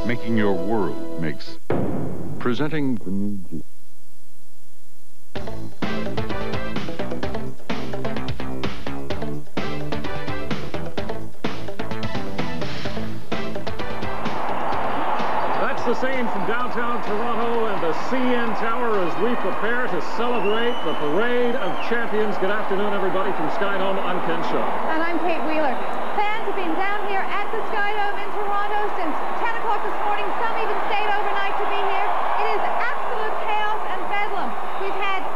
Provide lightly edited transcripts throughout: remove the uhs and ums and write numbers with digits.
Making your world makes. Presenting the new Jeep. That's the scene from downtown Toronto and the CN Tower as we prepare to celebrate the Parade of Champions. Good afternoon, everybody. From Skydome, I'm Ken Shaw. And I'm Kate Wheeler. Fans have been down here at the Skydome in Toronto since 10 o'clock this morning. Some even stayed overnight to be here. It is absolute chaos and bedlam. We've had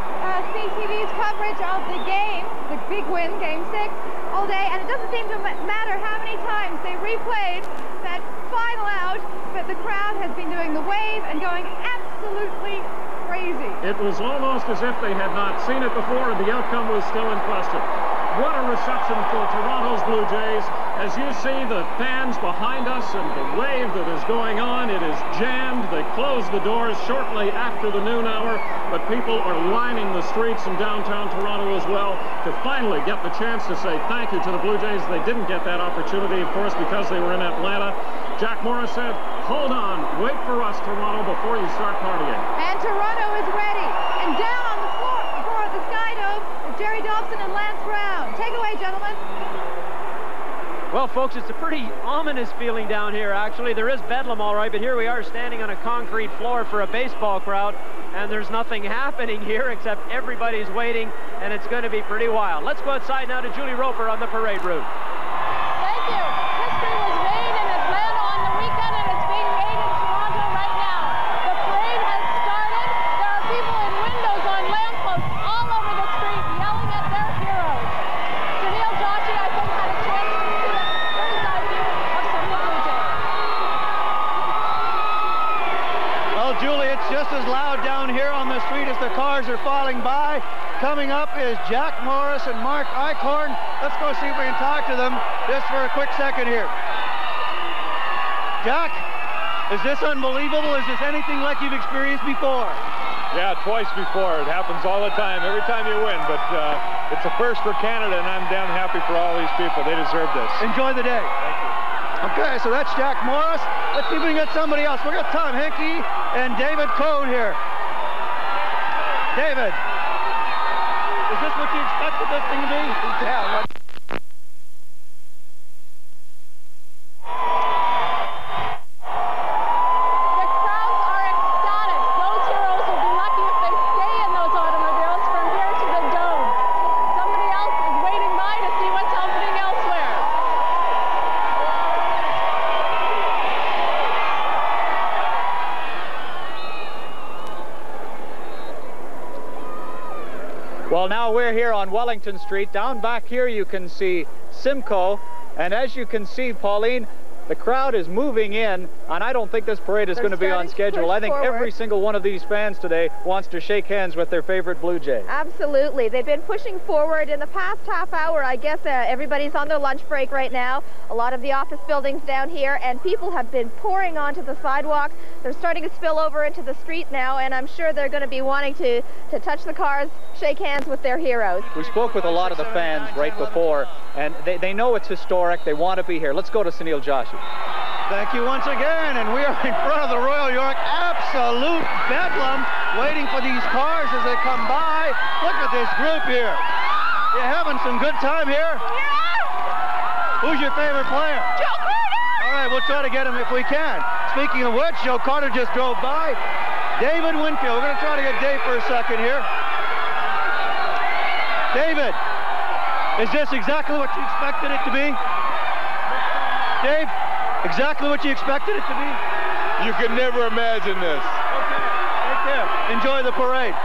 CTV's coverage of the game, the big win, Game 6, all day, and it doesn't seem to matter how many times they replayed that final out, but the crowd has been doing the wave and going absolutely crazy. It was almost as if they had not seen it before, and the outcome was still in question. What a reception for Toronto's Blue Jays. As you see the fans behind us and the wave that is going on, it is jammed. They closed the doors shortly after the noon hour, but people are lining the streets in downtown Toronto as well to finally get the chance to say thank you to the Blue Jays. They didn't get that opportunity, of course, because they were in Atlanta. Jack Morris said, hold on, wait for us, Toronto, before you start partying. And Toronto is ready. And down on the floor of the Skydome is Jerry Dobson and Lance Brown. Take away, gentlemen. Well, folks, it's a pretty ominous feeling down here, actually. There is bedlam, all right, but here we are standing on a concrete floor for a baseball crowd, and there's nothing happening here except everybody's waiting, and it's going to be pretty wild. Let's go outside now to Julie Roper on the parade route. Thank you. History was made in Atlanta on the weekend, and it's being made in Toronto right now. The parade has started. There are people in windows on lampposts all over the street yelling at their heroes. Sunil Joshi, I think, had a chance to see a bird's-eye view of some of the Blue Jays. Well, Julie, it's just as loud down here on the street as the cars are falling by. Coming up is Jack Morris and Mark Eichhorn. Let's go see if we can talk to them just for a quick second here. Jack, is this unbelievable? Is this anything like you've experienced before? Yeah, twice before. It happens all the time, every time you win. But it's a first for Canada, and I'm damn happy for all these people. They deserve this. Enjoy the day. Thank you. Okay, so that's Jack Morris. Let's see if we can get somebody else. We've got Tom Henke and David Cone here. David, is this what you expected this thing to be? Yeah. The crowds are ecstatic. Those heroes will be lucky if they stay in those automobiles from here to the Dome. Somebody else is waiting by to see what's happening elsewhere. Well, now we're here on Wellington Street. Down back here you can see Simcoe, and as you can see, Pauline, the crowd is moving in, and I don't think this parade is going to be on schedule. I think every single one of these fans today wants to shake hands with their favorite Blue Jay. Absolutely. They've been pushing forward in the past half hour. I guess everybody's on their lunch break right now. A lot of the office buildings down here, and people have been pouring onto the sidewalks. They're starting to spill over into the street now, and I'm sure they're going to be wanting to touch the cars, shake hands with their heroes. We spoke with a lot of the fans right before, and they know it's historic. They want to be here. Let's go to Sunil Joshi. Thank you once again, and we are in front of the Royal York. Absolute bedlam waiting for these cars as they come by. Look at this group here. You having some good time here? Yeah! Who's your favorite player? Joe Carter! All right, we'll try to get him if we can. Speaking of which, Joe Carter just drove by. David Winfield. We're going to try to get Dave for a second here. David, is this exactly what you expected it to be? Dave, exactly what you expected it to be? You could never imagine this. Okay, right there. Enjoy the parade.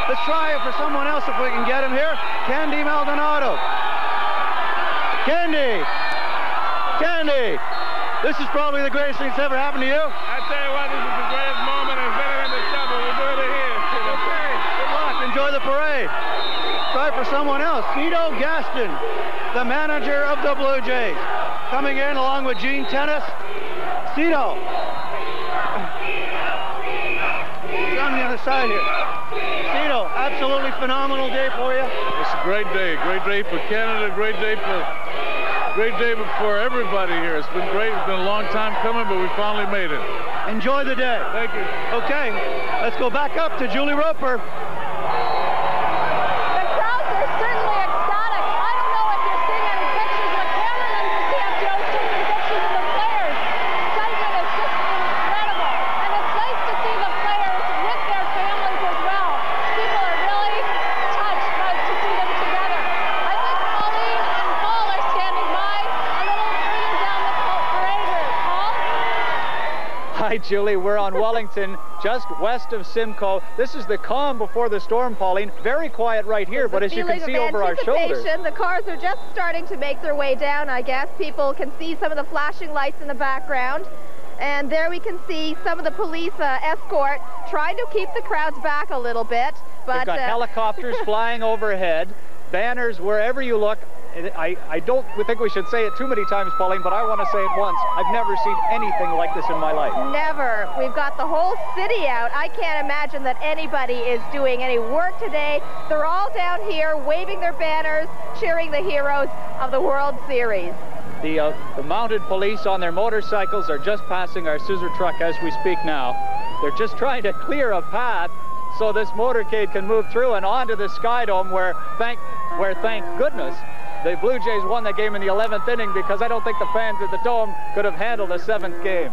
Let's try it for someone else if we can get him here. Candy Maldonado. Candy! Candy! This is probably the greatest thing that's ever happened to you. I tell you what, this is the greatest moment. It's better than the shovel. We're doing it here. Okay, good luck. Enjoy the parade. Try for someone else. Cito Gaston, the manager of the Blue Jays. Coming in along with Gene Tennis. Cito. He's on the other side here. Cito, absolutely phenomenal day for you. It's a great day for Canada, great day for Great day for everybody here. It's been great. It's been a long time coming, but we finally made it. Enjoy the day. Thank you. Okay, let's go back up to Julie Roper. The crowds are certainly ecstatic. I don't know if you're seeing any pictures, but Cameron and the CFTO is taking pictures of the players. Excitement is just incredible. And it's nice to see the players with their families as well. People are really touched to see them together. I think Pauline and Paul are standing by a little further down the parade route. Paul? Hi, Julie. We're on Wellington, just west of Simcoe. This is the calm before the storm, Pauline. Very quiet right here, but as you can see over our shoulders. The cars are just starting to make their way down, I guess. People can see some of the flashing lights in the background. And there we can see some of the police escort trying to keep the crowds back a little bit. But we've got helicopters flying overhead, banners wherever you look. I don't think we should say it too many times, Pauline, but I want to say it once. I've never seen anything like this in my life. Never. We've got the whole city out. I can't imagine that anybody is doing any work today. They're all down here waving their banners, cheering the heroes of the World Series. The mounted police on their motorcycles are just passing our scissor truck as we speak now. They're just trying to clear a path so this motorcade can move through and onto the Sky Dome where thank goodness, the Blue Jays won the game in the 11th inning, because I don't think the fans at the Dome could have handled a 7th game.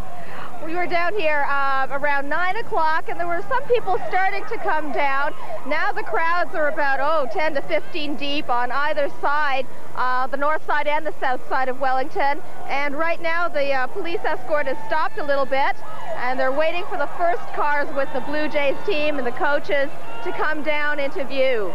We were down here around 9 o'clock, and there were some people starting to come down. Now the crowds are about, 10 to 15 deep on either side, the north side and the south side of Wellington. And right now the police escort has stopped a little bit, and they're waiting for the first cars with the Blue Jays team and the coaches to come down into view.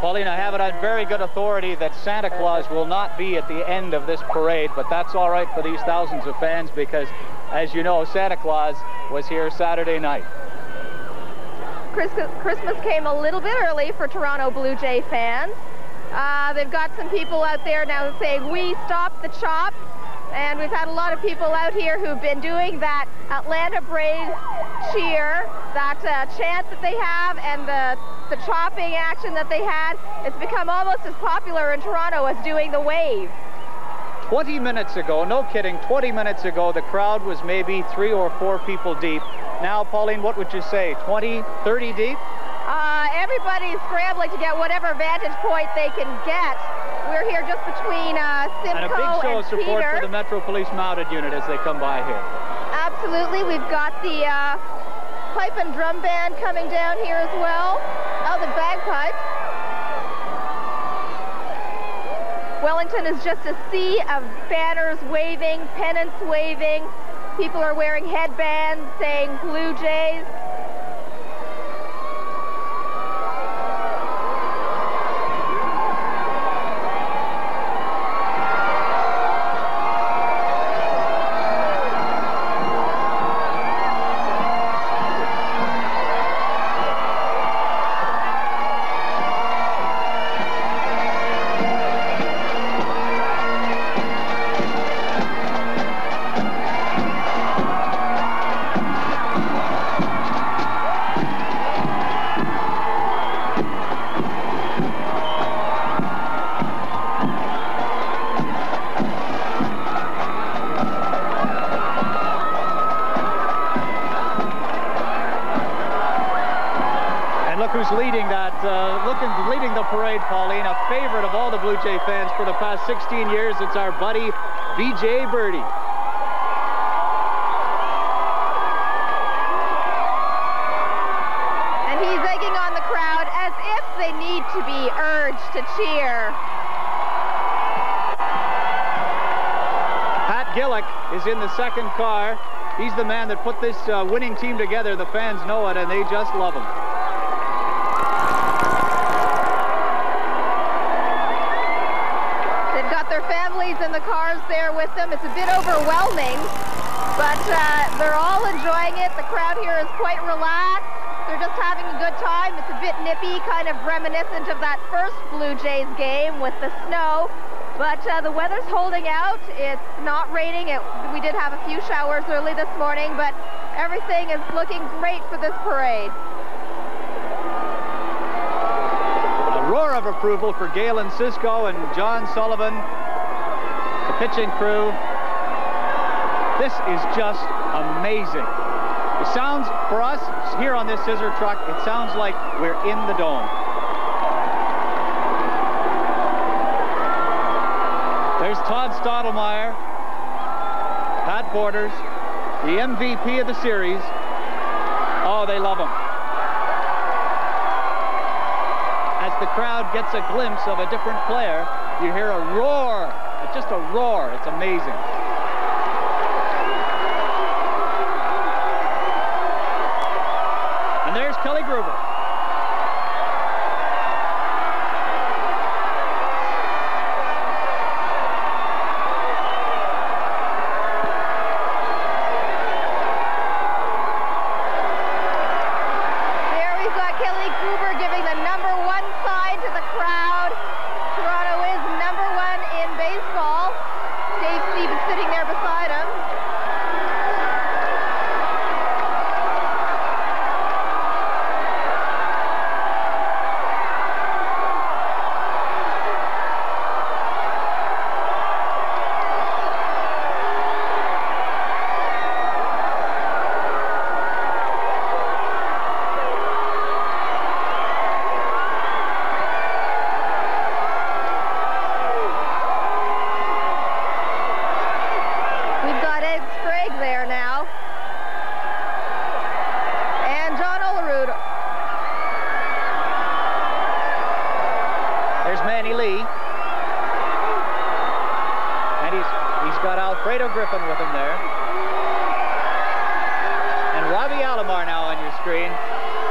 Pauline, I have it on very good authority that Santa Claus will not be at the end of this parade, but that's all right for these thousands of fans because, as you know, Santa Claus was here Saturday night. Christmas came a little bit early for Toronto Blue Jay fans. They've got some people out there now saying, "We stop the chop." And we've had a lot of people out here who've been doing that Atlanta Brave cheer, that chant that they have, and the chopping action that they had. It's become almost as popular in Toronto as doing the wave. 20 minutes ago, no kidding, 20 minutes ago, the crowd was maybe 3 or 4 people deep. Now, Pauline, what would you say, 20, 30 deep? Everybody's scrambling to get whatever vantage point they can get. We're here just between Simcoe and a big show of support Peter. for the Metro Police Mounted Unit as they come by here. Absolutely. We've got the pipe and drum band coming down here as well. Oh, the bagpipes. Wellington is just a sea of banners waving, pennants waving. People are wearing headbands saying Blue Jays. Leading the parade, Pauline, a favorite of all the Blue Jay fans for the past 16 years. It's our buddy, VJ Birdie. And he's egging on the crowd as if they need to be urged to cheer. Pat Gillick is in the second car. He's the man that put this winning team together. The fans know it, and they just love him. In the cars there with them. It's a bit overwhelming, but they're all enjoying it. The crowd here is quite relaxed. They're just having a good time. It's a bit nippy, kind of reminiscent of that first Blue Jays game with the snow, but the weather's holding out. It's not raining. We did have a few showers early this morning, but everything is looking great for this parade. A roar of approval for Galen Cisco and John Sullivan. pitching crew. This is just amazing. It sounds, for us here on this scissor truck, it sounds like we're in the dome. There's Todd Stottlemyre, Pat Borders, the MVP of the series. Oh, they love him. As the crowd gets a glimpse of a different player, you hear a roar, just a roar. It's amazing. And there's Kelly Gruber. Griffin with him there. And Robbie Alomar now on your screen.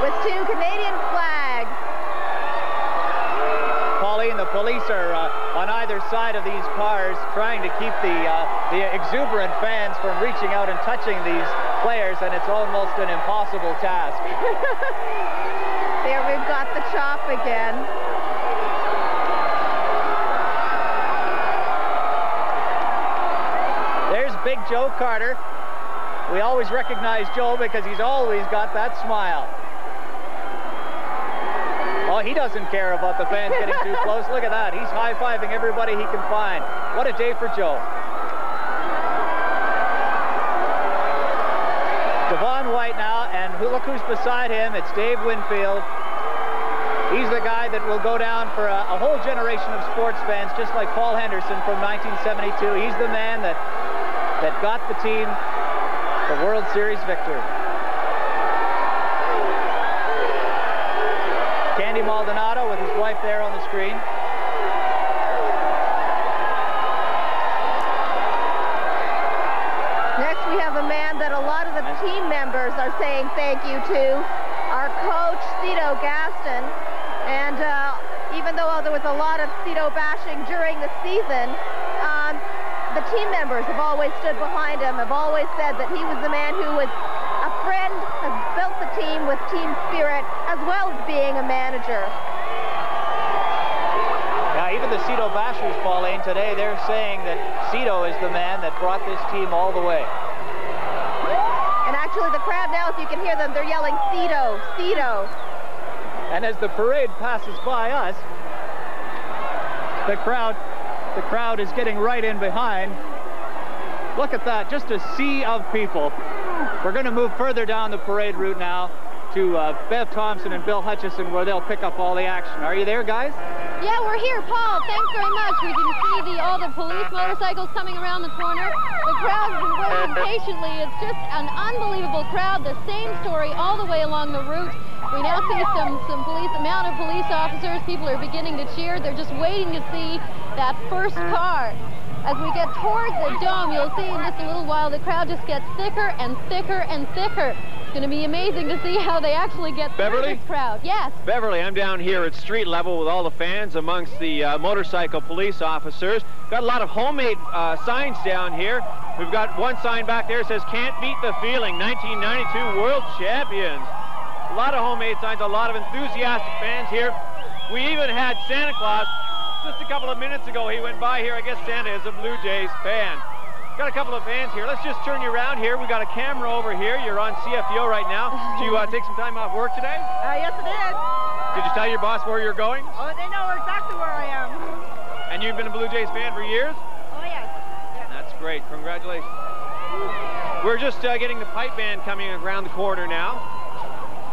With 2 Canadian flags. Pauline, the police are on either side of these cars trying to keep the exuberant fans from reaching out and touching these players, and it's almost an impossible task. There we've got the chop again. Big Joe Carter. We always recognize Joe because he's always got that smile. Oh, he doesn't care about the fans getting too close. Look at that. He's high-fiving everybody he can find. What a day for Joe. Devon White now, and look who's beside him. It's Dave Winfield. He's the guy that will go down for a whole generation of sports fans, just like Paul Henderson from 1972. He's the man that got the team the World Series victory. Candy Maldonado with his wife there on the screen. Next we have a man that a lot of the team members are saying thank you to, our coach, CFTO Gaston. And even though there was a lot of CFTO bashing during the season, the team members have always stood behind him, have always said that he was the man who was a friend, has built the team with team spirit, as well as being a manager. Yeah, even the CFTO bashers, Pauline, today they're saying that CFTO is the man that brought this team all the way. And actually the crowd now, if you can hear them, they're yelling CFTO, CFTO. And as the parade passes by us, the crowd is getting right in behind. Look at that, just a sea of people. We're going to move further down the parade route now to Bev Thompson and Bill Hutchison, where they'll pick up all the action. Are you there, guys? Yeah, we're here, Paul. Thanks very much. We can see all the police motorcycles coming around the corner. The crowd's been waiting patiently. It's just an unbelievable crowd. The same story all the way along the route. We now see some police, amount of police officers. People are beginning to cheer. They're just waiting to see that first car. As we get towards the dome, you'll see in just a little while the crowd just gets thicker and thicker and thicker. It's going to be amazing to see how they actually get through this crowd. Yes. Beverly, I'm down here at street level with all the fans amongst the motorcycle police officers. Got a lot of homemade signs down here. We've got one sign back there that says, "Can't beat the feeling, 1992 World Champions." A lot of homemade signs, a lot of enthusiastic fans here. We even had Santa Claus just a couple of minutes ago. He went by here. I guess Santa is a Blue Jays fan. Got a couple of fans here. Let's just turn you around here. We got a camera over here. You're on CFTO right now. Did you take some time off work today? Yes, I did. Did you tell your boss where you're going? Oh, they know exactly where I am. And you've been a Blue Jays fan for years? Oh, yes. great. Congratulations. We're just getting the pipe band coming around the corner now.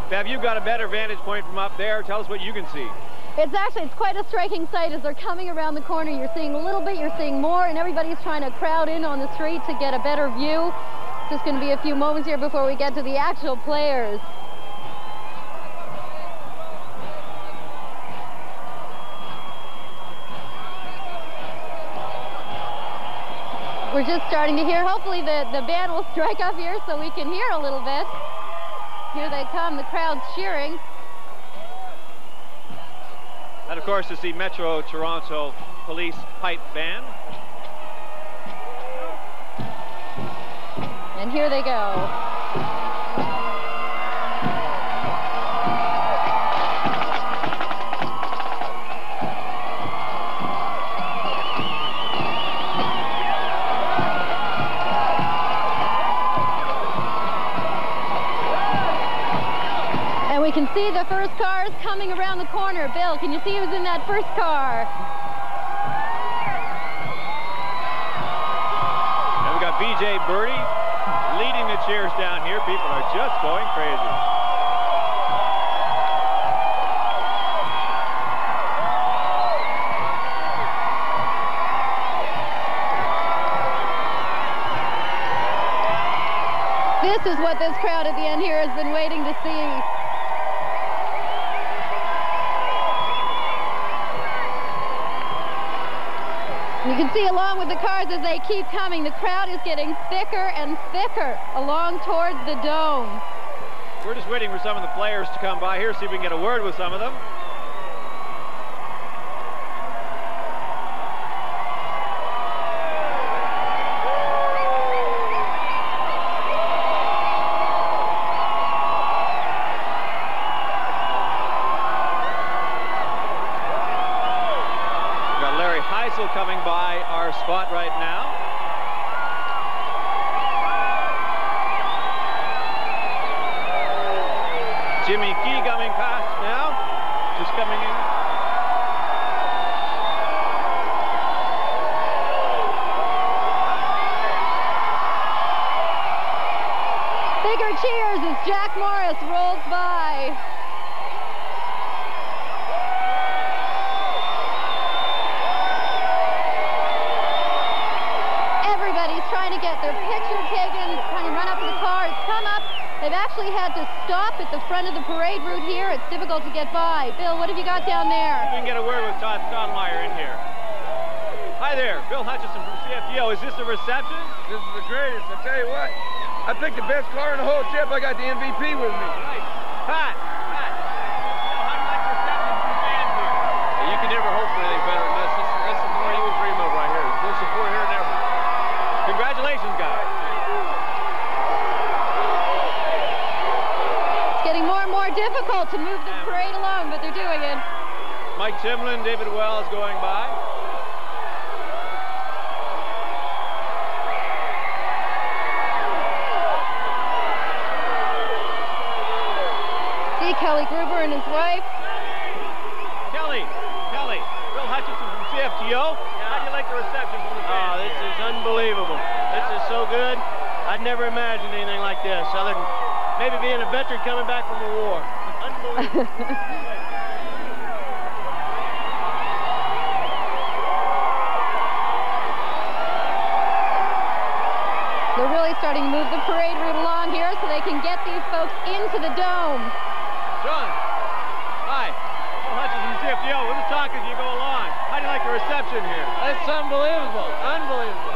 Bev, you've got a better vantage point from up there. Tell us what you can see. It's quite a striking sight as they're coming around the corner. You're seeing a little bit, you're seeing more, and everybody's trying to crowd in on the street to get a better view. It's just going to be a few moments here before we get to the actual players. We're just starting to hear. Hopefully the band will strike up here so we can hear a little bit. Here they come, the crowd's cheering. And of course, it's the Metro Toronto Police Pipe Band. And here they go. We can see the first cars coming around the corner. Bill, can you see who's in that first car? And we've got BJ Birdie leading the cheers down here. People are just going crazy. This is what this crowd at the end here has been waiting to see. You can see along with the cars as they keep coming, the crowd is getting thicker and thicker along towards the dome. We're just waiting for some of the players to come by here, see if we can get a word with some of them. Coming by our spot right now. Jimmy Key coming past now, just coming in. Bigger cheers as Jack Morris rolls by. Trying to get their picture taken, trying to run up to the cars, come up. They've actually had to stop at the front of the parade route here. It's difficult to get by. Bill, what have you got down there? We can get a word with Todd Stottmeyer in here. Hi there, Bill Hutchison from CFTO. Is this a reception? This is the greatest, I tell you what. I picked the best car in the whole trip. I got the MVP with me. Nice. Pat, how do you like the reception from the fans here? Yeah, you can never hope for anything better than this. This is what you would dream of right here. More support here than ever. Congratulations, guys. It's getting more and more difficult to move this parade along, but they're doing it. Mike Timlin, David Wells going by. See Kelly Gruber and his wife. Kelly, Bill Hutchison from CFTO. How do you like the reception from the fans? Oh, this is unbelievable. This is so good. I'd never imagined anything like this, other than maybe being a veteran coming back from a war. Unbelievable. They're really starting to move the parade route along here so they can get these folks into the dome. John, hi. Bill Hutchison from CFTO. We'll just talk as you go along. How do you like the reception here? It's unbelievable. Unbelievable.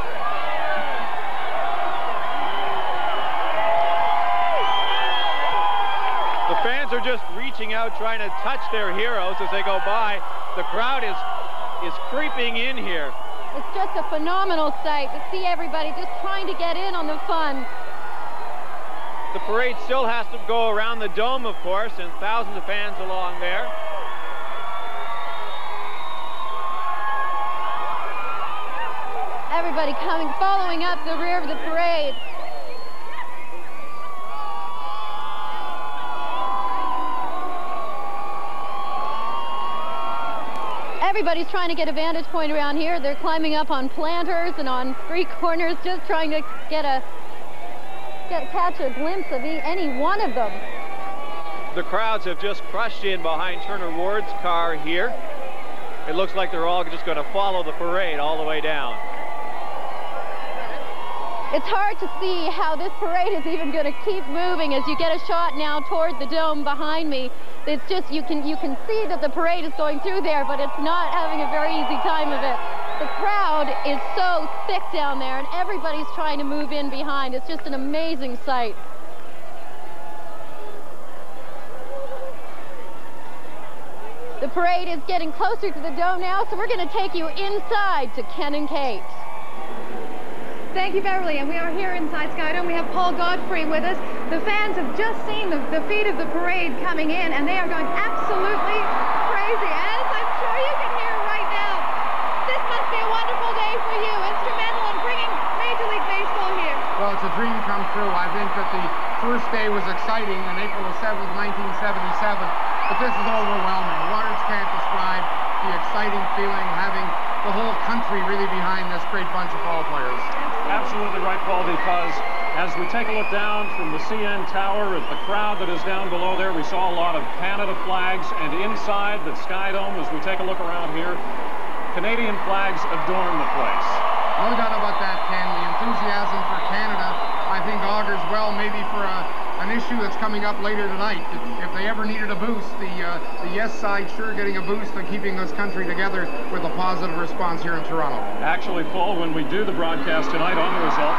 The fans are just reaching out, trying to touch their heroes as they go by. The crowd is creeping in here. It's just a phenomenal sight to see everybody just trying to get in on the fun. The parade still has to go around the dome, of course, and thousands of fans along there. Everybody coming, following up the rear of the parade. everybody's trying to get a vantage point around here. They're climbing up on planters and on street corners, just trying to catch a glimpse of any one of them. The crowds have just crushed in behind Turner Ward's car here. It looks like they're all just going to follow the parade all the way down. It's hard to see how this parade is even going to keep moving as you get a shot now toward the dome behind me. It's just, you can see that the parade is going through there, but it's not having a very easy time of it. The crowd is so thick down there, and everybody's trying to move in behind. It's just an amazing sight. The parade is getting closer to the dome now, so we're going to take you inside to Ken and Kate. Thank you, Beverly. And we are here inside Skydome. We have Paul Godfrey with us. The fans have just seen the feet of the parade coming in, and they are going absolutely crazy. As I'm sure you can hear right now, this must be a wonderful day for you, instrumental in bringing Major League Baseball here. Well, it's a dream come true. I think that the first day was exciting on April the 7th, 1977, but this is overwhelming. Words can't describe the exciting feeling, having the whole country really behind this great bunch of ball players. Absolutely right, Paul, because as we take a look down from the CN Tower at the crowd that is down below there, we saw a lot of Canada flags, and inside the Skydome, as we take a look around here, Canadian flags adorn the place. No doubt about that, Ken. The enthusiasm for Canada, I think, augurs well maybe for an issue that's coming up later tonight. If they ever needed a boost, the yes side sure getting a boost and keeping this country together with a positive response here in Toronto. Actually, Paul, when we do the broadcast tonight on the results,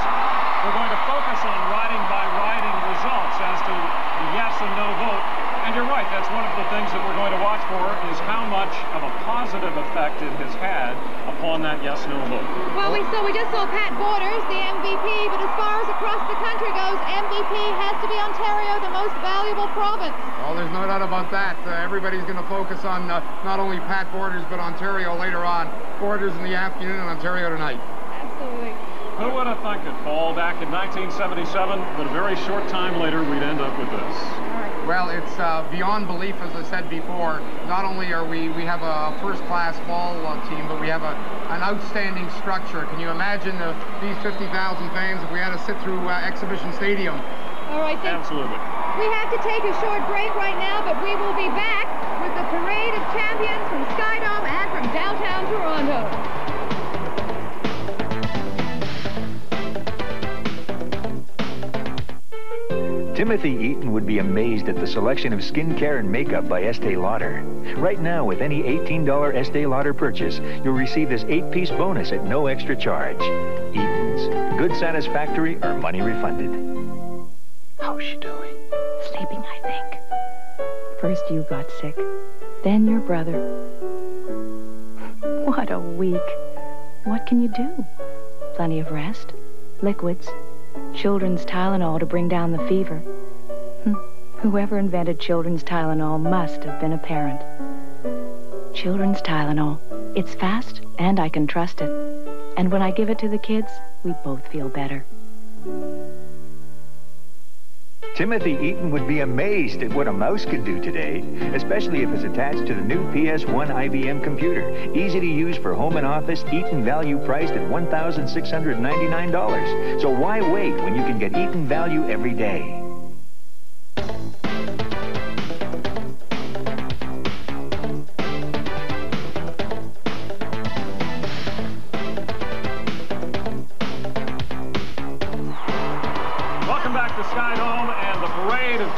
we're going to focus on riding by riding results as to the yes and no vote. And you're right, that's one of the things that we're going to watch for, is how much of a positive effect it has had upon that yes-no vote. Well, we just saw Pat Borders, the MVP, but as far as across the country goes, MVP has to be Ontario, the most valuable province. Well, there's no doubt about that. Everybody's going to focus on not only Pat Borders, but Ontario later on. Borders in the afternoon and Ontario tonight. Absolutely. Who would have thunk it, Paul, back in 1977, but a very short time later, we'd end up with this. Well, it's beyond belief, as I said before. Not only are we have a first-class ball team, but we have an outstanding structure. Can you imagine these 50,000 fans if we had to sit through Exhibition Stadium? All right, absolutely. We have to take a short break right now, but we will be back with the Parade of Champions from Skydome and from downtown Toronto. Timothy Eaton would be amazed at the selection of skincare and makeup by Estee Lauder. Right now, with any $18 Estee Lauder purchase, you'll receive this 8-piece bonus at no extra charge. Eaton's. Good satisfactory or money refunded. How's she doing? Sleeping, I think. First you got sick, then your brother. What a week. What can you do? Plenty of rest, liquids, children's Tylenol to bring down the fever. Whoever invented children's Tylenol must have been a parent. Children's Tylenol. It's fast, and I can trust it. And when I give it to the kids, we both feel better. Timothy Eaton would be amazed at what a mouse can do today, especially if it's attached to the new PS1 IBM computer. Easy to use for home and office, Eaton value priced at $1,699. So why wait when you can get Eaton value every day?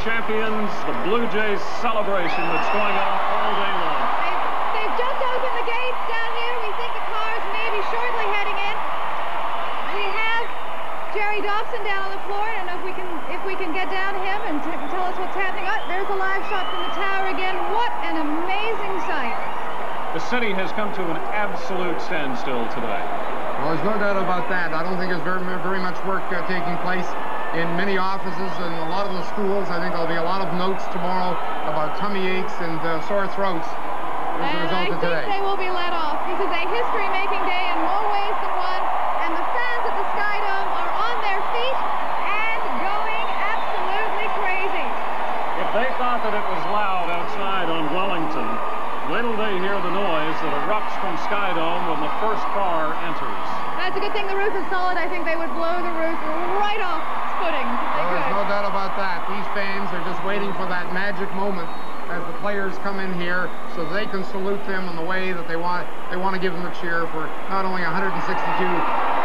Champions, the Blue Jays celebration that's going on all day long. They've just opened the gates down here. We think the cars may be shortly heading in. We have Jerry Dobson down on the floor, and if we can get down to him and tell us what's happening. Oh, there's a live shot from the tower again. What an amazing sight. The city has come to an absolute standstill today. Well, there's no doubt about that. I don't think there's very much work taking place in many offices and a lot of the schools. I think there'll be a lot of notes tomorrow about tummy aches and sore throats as a result of today. I think they will be let off. This is a history-making day in more ways than one, and the fans at the Skydome are on their feet and going absolutely crazy. If they thought that it was loud outside on Wellington, wait till they hear the noise that erupts Sky Dome when the first car enters. That's a good thing the roof is solid. I think they would blow the roof right off its footing if they There's could. no doubt about that. These fans are just waiting for that magic moment as the players come in here so they can salute them in the way that they want to give them a cheer for not only 162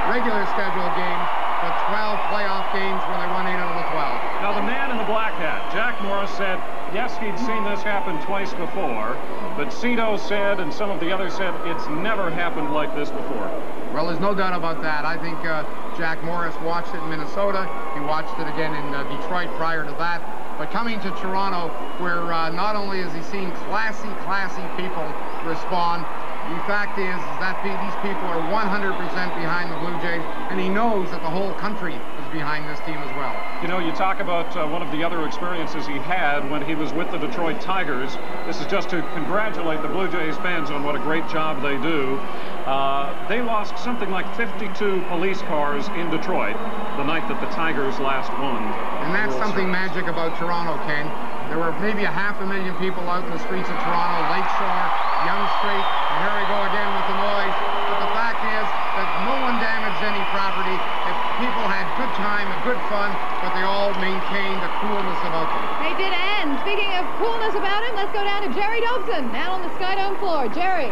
regular scheduled games, but 12 playoff games where they won 8 out of the 12. Now, the man in the black hat, Jack Morris, said, yes, he'd seen this happen twice before, but CFTO said, and some of the others said, it's never happened like this before. Well, there's no doubt about that. I think Jack Morris watched it in Minnesota. He watched it again in Detroit prior to that. But coming to Toronto, where not only has he seen classy people respond, the fact is that these people are 100% behind the Blue Jays, and he knows that the whole country is behind this team as well. You know, you talk about one of the other experiences he had when he was with the Detroit Tigers. This is just to congratulate the Blue Jays fans on what a great job they do. They lost something like 52 police cars in Detroit the night that the Tigers last won. And that's something magic about Toronto, Ken. There were maybe 500,000 people out in the streets of Toronto, Lakeshore, Yonge Street, and here we go again with the noise. But the fact is that no one damaged any property. People had good time and good fun, but they all maintained a coolness about them. They did, and speaking of coolness about him, let's go down to Jerry Dobson, now on the Sky Dome floor. Jerry.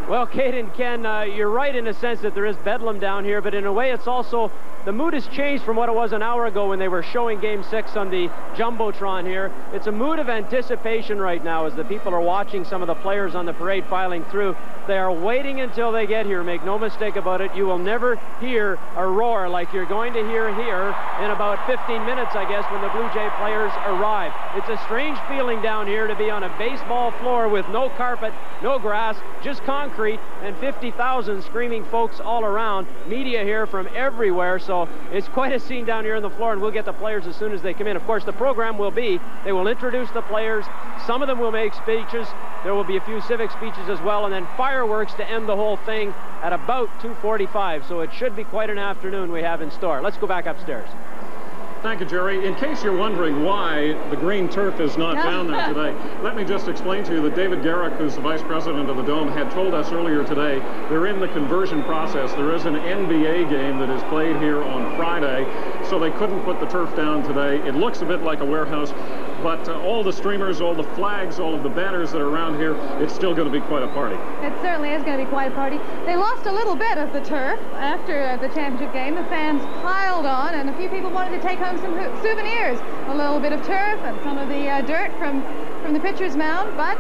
Well, Kate and Ken, you're right in a sense that there is bedlam down here, but in a way it's also, the mood has changed from what it was an hour ago when they were showing Game 6 on the Jumbotron here. It's a mood of anticipation right now as the people are watching some of the players on the parade filing through. They are waiting until they get here, make no mistake about it. You will never hear a roar like you're going to hear here in about 15 minutes, I guess, when the Blue Jay players arrive. It's a strange feeling down here to be on a baseball floor with no carpet, no grass, just concrete, and 50,000 screaming folks all around. Media here from everywhere, so it's quite a scene down here on the floor, and we'll get the players as soon as they come in. Of course, the program will be, they will introduce the players, some of them will make speeches, there will be a few civic speeches as well, and then fireworks to end the whole thing at about 2:45, so it should be quite an afternoon we have in store. Let's go back upstairs. Thank you, Jerry. In case you're wondering why the green turf is not down there today, let me just explain to you that David Garrick, who's the vice president of the Dome, had told us earlier today they're in the conversion process. There is an NBA game that is played here on Friday, so they couldn't put the turf down today. It looks a bit like a warehouse, but all the streamers, all the flags, all of the banners that are around here, it's still going to be quite a party. It certainly is going to be quite a party. They lost a little bit of the turf after the championship game. The fans piled on, and a few people wanted to take home some souvenirs. A little bit of turf and some of the dirt from the pitcher's mound, but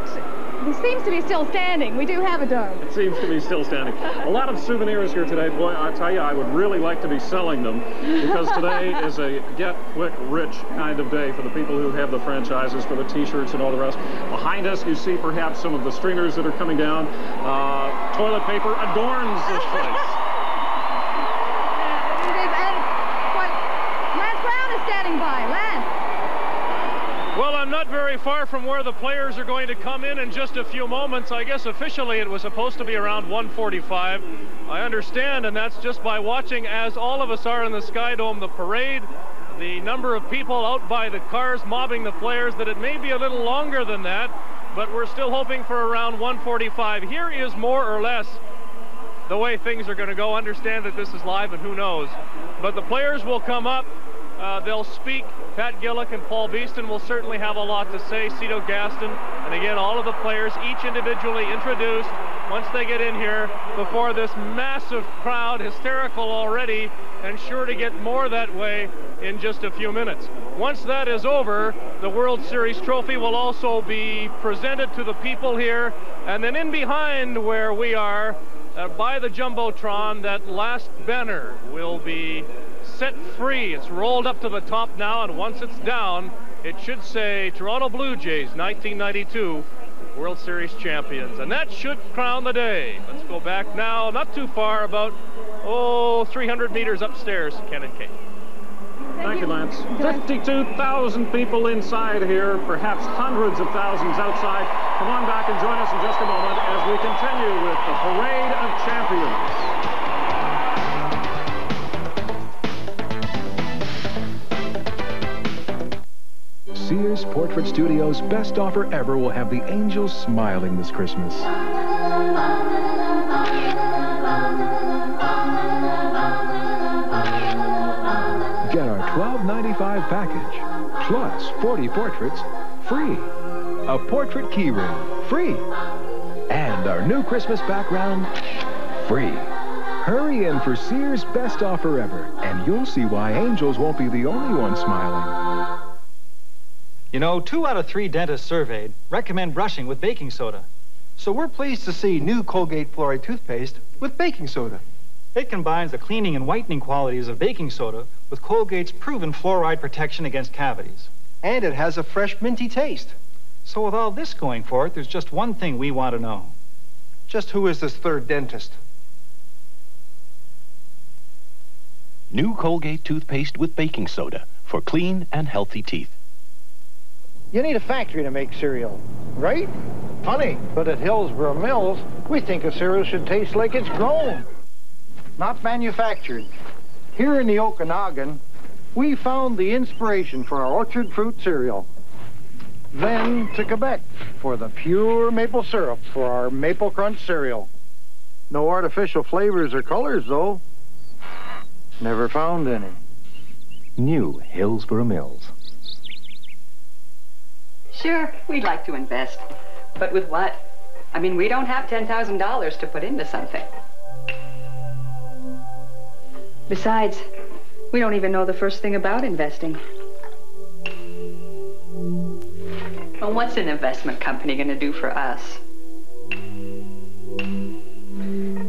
it seems to be still standing. We do have a dome. It seems to be still standing. A lot of souvenirs here today. Boy, I tell you, I would really like to be selling them, because today is a get-quick-rich kind of day for the people who have the franchises, for the T-shirts and all the rest. Behind us, you see perhaps some of the streamers that are coming down. Toilet paper adorns this place. Standing by. Lance. Well, I'm not very far from where the players are going to come in just a few moments. I guess officially it was supposed to be around 1:45. I understand, and that's just by watching, as all of us are in the Sky Dome, the parade, the number of people out by the cars mobbing the players, that it may be a little longer than that, but we're still hoping for around 1:45. Here is more or less the way things are going to go. Understand that this is live and who knows. But the players will come up. They'll speak. Pat Gillick and Paul Beeston will certainly have a lot to say. CFTO Gaston, and again, all of the players, each individually introduced once they get in here before this massive crowd, hysterical already, and sure to get more that way in just a few minutes. Once that is over, the World Series trophy will also be presented to the people here, and then in behind where we are, by the Jumbotron, that last banner will be set free. It's rolled up to the top now, and once it's down, it should say Toronto Blue Jays 1992 World Series champions, and that should crown the day. Let's go back now, not too far, about 300 meters upstairs. Ken and Kate. Thank you, Lance. 52,000 people inside here, perhaps hundreds of thousands outside. Come on back and join us in just a moment as we continue with the Parade of Champions. Sears Portrait Studio's best offer ever will have the angels smiling this Christmas. $25 package, plus 40 portraits, free. A portrait key ring, free. And our new Christmas background, free. Hurry in for Sears' best offer ever, and you'll see why angels won't be the only ones smiling. You know, 2 out of 3 dentists surveyed recommend brushing with baking soda. So we're pleased to see new Colgate fluoride toothpaste with baking soda. It combines the cleaning and whitening qualities of baking soda with Colgate's proven fluoride protection against cavities. And it has a fresh, minty taste. So with all this going for it, there's just one thing we want to know. Just who is this third dentist? New Colgate toothpaste with baking soda for clean and healthy teeth. You need a factory to make cereal, right? Funny, but at Hillsborough Mills, we think a cereal should taste like it's grown, not manufactured. Here in the Okanagan, we found the inspiration for our orchard fruit cereal. Then to Quebec for the pure maple syrup for our Maple Crunch cereal. No artificial flavors or colors, though. Never found any. New Hillsborough Mills. Sure, we'd like to invest. But with what? I mean, we don't have $10,000 to put into something. Besides, we don't even know the first thing about investing. Well, what's an investment company going to do for us?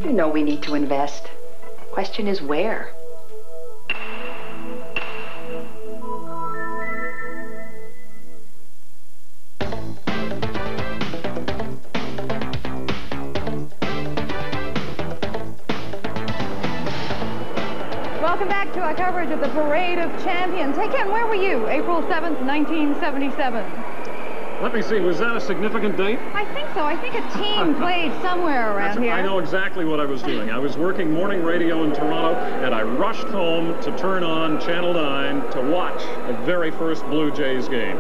We know we need to invest. Question is where? Welcome back to our coverage of the Parade of Champions. Hey, Ken, where were you? April 7th, 1977. Let me see, was that a significant date? I think so. I think a team played somewhere around here. I know exactly what I was doing. I was working morning radio in Toronto, and I rushed home to turn on Channel 9 to watch the very first Blue Jays game.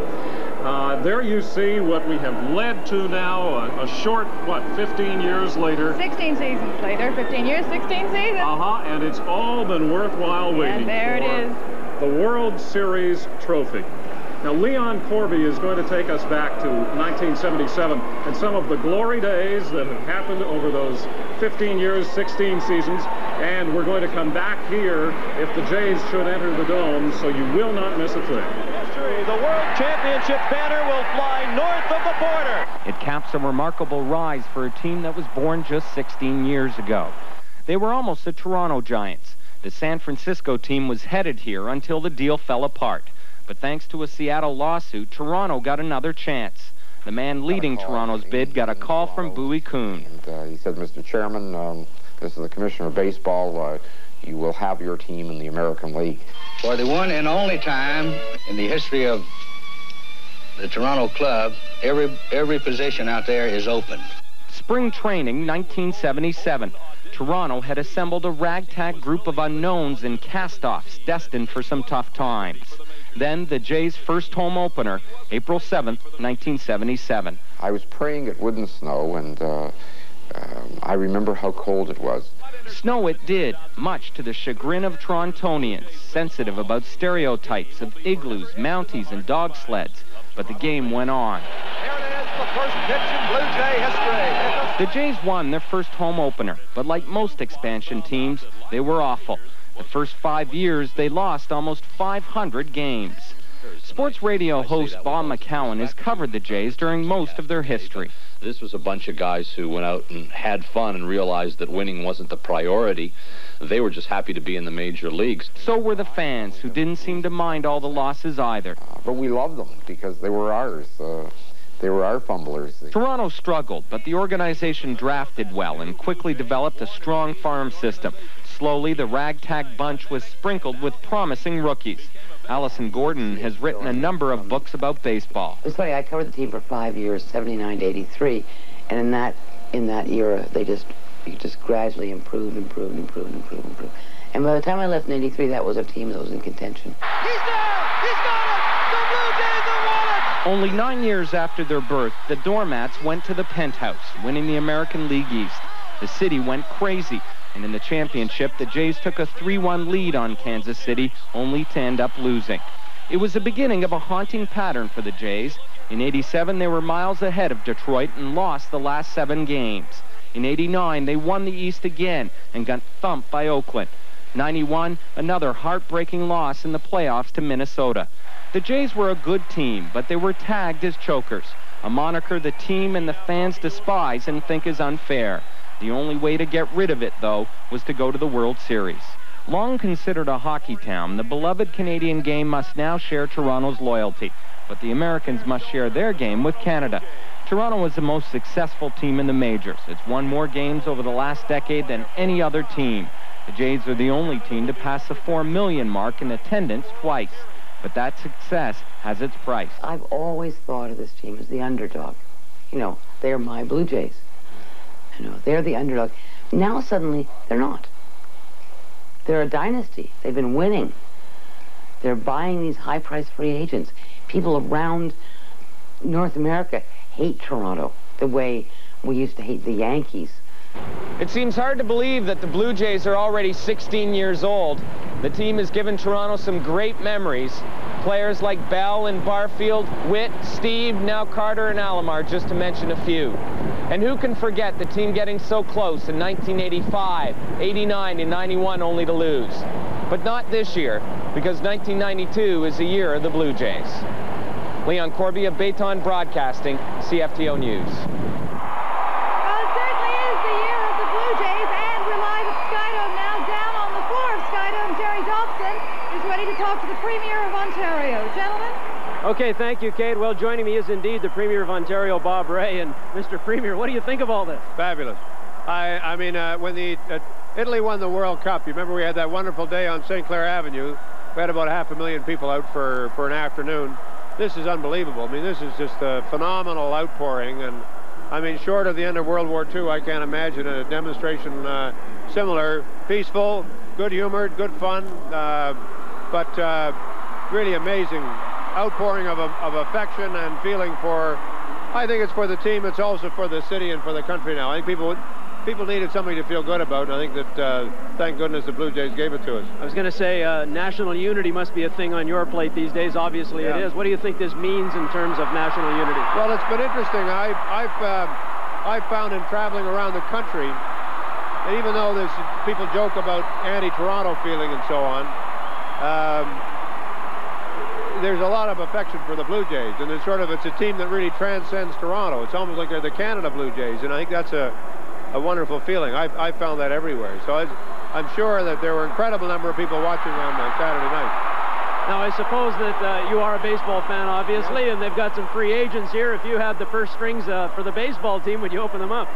There you see what we have led to now, a short, 15 years later. 16 seasons later, 15 years, 16 seasons. And it's all been worthwhile waiting And there it is. The World Series trophy. Now, Leon Corby is going to take us back to 1977 and some of the glory days that have happened over those 15 years, 16 seasons, and we're going to come back here if the Jays should enter the Dome, so you will not miss a thing. The World Championship banner will fly north of the border. It caps a remarkable rise for a team that was born just 16 years ago. They were almost the Toronto Giants. The San Francisco team was headed here until the deal fell apart. But thanks to a Seattle lawsuit, Toronto got another chance. The man leading Toronto's bid got a call from Bowie Kuhn. And he said, Mr. Chairman, this is the Commissioner of Baseball. You will have your team in the American League. For the one and only time in the history of the Toronto club, every position out there is open. Spring training, 1977. Toronto had assembled a ragtag group of unknowns and cast-offs destined for some tough times. Then the Jays' first home opener, April 7th, 1977. I was praying it wouldn't snow, and I remember how cold it was. Snow it did, much to the chagrin of Torontonians, sensitive about stereotypes of igloos, mounties, and dog sleds. But the game went on. Here it is, the first pitch in Blue Jay history. The Jays won their first home opener, but like most expansion teams, they were awful. The first 5 years, they lost almost 500 games. Sports radio host Bob McCowan has covered the Jays during most of their history. This was a bunch of guys who went out and had fun and realized that winning wasn't the priority. They were just happy to be in the major leagues. So were the fans, who didn't seem to mind all the losses either. But we loved them because they were ours. They were our fumblers. Toronto struggled, but the organization drafted well and quickly developed a strong farm system. Slowly, the ragtag bunch was sprinkled with promising rookies. Allison Gordon has written a number of books about baseball. It's funny, I covered the team for 5 years, 79 to 83, and in that era, you just gradually improved. And by the time I left in 83, that was a team that was in contention. He's there! He's got it! The Blue Jays have won it! Only 9 years after their birth, the Doormats went to the penthouse, winning the American League East. The city went crazy. And in the championship, the Jays took a 3-1 lead on Kansas City, only to end up losing. It was the beginning of a haunting pattern for the Jays. In '87, they were miles ahead of Detroit and lost the last 7 games. In '89, they won the East again and got thumped by Oakland. '91, another heartbreaking loss in the playoffs to Minnesota. The Jays were a good team, but they were tagged as chokers, a moniker the team and the fans despise and think is unfair. The only way to get rid of it, though, was to go to the World Series. Long considered a hockey town, the beloved Canadian game must now share Toronto's loyalty, but the Americans must share their game with Canada. Toronto was the most successful team in the majors. It's won more games over the last decade than any other team. The Jays are the only team to pass the 4 million mark in attendance twice. But that success has its price. I've always thought of this team as the underdog. You know, they're my Blue Jays. You know, they're the underdog. Now suddenly, they're not. They're a dynasty. They've been winning. They're buying these high-priced free agents. People around North America hate Toronto the way we used to hate the Yankees. It seems hard to believe that the Blue Jays are already 16 years old. The team has given Toronto some great memories. Players like Bell and Barfield, Witt, Steve, now Carter and Alomar, just to mention a few. And who can forget the team getting so close in 1985, 89, and 91 only to lose? But not this year, because 1992 is the year of the Blue Jays. Leon Corby of Bayton Broadcasting, CFTO News. To talk to the Premier of Ontario. Gentlemen? Okay, thank you, Kate. Well, joining me is indeed the Premier of Ontario, Bob Ray. And Mr. Premier, what do you think of all this? Fabulous. I mean, when Italy won the World Cup, you remember we had that wonderful day on St. Clair Avenue. We had about 500,000 people out for an afternoon. This is unbelievable. I mean, this is just a phenomenal outpouring. And, I mean, short of the end of World War II, I can't imagine a demonstration similar. Peaceful, good-humored, good fun. But really amazing outpouring of affection and feeling for, I think it's for the team, it's also for the city and for the country now. I think people needed something to feel good about, and I think that, thank goodness, the Blue Jays gave it to us. I was going to say, national unity must be a thing on your plate these days. Obviously it is. What do you think this means in terms of national unity? Well, it's been interesting. I've found in traveling around the country, and even though there's people joke about anti-Toronto feeling and so on, there's a lot of affection for the Blue Jays, and it's a team that really transcends Toronto. It's almost like they're the Canada Blue Jays, and I think that's a wonderful feeling. I found that everywhere. So I'm sure that there were an incredible number of people watching on Saturday night. Now, I suppose that you are a baseball fan, obviously, and they've got some free agents here. If you had the purse strings for the baseball team, would you open them up?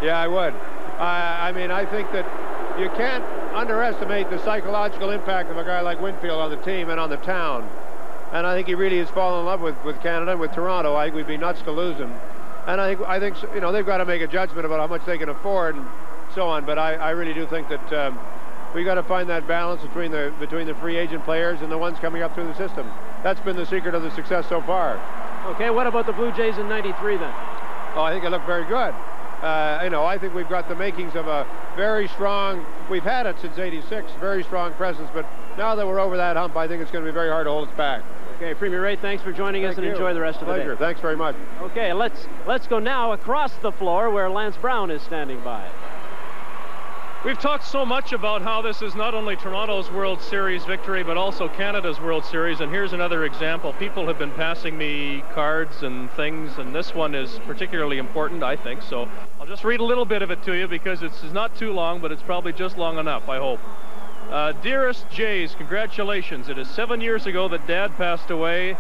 Yeah, I would. I mean, I think that you can't underestimate the psychological impact of a guy like Winfield on the team and on the town. And I think he really has fallen in love with Canada and with Toronto. I think we'd be nuts to lose him. And I think you know, they've got to make a judgment about how much they can afford and so on. But I really do think that we got to find that balance between the free agent players and the ones coming up through the system. That's been the secret of the success so far. Okay, what about the Blue Jays in '93 then? Oh, I think it looked very good. You know, I think we've got the makings of a very strong, we've had it since '86, very strong presence, but now that we're over that hump, I think it's going to be very hard to hold us back. Okay, Premier Ray, thanks for joining us and enjoy the rest of the day. Thanks very much. Okay, let's go now across the floor where Lance Brown is standing by. We've talked so much about how this is not only Toronto's World Series victory, but also Canada's World Series, and here's another example. People have been passing me cards and things, and this one is particularly important, I think, so I'll just read a little bit of it to you because it's not too long, but it's probably just long enough, I hope. Dearest Jays, congratulations. It is 7 years ago that Dad passed away,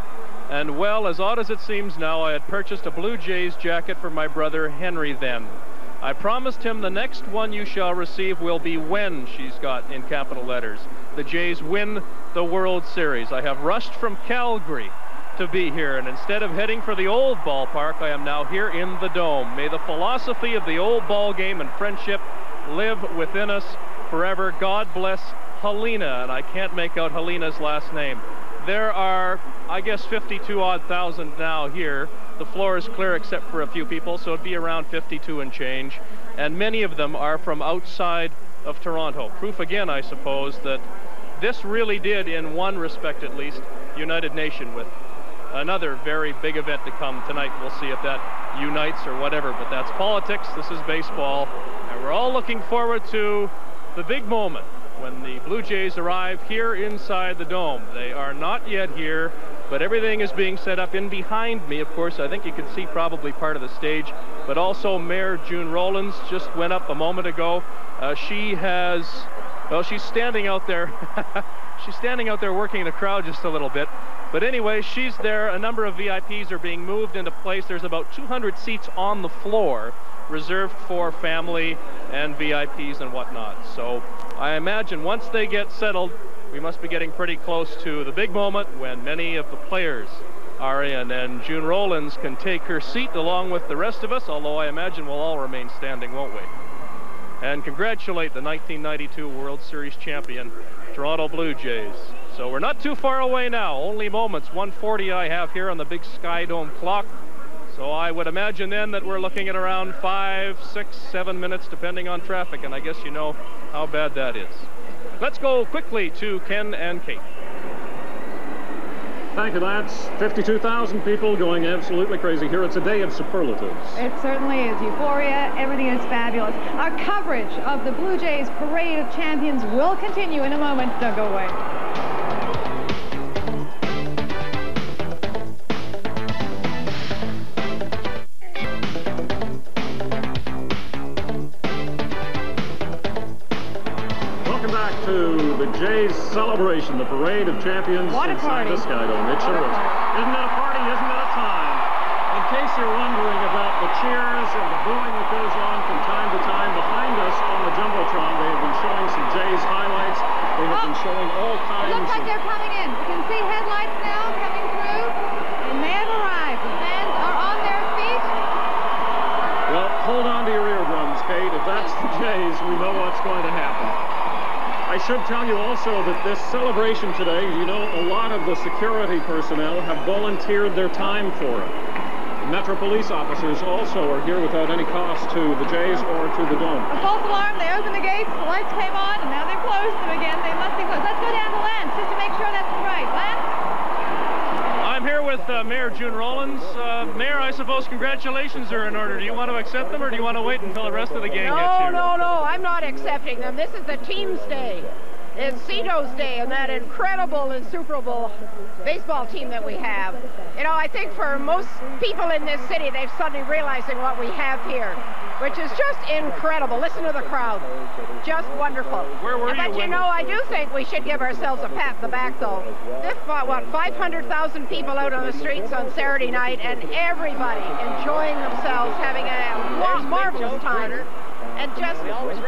and well, as odd as it seems now, I had purchased a Blue Jays jacket for my brother Henry then. I promised him the next one you shall receive will be when, she's got in capital letters, the Jays win the World Series. I have rushed from Calgary to be here, and instead of heading for the old ballpark, I am now here in the Dome. May the philosophy of the old ball game and friendship live within us forever. God bless Helena, and I can't make out Helena's last name. There are, I guess, 52,000 now here. The floor is clear except for a few people, so it'd be around 52 and change. And many of them are from outside of Toronto. Proof again, I suppose, that this really did, in one respect at least, United Nation with another very big event to come tonight. We'll see if that unites or whatever, but that's politics. This is baseball, and we're all looking forward to the big moment when the Blue Jays arrive here inside the Dome. They are not yet here, but everything is being set up in behind me. Of course, I think you can see probably part of the stage, but also Mayor June Rollins just went up a moment ago. She's standing out there. She's standing out there working the crowd just a little bit. But anyway, she's there. A number of VIPs are being moved into place. There's about 200 seats on the floor reserved for family and VIPs and whatnot. So I imagine once they get settled, we must be getting pretty close to the big moment when many of the players are in. And June Rollins can take her seat along with the rest of us, although I imagine we'll all remain standing, won't we? And congratulate the 1992 World Series champion, Toronto Blue Jays. So we're not too far away now, only moments. 1:40 I have here on the big Sky Dome clock. So I would imagine then that we're looking at around 5, 6, 7 minutes, depending on traffic, and I guess you know how bad that is. Let's go quickly to Ken and Kate. Thank you, Lance. 52,000 people going absolutely crazy here. It's a day of superlatives. It certainly is. Euphoria. Everything is fabulous. Our coverage of the Blue Jays Parade of Champions will continue in a moment. Don't go away. The Jays celebration, the Parade of Champions inside the Sky Dome. It sure is. Isn't it a party? Isn't it a time? In case you're wondering about the cheers and the booing that goes on from time to time, behind us on the Jumbotron, they have been showing some Jays highlights. They have been showing all kinds. It looks like they're coming in. We can see headlights now coming through, and they have arrived. The fans are on their feet. Well, hold on to your eardrums, Kate. If that's the Jays, we know what's going to happen. I should tell you also that this celebration today, you know, a lot of the security personnel have volunteered their time for it. Metro police officers also are here without any cost to the Jays or to the Dome. A false alarm, they opened the gates, the lights came on, and now they've closed them again. They must be closed. Let's go down to Lance just to make sure that's right. Lance? I'm here with Mayor June Rollins. Mayor, I suppose congratulations are in order. Do you want to accept them, or do you want to wait until the rest of the gang gets here? No, I'm not accepting them. This is the team's day. It's CFTO's day, and that incredible and Super Bowl baseball team that we have. You know, I think for most people in this city, they've suddenly realizing what we have here, which is just incredible. Listen to the crowd. Just wonderful. Where were you? But you know, I do think we should give ourselves a pat in the back, though. This, what, 500,000 people out on the streets on Saturday night, and everybody enjoying themselves, having a marvelous time. And just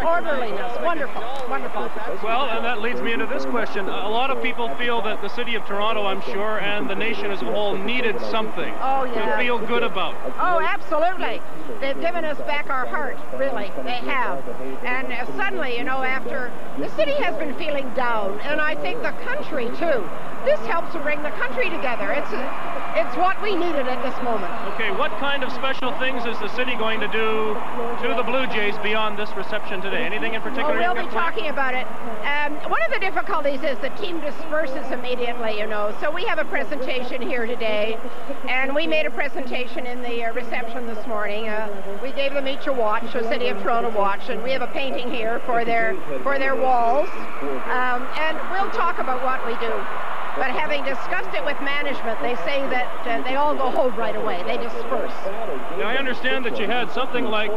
orderliness. Wonderful, wonderful. Well, and that leads me into this question. A lot of people feel that the city of Toronto, I'm sure, and the nation as a whole needed something to feel good about. Oh, absolutely. They've given us back our heart, really. They have. And suddenly, you know, after the city has been feeling down, and I think the country, too. This helps to bring the country together. It's what we needed at this moment. Okay, what kind of special things is the city going to do to the Blue Jays beyond this reception today? Anything in particular? Oh, we'll be talking about it. One of the difficulties is the team disperses immediately, you know. So we have a presentation here today, and we made a presentation in the reception this morning. We gave them each a watch, a City of Toronto watch, and we have a painting here for their walls. And we'll talk about what we do. But having discussed it with management, they say that they all go home right away. They disperse. Now, I understand that you had something like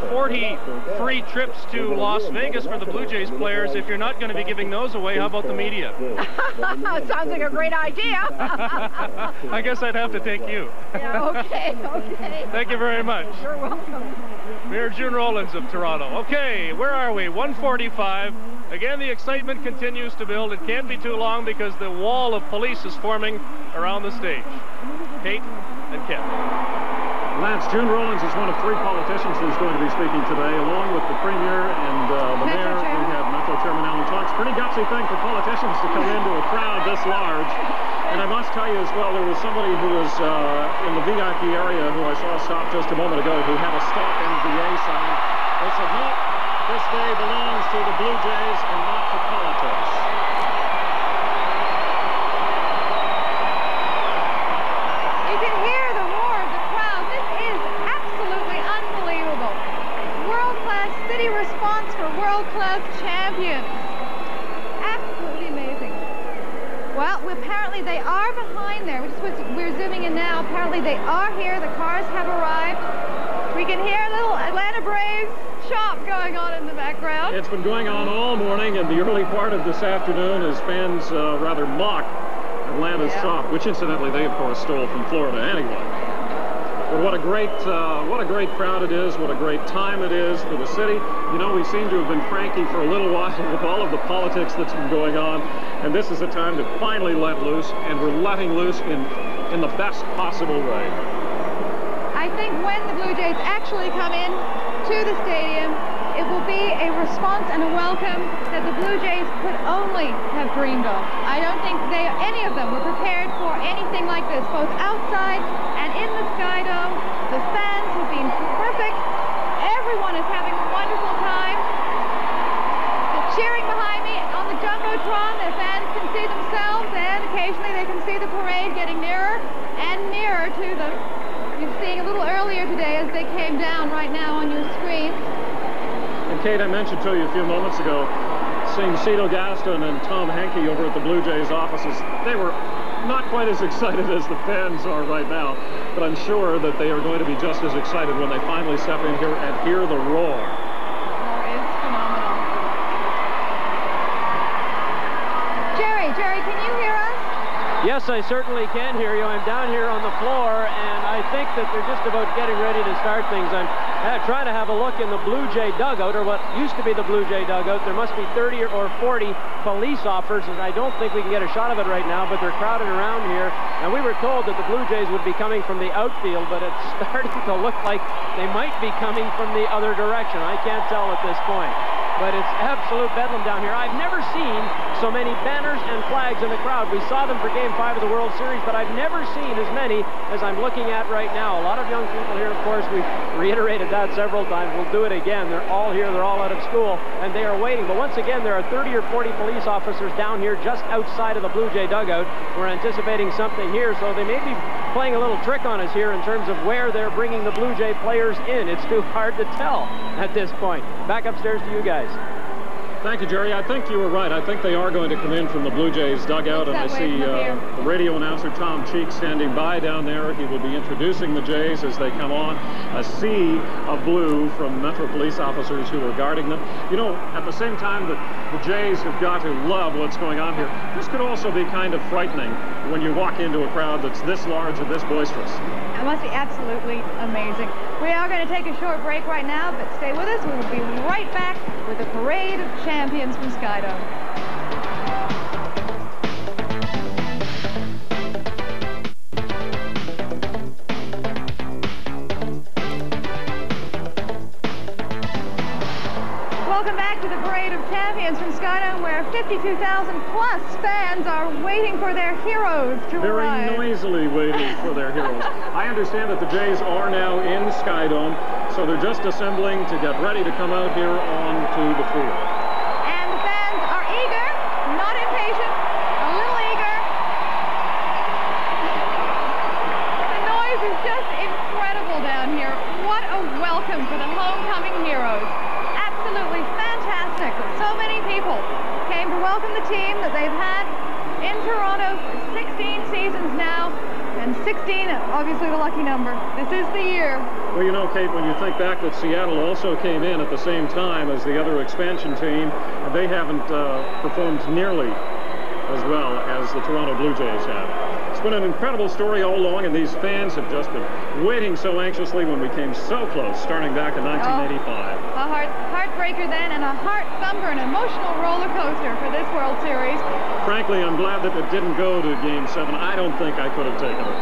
40 free trips to Las Vegas for the Blue Jays players. If you're not going to be giving those away, how about the media? Sounds like a great idea. I guess I'd have to take you. Yeah, okay. Thank you very much. You're welcome. Mayor June Rollins of Toronto. Okay, where are we? 1:45. Again, the excitement continues to build. It can't be too long because the wall of police is forming around the stage. Kate and Ken. Lance, June Rollins is one of 3 politicians who's going to be speaking today, along with the Premier and the Mayor. We have Metro Chairman Alan Fox. Pretty gutsy thing for politicians to come into a crowd this large. And I must tell you as well, there was somebody who was in the VIP area who I saw stop just a moment ago who had a Stop NBA sign. They said, no, this day belongs to the Blue Jays and not to politics. response for world-class champions. Absolutely amazing. Well, apparently they are behind there. We're zooming in now. Apparently they are here. The cars have arrived. We can hear a little Atlanta Braves shop going on in the background. It's been going on all morning, and the early part of this afternoon as fans rather mock Atlanta's shop, which incidentally they of course stole from Florida anyway. But what a great crowd it is, what a great time it is for the city. You know, we seem to have been cranky for a little while with all of the politics that's been going on, and this is a time to finally let loose, and we're letting loose in the best possible way. I think when the Blue Jays actually come in to the stadium, it will be a response and a welcome that the Blue Jays could only have dreamed of. I don't think any of them were prepared for anything like this, both outside and in the Sky Dome. The fans have been perfect. Everyone is having a wonderful time. The cheering behind me on the Jumbotron, the fans can see themselves, and occasionally they can see the parade getting nearer and nearer to them. You're seeing a little earlier today as they came down right now on your screen. And Kate, I mentioned to you a few moments ago, seeing Cito Gaston and Tom Henke over at the Blue Jays offices. They were not quite as excited as the fans are right now, but I'm sure that they are going to be just as excited when they finally step in here and hear the roar. It's phenomenal. Jerry, can you hear us? Yes, I certainly can hear you. I'm down here on the floor, and I think that they're just about getting ready to start things. I'm trying to have a look in the Blue Jay dugout, or what used to be the Blue Jay dugout. There must be 30 or 40 police officers, and I don't think we can get a shot of it right now, but they're crowded around here. And we were told that the Blue Jays would be coming from the outfield, but it's starting to look like they might be coming from the other direction. I can't tell at this point. But it's absolute bedlam down here. I've never seen so many banners and flags in the crowd. We saw them for Game 5 of the World Series, but I've never seen as many as I'm looking at right now. A lot of young people here, of course. We've reiterated that several times. We'll do it again. They're all here. They're all out of school, and they are waiting. But once again, there are 30 or 40 police officers down here just outside of the Blue Jay dugout. We're anticipating something here, so they may be playing a little trick on us here in terms of where they're bringing the Blue Jay players in. It's too hard to tell at this point. Back upstairs to you guys. Thank you, Jerry. I think you were right. I think they are going to come in from the Blue Jays dugout, and I see the radio announcer Tom Cheek standing by down there. He will be introducing the Jays as they come on. A sea of blue from Metro police officers who are guarding them. You know, at the same time that the Jays have got to love what's going on here, this could also be kind of frightening when you walk into a crowd that's this large and this boisterous. It must be absolutely amazing. We are going to take a short break right now, but stay with us. We will be right back with the Parade of Champions from Sky Dome. Welcome back to the Parade of Champions from Sky Dome, where 52,000 plus fans are waiting for their heroes to arrive. Very noisily waiting for their heroes. I understand that the Jays are now in Sky Dome, so they're just assembling to get ready to come out here onto the field. And the fans are eager, not impatient, a little eager. The noise is just incredible down here. What a welcome for the homecoming heroes. Absolutely fantastic. So many people came to welcome the team that they've had in Toronto for 16 seasons now, and 16, obviously the lucky number. This is the year. Well, you know, Kate, when you think back that Seattle also came in at the same time as the other expansion team, and they haven't performed nearly as well as the Toronto Blue Jays have. It's been an incredible story all along, and these fans have just been waiting so anxiously when we came so close, starting back in 1985. A heartbreaker then, and a heart thumper, an emotional roller coaster for this World Series. Frankly, I'm glad that it didn't go to Game 7. I don't think I could have taken it.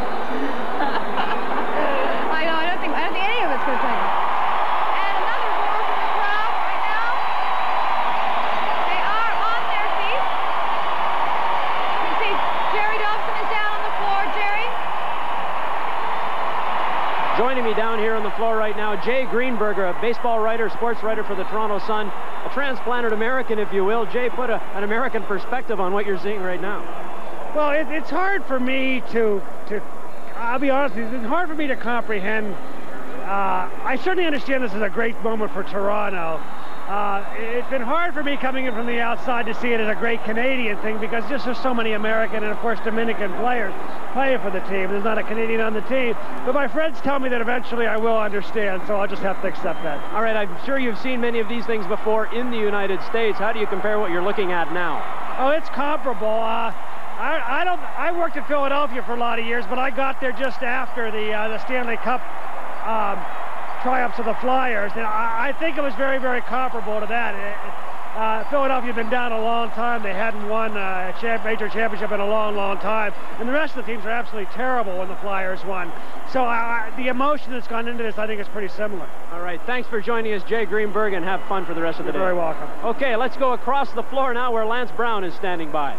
I know, I don't think any of us could have taken it. And another roar from the crowd right now. They are on their feet. You can see Jerry Dobson is down on the floor. Jerry? Joining me down here on the floor right now, Jay Greenberger, a baseball writer, sports writer for the Toronto Sun, a transplanted American, if you will. Jay, put an American perspective on what you're seeing right now. Well, it's hard for me to I'll be honest with you, it's hard for me to comprehend. I certainly understand this is a great moment for Toronto. It's been hard for me coming in from the outside to see it as a great Canadian thing because just there's so many American and, of course, Dominican players playing for the team. There's not a Canadian on the team. But my friends tell me that eventually I will understand, so I'll just have to accept that. All right, I'm sure you've seen many of these things before in the United States. How do you compare what you're looking at now? Oh, it's comparable. I worked in Philadelphia for a lot of years, but I got there just after the Stanley Cup triumphs of the Flyers, and I think it was very, very comparable to that. Philadelphia had been down a long time. They hadn't won a major championship in a long, long time, and the rest of the teams are absolutely terrible when the Flyers won. So the emotion that's gone into this, I think, is pretty similar. All right, thanks for joining us, Jay Greenberg, and have fun for the rest of the day. You're very welcome. Okay, let's go across the floor now where Lance Brown is standing by.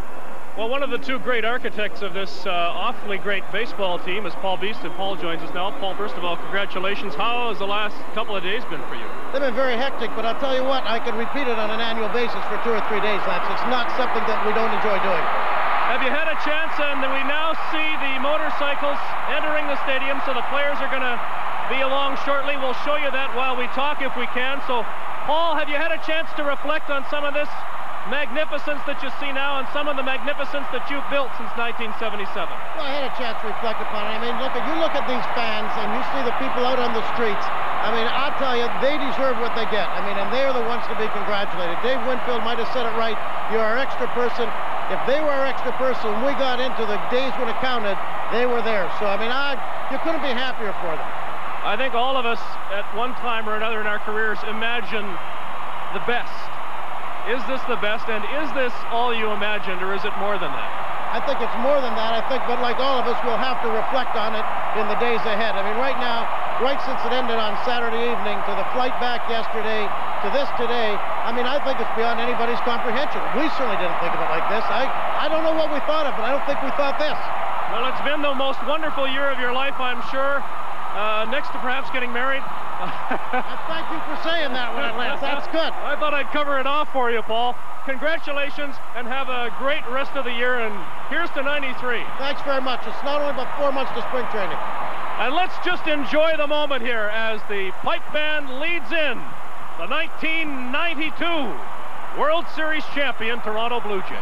Well, one of the two great architects of this awfully great baseball team is Paul Beast, and Paul joins us now. Paul, first of all, congratulations. How has the last couple of days been for you? They've been very hectic, but I'll tell you what, I could repeat it on an annual basis for 2 or 3 days, Lance. It's not something that we don't enjoy doing. Have you had a chance, and we now see the motorcycles entering the stadium, so the players are going to be along shortly. We'll show you that while we talk if we can. So, Paul, have you had a chance to reflect on some of this magnificence that you see now and some of the magnificence that you've built since 1977? Well, I had a chance to reflect upon it. I mean, you look at these fans and you see the people out on the streets. I mean, I'll tell you, they deserve what they get. I mean, and they're the ones to be congratulated. Dave Winfield might have said it right. You're our extra person. If they were our extra person, when we got into the days when it counted, they were there. So, I mean, you couldn't be happier for them. I think all of us at one time or another in our careers imagine the best. Is this the best, and is this all you imagined, or is it more than that? I think it's more than that. I think, but like all of us, we'll have to reflect on it in the days ahead. I mean, right now, right since it ended on Saturday evening, to the flight back yesterday, to this today, I mean, I think it's beyond anybody's comprehension. We certainly didn't think of it like this. I don't know what we thought of, but I don't think we thought this. Well, it's been the most wonderful year of your life, I'm sure. Next to perhaps getting married. Thank you for saying that, Lance. That's good. I thought I'd cover it off for you, Paul. Congratulations, and have a great rest of the year, and here's to 93. Thanks very much. It's not only about 4 months to spring training. And let's just enjoy the moment here as the pipe band leads in the 1992 World Series champion Toronto Blue Jays.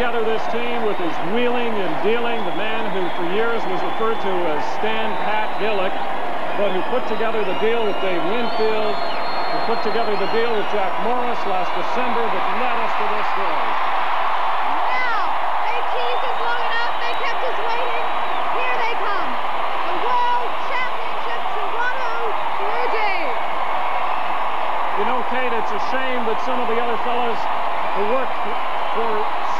together this team with his wheeling and dealing, the man who for years was referred to as Stan Pat Gillick, but who put together the deal with Dave Winfield, who put together the deal with Jack Morris last December that led us to this day. Now, they teased us long enough, they kept us waiting. Here they come. The World Championship Toronto Blue Jays. You know, Kate, it's a shame that some of the other fellas who worked for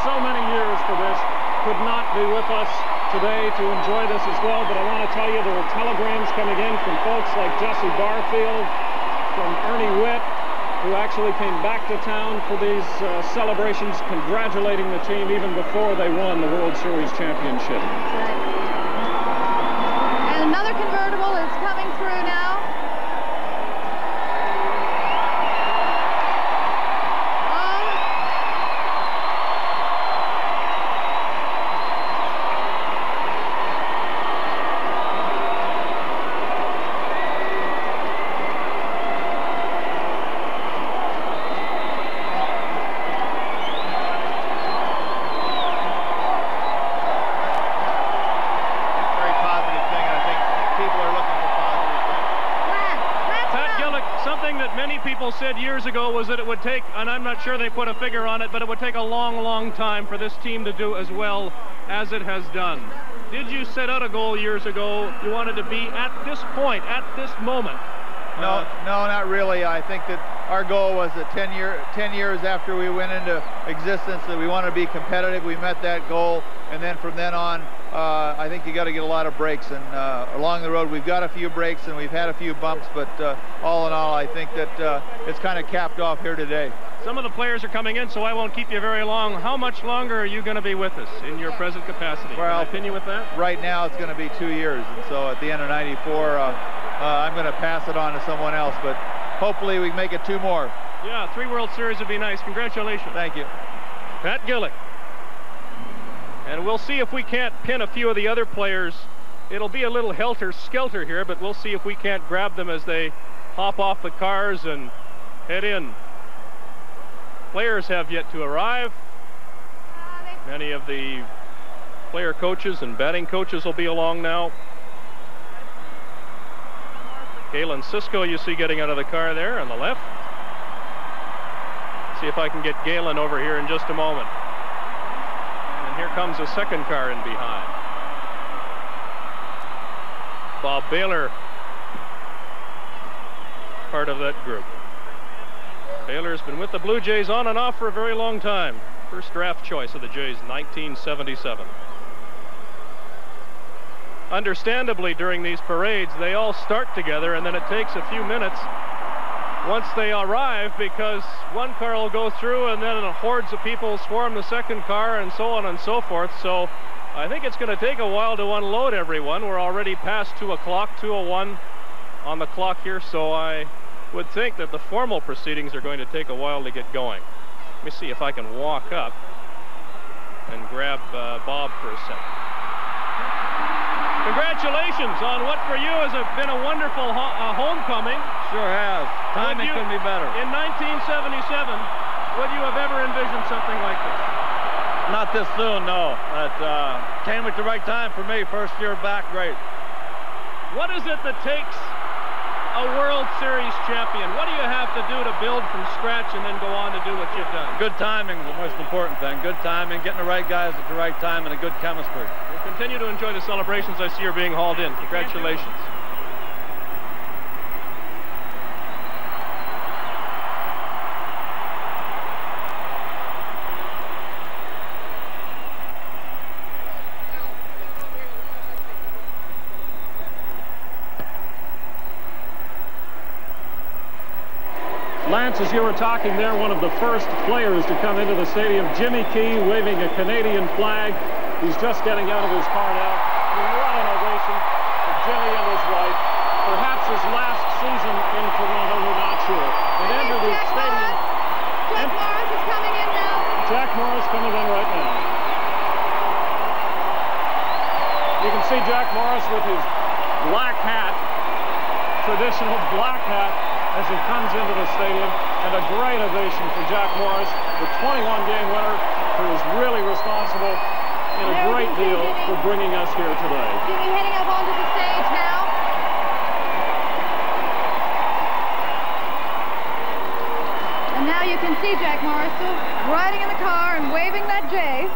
so many years for this could not be with us today to enjoy this as well, but I want to tell you there were telegrams coming in from folks like Jesse Barfield, from Ernie Witt, who actually came back to town for these celebrations, congratulating the team even before they won the World Series championship. And another convertible is coming through now. Said years ago was that it would take, and I'm not sure they put a figure on it, but it would take a long, long time for this team to do as well as it has done. Did you set out a goal years ago? You wanted to be at this point, at this moment? No, not really. I think that our goal was that 10 years after we went into existence that we wanted to be competitive. We met that goal, and then from then on, I think you got to get a lot of breaks. And along the road, we've got a few breaks and we've had a few bumps, but all in all, I think that it's kind of capped off here today. Some of the players are coming in, so I won't keep you very long. How much longer are you going to be with us in your present capacity? Well, can I pin you with that? Right now, it's going to be 2 years, and so at the end of '94, I'm going to pass it on to someone else, but hopefully we can make it 2 more. Yeah, 3 World Series would be nice. Congratulations. Thank you. Pat Gillick. And we'll see if we can't pin a few of the other players. It'll be a little helter-skelter here, but we'll see if we can't grab them as they hop off the cars and head in. Players have yet to arrive. Many of the player coaches and batting coaches will be along now. Galen Cisco you see getting out of the car there on the left. See if I can get Galen over here in just a moment. And here comes a second car in behind. Bob Baylor, part of that group. Baylor's been with the Blue Jays on and off for a very long time. First draft choice of the Jays, 1977. Understandably, during these parades, they all start together, and then it takes a few minutes once they arrive, because one car will go through and then hordes of people swarm the second car and so on and so forth. So I think it's going to take a while to unload everyone. We're already past 2 o'clock, 2:01 on the clock here, so I would think that the formal proceedings are going to take a while to get going. Let me see if I can walk up and grab Bob for a second. Congratulations on what for you has been a wonderful homecoming. Sure has. Timing couldn't be better. In 1977, would you have ever envisioned something like this? Not this soon, no. It came at the right time for me. First year back, great. What is it that takes a World Series champion? What do you have to do to build from scratch and then go on to do what you've done? Good timing is the most important thing. Good timing, getting the right guys at the right time, and a good chemistry. We'll continue to enjoy the celebrations. I see you're being hauled in. Congratulations. Lance, as you were talking there, one of the first players to come into the stadium, Jimmy Key, waving a Canadian flag. He's just getting out of his car now. What an ovation for Jimmy and his wife. Perhaps his last season in Toronto, we're not sure. They enter the stadium. Jack Morris is coming in now. Jack Morris coming in right now. You can see Jack Morris with his black hat, traditional black hat, as he comes into the stadium, and a great ovation for Jack Morris, the 21-game winner who is really responsible in a great deal for bringing us here today. Jimmy heading up onto the stage now. And now you can see Jack Morris still riding in the car and waving that J.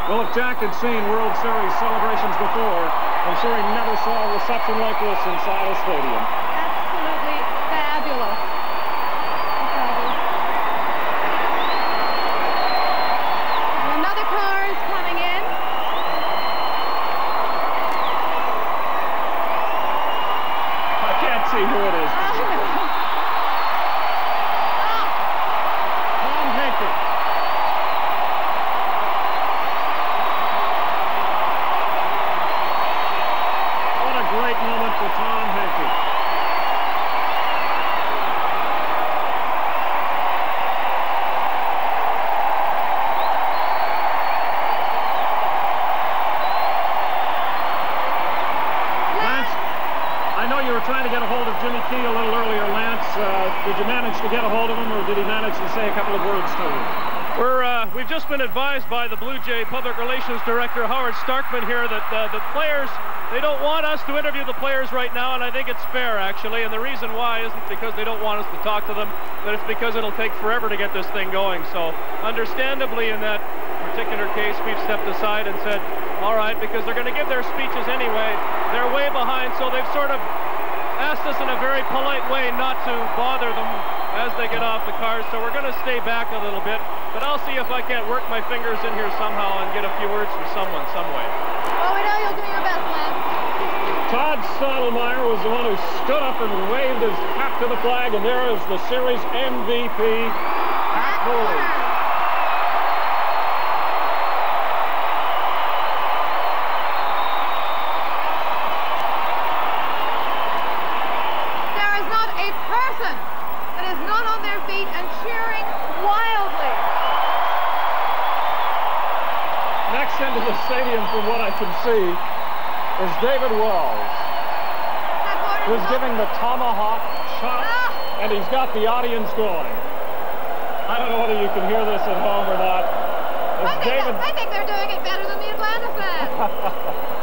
Well, if Jack had seen World Series celebrations before, I'm sure he never saw a reception like this inside a stadium. Absolutely fabulous. Another car is coming in. I can't see who it is. Tom Hankey. What a great moment for Tom Hankey. Trying to get a hold of Jimmy Key a little earlier, Lance. Did you manage to get a hold of him, or did he manage to say a couple of words to you? We've just been advised by the Blue Jay Public Relations Director, Howard Starkman, here that the players, they don't want us to interview the players right now, and I think it's fair, actually. And the reason why isn't because they don't want us to talk to them, but it's because it'll take forever to get this thing going. So, understandably, in that particular case, we've stepped aside and said, all right, because they're going to give their speeches anyway. They're way behind, so they've sort of asked us in a very polite way not to bother them as they get off the cars, so we're going to stay back a little bit, but I'll see if I can't work my fingers in here somehow and get a few words from someone some way. Well, we know you'll do your best, Lance. Todd Stottlemyre was the one who stood up and waved his hat to the flag, and there is the series MVP, Pat Cooley. Into the stadium, from what I can see, is David Wells, who's giving the tomahawk chop, and he's got the audience going. I don't know whether you can hear this at home or not. I think they're doing it better than the Atlanta fans.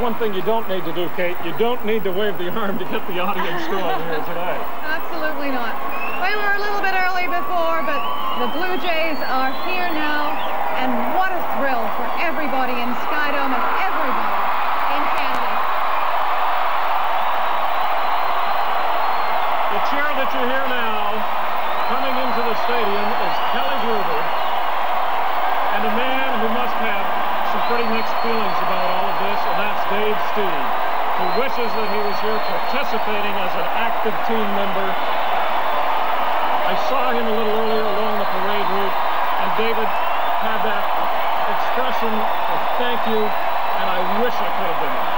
One thing you don't need to do, Kate, you don't need to wave the arm to get the audience going here today. Absolutely not. We were a little bit early before, but the Blue Jays are here now, and what a thrill for everybody in Skydome and everybody in Canada. The cheer that you hear now coming into the stadium is Kelly Gruber, and a man who must have some pretty mixed feelings about all of this, and that's Dave Steve, who wishes that he was here participating as an active team member. I saw him a little earlier along the parade route, and David had that expression of thank you, and I wish I could have been there.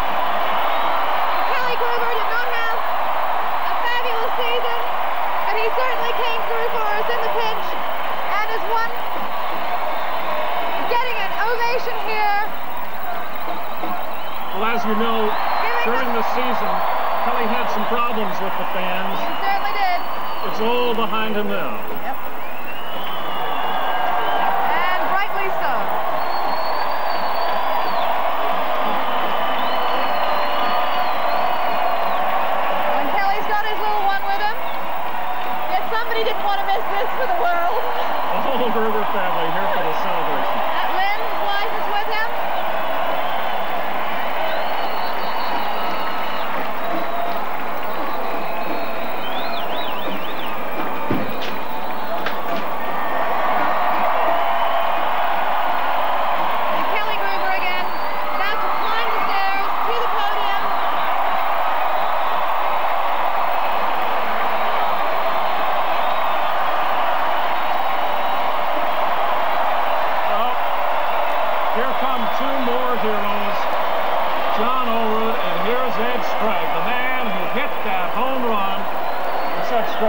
Kelly Gruber did not have a fabulous season, but he certainly came through for us in the pinch, and is one getting an ovation here. Well, as you know, during the season, Kelly had some problems with the fans. He certainly did. It's all behind him now. Yep. And rightly so. And Kelly's got his little one with him. Yet somebody didn't want to miss this for the world. The whole Gruber family here for the celebration. Lynn, his wife, is with him.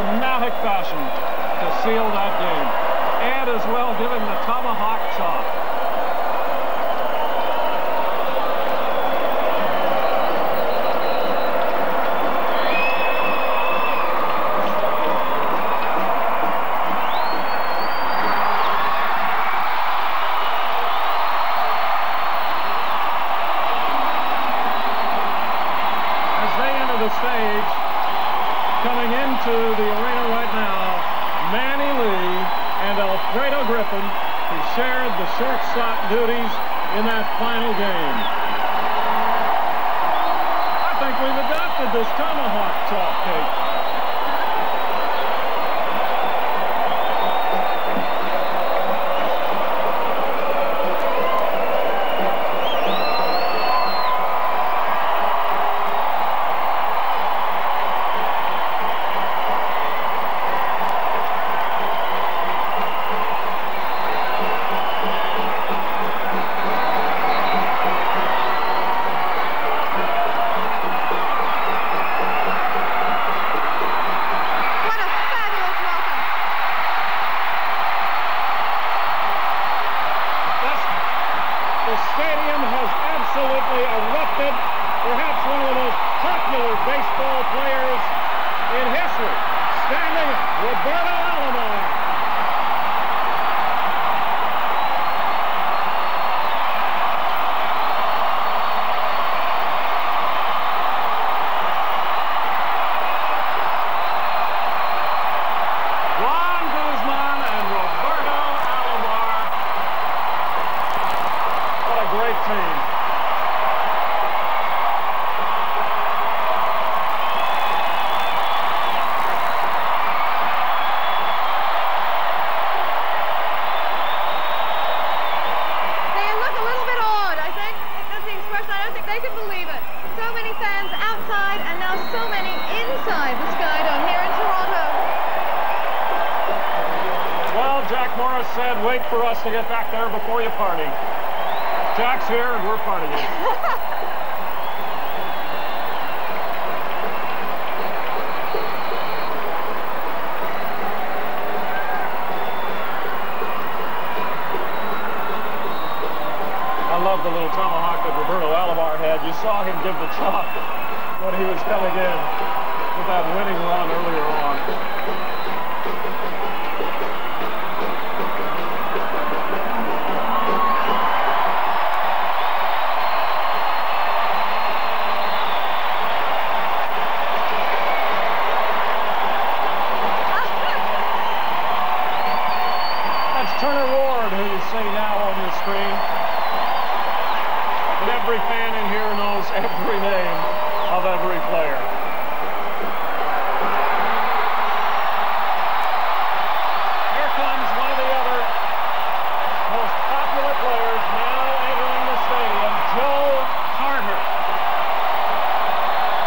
dramatic fashion to seal that game. And as well giving the tomahawk chop. The stage, coming into the arena right now, Manny Lee and Alfredo Griffin, who shared the shortstop duties in that final game. I think we've adopted this tomahawk chop cake. Wait for us to get back there before you party. Jack's here and we're partying. I love the little tomahawk that Roberto Alomar had. You saw him give the chop when he was coming in with that winning run earlier on. Turner Ward, who you see now on your screen. And every fan in here knows every name of every player. Here comes one of the other most popular players now entering the stadium, Joe Carter.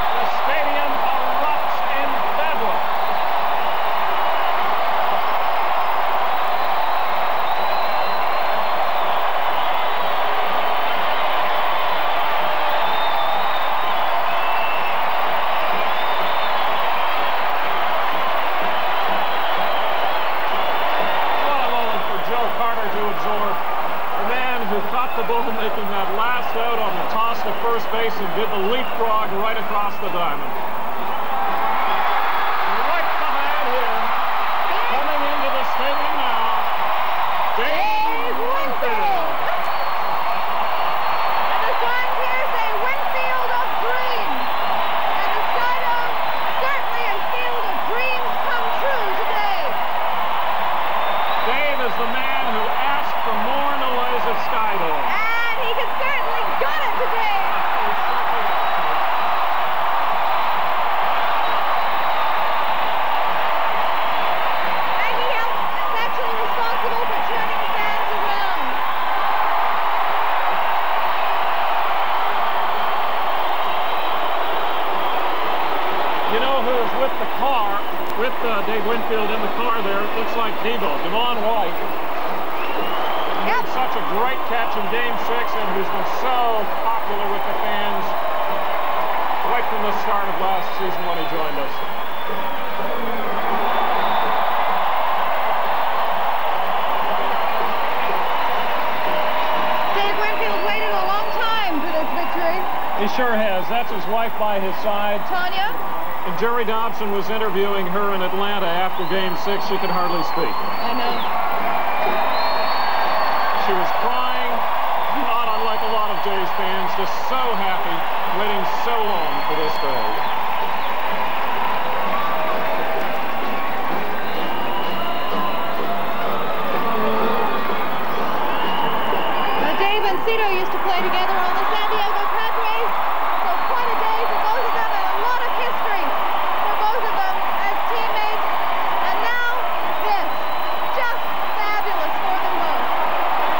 The stadium erupts in bedlam. The ball making that last out on the toss to first base and did the leapfrog right across the diamond. Right behind him, coming into the stadium now, Dave Winfield. And the signs here say Winfield of Dreams. And the Skydome, certainly a field of dreams come true today. Dave is the man who asked for more noise at Skydome. And he can certainly got it today. And he is actually responsible for turning the fans around. You know who is with the car, with Dave Winfield in the car there? It looks like Debo, Devon White. He had such a great catch in Game 6 and who's been so popular with the fans right from the start of last season when he joined us. sure has. That's his wife by his side. Tanya? And Jerry Dobson was interviewing her in Atlanta after Game 6. She could hardly speak. I know. She was crying, not unlike a lot of Jays fans, just so happy, waiting so long for this day. Dave and Cito used to play together on the San Diego Padres, so quite a day for both of them and a lot of history for both of them as teammates. And now this, just fabulous for them both.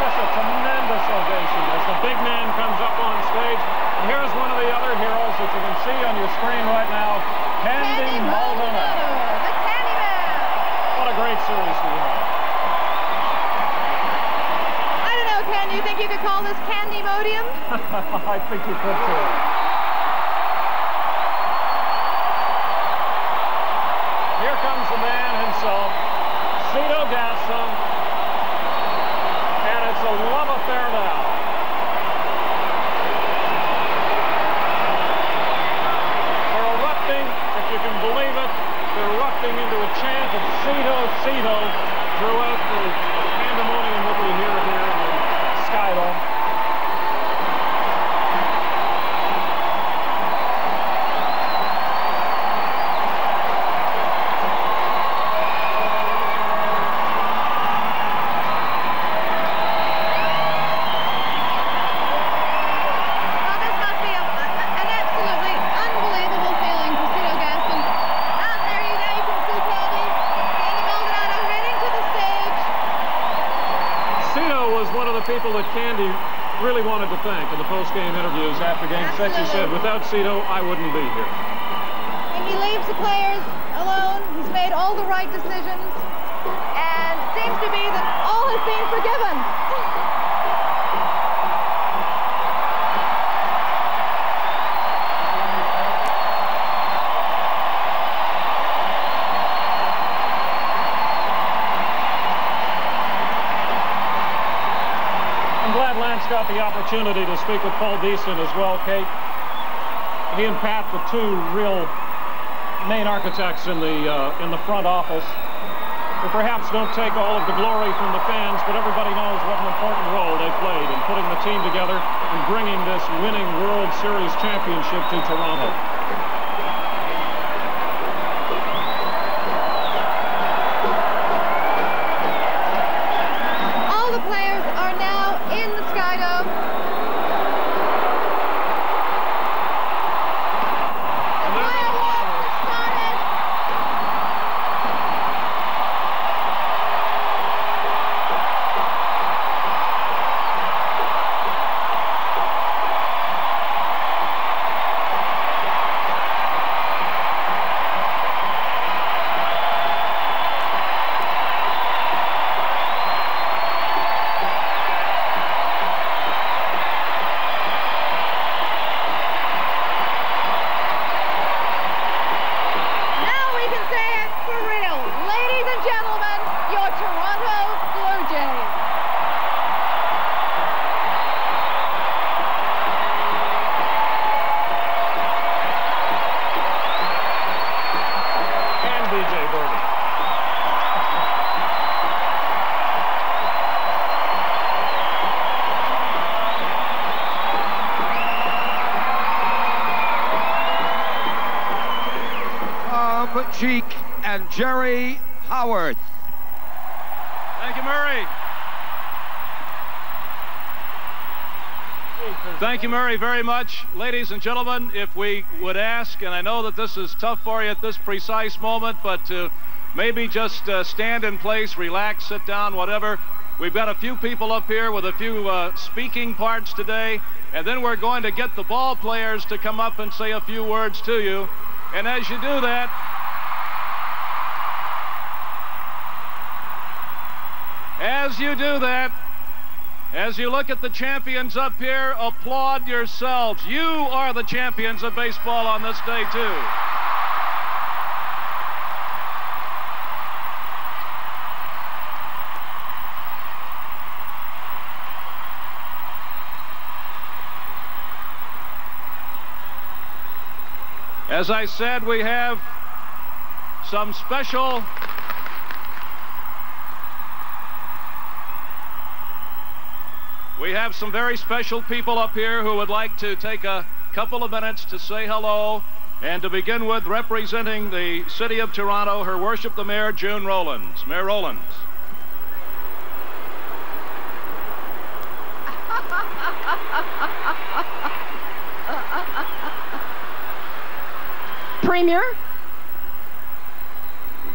Just a tremendous ovation as the big man comes up on stage. And here's one of the other heroes that you can see on your screen right now, Candy Maldonado. The Candyman. What a great series we have. Ken, you think you could call this Candymodium? I think you could too. Here comes the man himself, Cito Gaston, and it's a love affair now. They're erupting, if you can believe it, they're erupting into a chant of Cito, Cito throughout the pandemonium that we hear here in the Skydome. People that Candy really wanted to thank in the post-game interviews after Game 6. He said, without Cito, I wouldn't be here. And he leaves the players alone. He's made all the right decisions. And it seems to be that all has been forgiven. Got the opportunity to speak with Paul Deason as well, Kate. He and Pat, the two real main architects in the front office, who perhaps don't take all of the glory from the fans, but everybody knows what an important role they played in putting the team together and bringing this winning World Series championship to Toronto. All the players are now in the Skydome. The fireworks have started. Cheek and Jerry Howard. Thank you, Murray. Thank you, Murray, very much. Ladies and gentlemen, if we would ask, and I know that this is tough for you at this precise moment, but to maybe just stand in place, relax, sit down, whatever. We've got a few people up here with a few speaking parts today, and then we're going to get the ball players to come up and say a few words to you. And as you do that, as you look at the champions up here, applaud yourselves. You are the champions of baseball on this day, too. As I said, we have some special some very special people up here who would like to take a couple of minutes to say hello. And to begin with, representing the City of Toronto, Her Worship the Mayor, June Rowlands. Mayor Rowlands. Premier,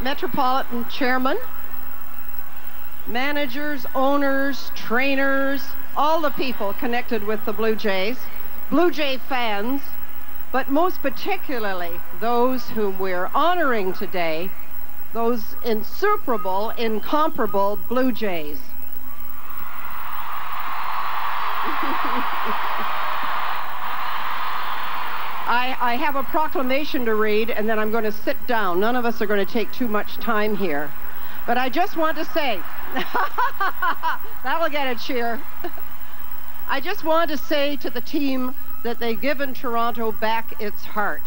Metropolitan Chairman, managers, owners, trainers, all the people connected with the Blue Jays, Blue Jay fans, but most particularly those whom we're honoring today, those insuperable, incomparable Blue Jays. I have a proclamation to read, and then I'm going to sit down. None of us are going to take too much time here. But I just want to say, that'll get a cheer. I just want to say to the team that they've given Toronto back its heart.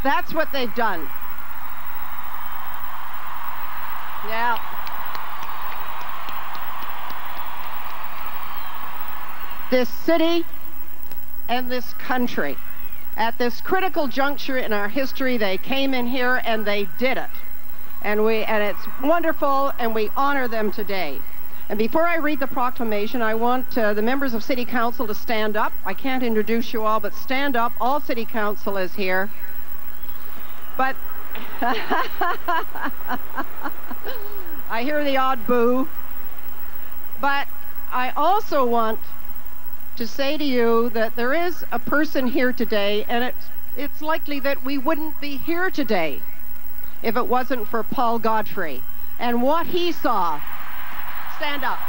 That's what they've done. Yeah. This city and this country, at this critical juncture in our history, they came in here and they did it. And it's wonderful, and we honor them today. And before I read the proclamation, I want the members of City Council to stand up. I can't introduce you all, but stand up. All City Council is here. But I hear the odd boo. But I also want to say to you that there is a person here today, and it's likely that we wouldn't be here today if it wasn't for Paul Godfrey and what he saw. Stand up.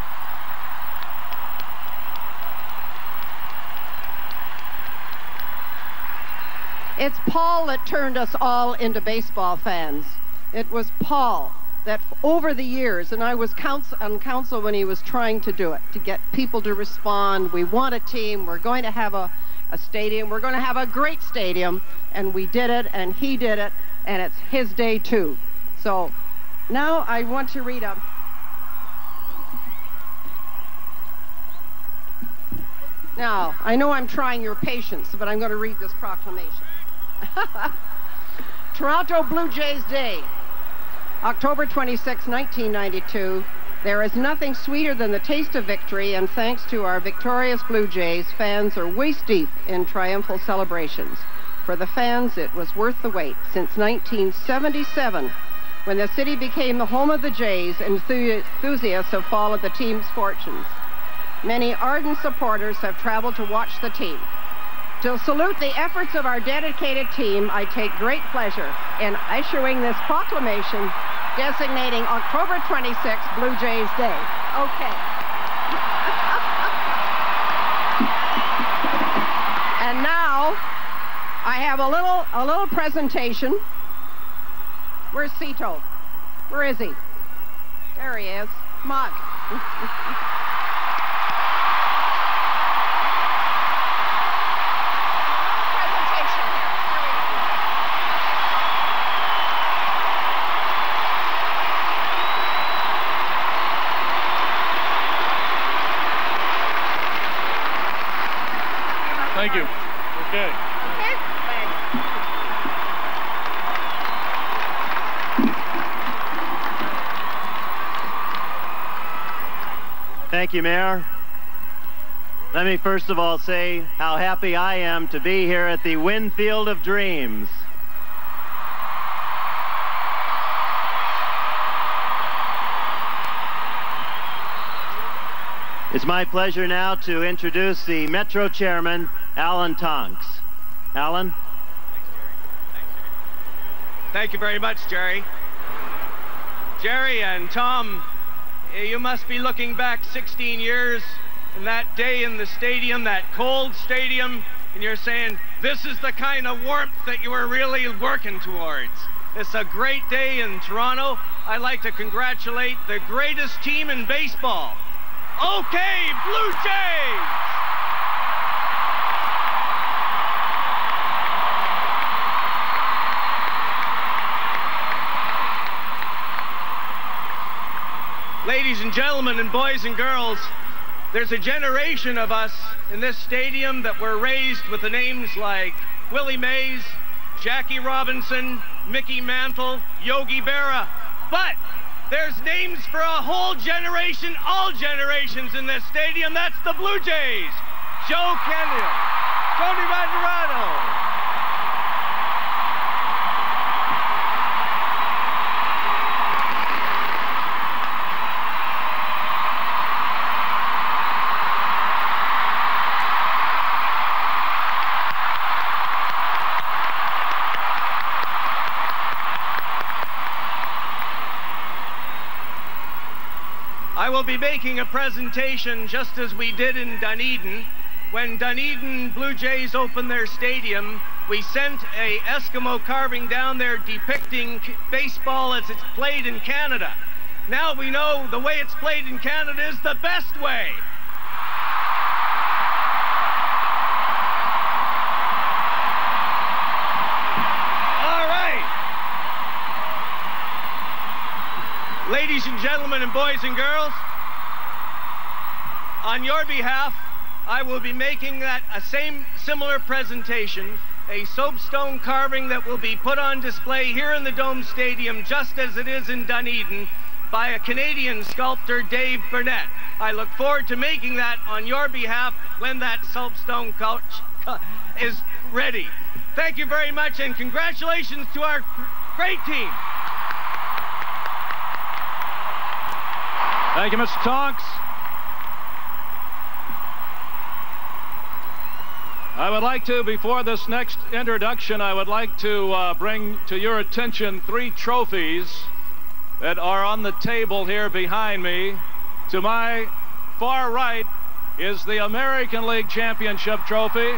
It's Paul that turned us all into baseball fans. It was Paul that over the years, and I was on council when he was trying to do it, to get people to respond. We want a team. We're going to have a stadium. We're going to have a great stadium. And we did it, and he did it, and it's his day too. So now I want to read a... Now, I know I'm trying your patience, but I'm going to read this proclamation. Toronto Blue Jays Day, October 26, 1992. There is nothing sweeter than the taste of victory, and thanks to our victorious Blue Jays, fans are waist deep in triumphal celebrations. For the fans, it was worth the wait. Since 1977, when the city became the home of the Jays, enthusiasts have followed the team's fortunes. Many ardent supporters have traveled to watch the team. To salute the efforts of our dedicated team, I take great pleasure in issuing this proclamation designating October 26th Blue Jays Day. Okay. And now I have a little presentation. Where's Cito? Where is he? There he is. Come on. Thank you. Okay. Thank you, Mayor. Let me first of all say how happy I am to be here at the Winfield of Dreams. It's my pleasure now to introduce the Metro Chairman, Alan Tonks. Alan? Thank you very much, Jerry. Jerry and Tom, you must be looking back 16 years and that day in the stadium, that cold stadium, and you're saying, this is the kind of warmth that you were really working towards. It's a great day in Toronto. I'd like to congratulate the greatest team in baseball. Okay, Blue Jays! ladies and gentlemen and boys and girls, there's a generation of us in this stadium that were raised with the names like Willie Mays, Jackie Robinson, Mickey Mantle, Yogi Berra. But there's names for a whole generation, all generations in this stadium. That's the Blue Jays. Joe Kenyon, Tony Mandarano. I will be making a presentation just as we did in Dunedin. When Dunedin Blue Jays opened their stadium, we sent a Eskimo carving down there depicting baseball as it's played in Canada. Now we know the way it's played in Canada is the best way. All right. Ladies and gentlemen and boys and girls, on your behalf, I will be making that similar presentation, a soapstone carving that will be put on display here in the Dome Stadium, just as it is in Dunedin, by a Canadian sculptor, Dave Burnett. I look forward to making that on your behalf when that soapstone is ready. Thank you very much, and congratulations to our great team. Thank you, Mr. Tonks. I would like to, before this next introduction, I would like to bring to your attention 3 trophies that are on the table here behind me. To my far right is the American League Championship Trophy.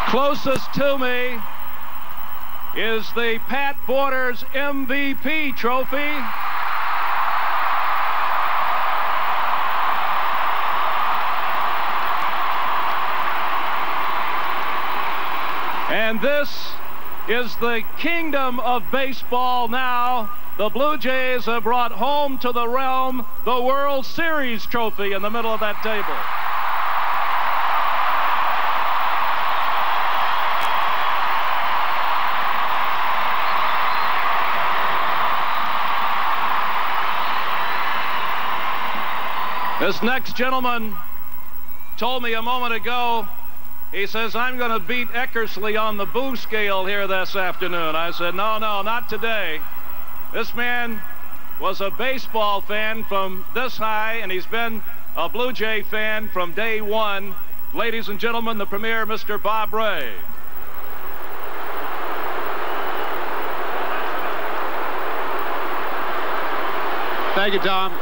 Closest to me is the Pat Borders MVP Trophy. And this is the kingdom of baseball now. The Blue Jays have brought home to the realm the World Series trophy in the middle of that table. This next gentleman told me a moment ago, he says, I'm going to beat Eckersley on the boo scale here this afternoon. I said, no, not today. This man was a baseball fan from this high, and he's been a Blue Jay fan from day one. Ladies and gentlemen, the premier, Mr. Bob Ray. Thank you, Tom.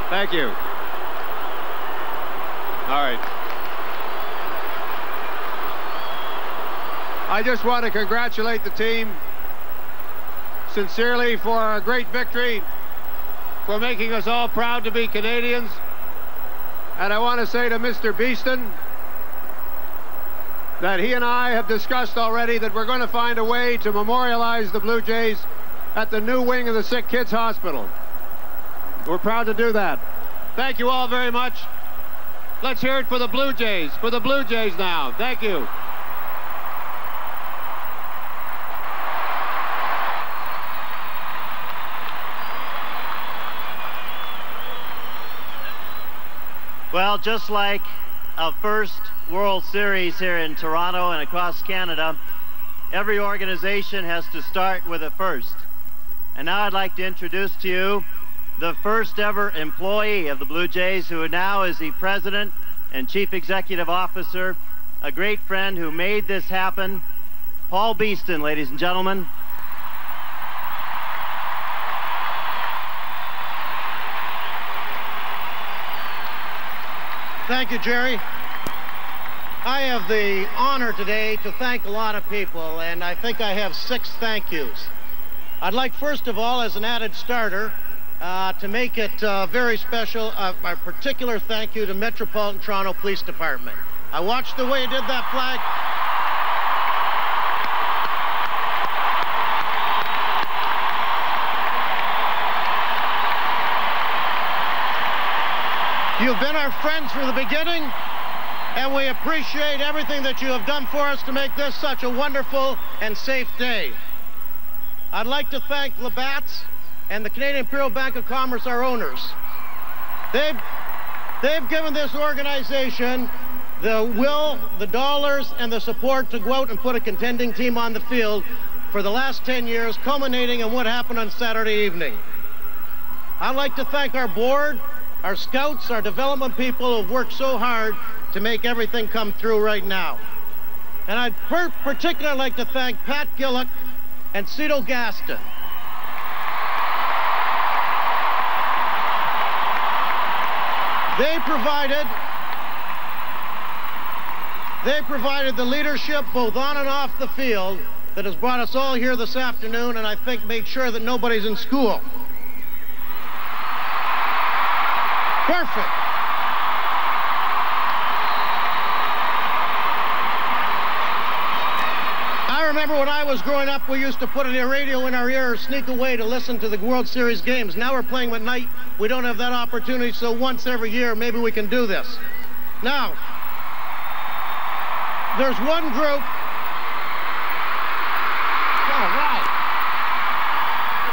Thank you. All right. I just want to congratulate the team sincerely for a great victory, for making us all proud to be Canadians. And I want to say to Mr. Beeston that he and I have discussed already that we're going to find a way to memorialize the Blue Jays at the new wing of the Sick Kids Hospital. We're proud to do that. Thank you all very much. Let's hear it for the Blue Jays. For the Blue Jays now. Thank you. Well, just like a first World Series here in Toronto and across Canada, every organization has to start with a first. And now I'd like to introduce to you the first ever employee of the Blue Jays, who now is the president and chief executive officer, a great friend who made this happen, Paul Beeston, ladies and gentlemen. Thank you, Jerry. I have the honor today to thank a lot of people, and I think I have 6 thank yous. I'd like, first of all, as an added starter, to make it very special, my particular thank you to Metropolitan Toronto Police Department. I watched the way he did that flag. You've been our friends from the beginning, and we appreciate everything that you have done for us to make this such a wonderful and safe day. I'd like to thank Labatt's and the Canadian Imperial Bank of Commerce, our owners. They've given this organization the will, the dollars, and the support to go out and put a contending team on the field for the last 10 years, culminating in what happened on Saturday evening. I'd like to thank our board, our scouts, our development people who've worked so hard to make everything come through right now. And I'd particularly like to thank Pat Gillick and Cito Gaston. They provided the leadership both on and off the field that has brought us all here this afternoon, and I think made sure that nobody's in school. Perfect. I remember when I was growing up, we used to put a radio in our ear or sneak away to listen to the World Series games. Now we're playing them at night. We don't have that opportunity, so once every year, maybe we can do this. Now, there's one group. All right.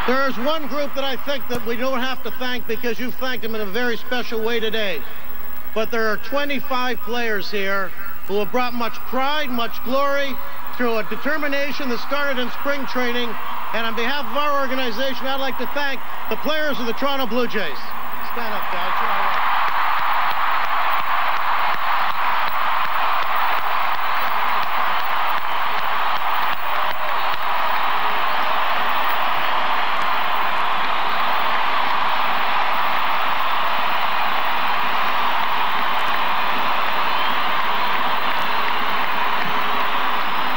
There's one group that I think that we don't have to thank because you've thanked them in a very special way today. But there are 25 players here who have brought much pride, much glory through a determination that started in spring training. And on behalf of our organization, I'd like to thank the players of the Toronto Blue Jays. Stand up, guys. You're all right.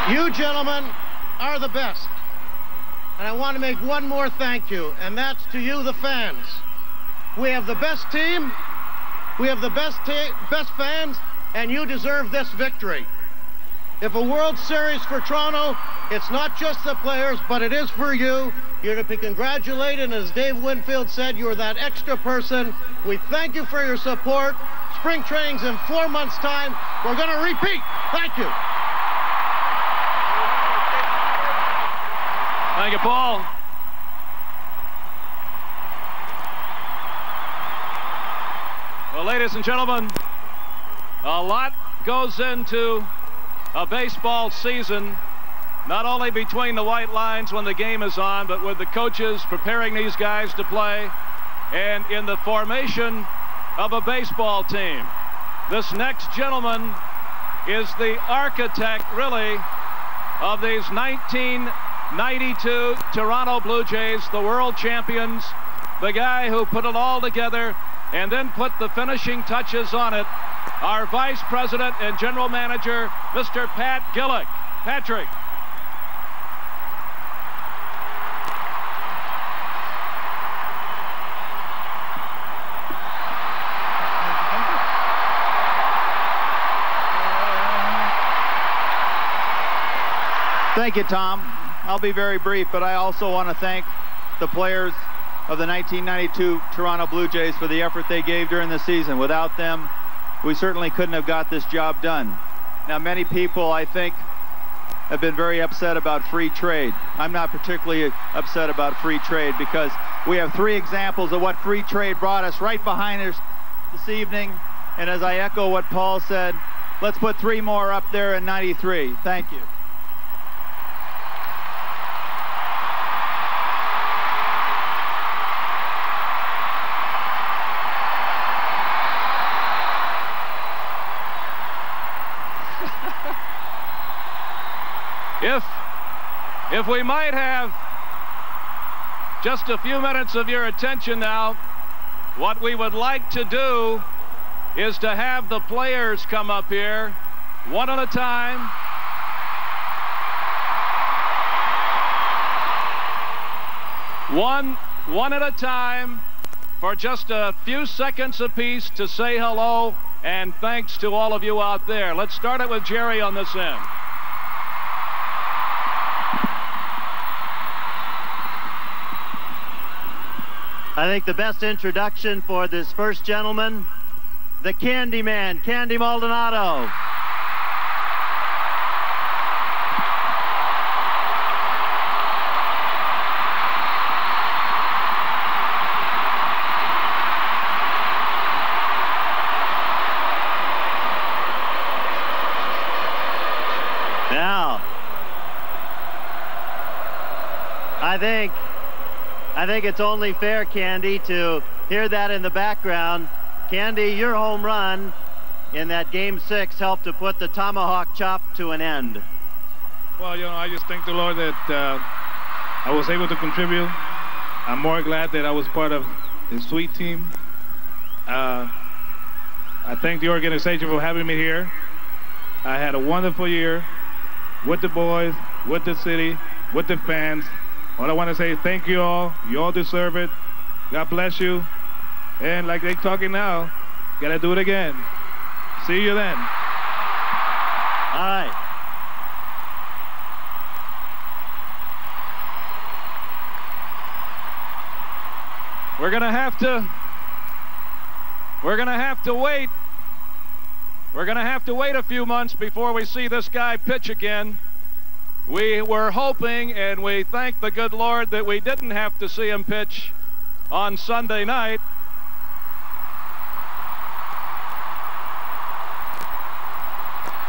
You gentlemen are the best. And I want to make one more thank you, and that's to you, the fans. We have the best team, we have the best fans, and you deserve this victory. If a World Series for Toronto, it's not just the players, but it is for you. You're to be congratulated, and as Dave Winfield said, you're that extra person. We thank you for your support. Spring training's in 4 months' time. We're going to repeat. Thank you. Thank you, Paul. Well, ladies and gentlemen, a lot goes into a baseball season, not only between the white lines when the game is on, but with the coaches preparing these guys to play and in the formation of a baseball team. This next gentleman is the architect, really, of these 1992 Toronto Blue Jays, the world champions, the guy who put it all together and then put the finishing touches on it, our Vice President and General Manager, Mr. Pat Gillick. Patrick. Thank you, Tom. I'll be very brief, but I also want to thank the players of the 1992 Toronto Blue Jays for the effort they gave during the season. Without them, we certainly couldn't have got this job done. Now, many people, I think, have been very upset about free trade. I'm not particularly upset about free trade because we have 3 examples of what free trade brought us right behind us this evening. And as I echo what Paul said, let's put 3 more up there in 93. Thank you. If we might have just a few minutes of your attention now, what we would like to do is to have the players come up here one at a time. One at a time for just a few seconds apiece to say hello And thanks to all of you out there. Let's start it with Jerry on this end. I think the best introduction for this first gentleman, the Candy Man, Candy Maldonado. Now, I think it's only fair, Candy, to hear that in the background. Candy, your home run in that Game 6 helped to put the tomahawk chop to an end. Well, I just thank the Lord that I was able to contribute. I'm more glad that I was part of the sweet team. I thank the organization for having me here. I had a wonderful year with the boys, with the city, with the fans. All I want to say is thank you all. You all deserve it. God bless you. And like they're talking now, gotta do it again. See you then. All right. We're gonna have to wait. We're gonna have to wait a few months before we see this guy pitch again. We were hoping, and we thank the good Lord that we didn't have to see him pitch on Sunday night.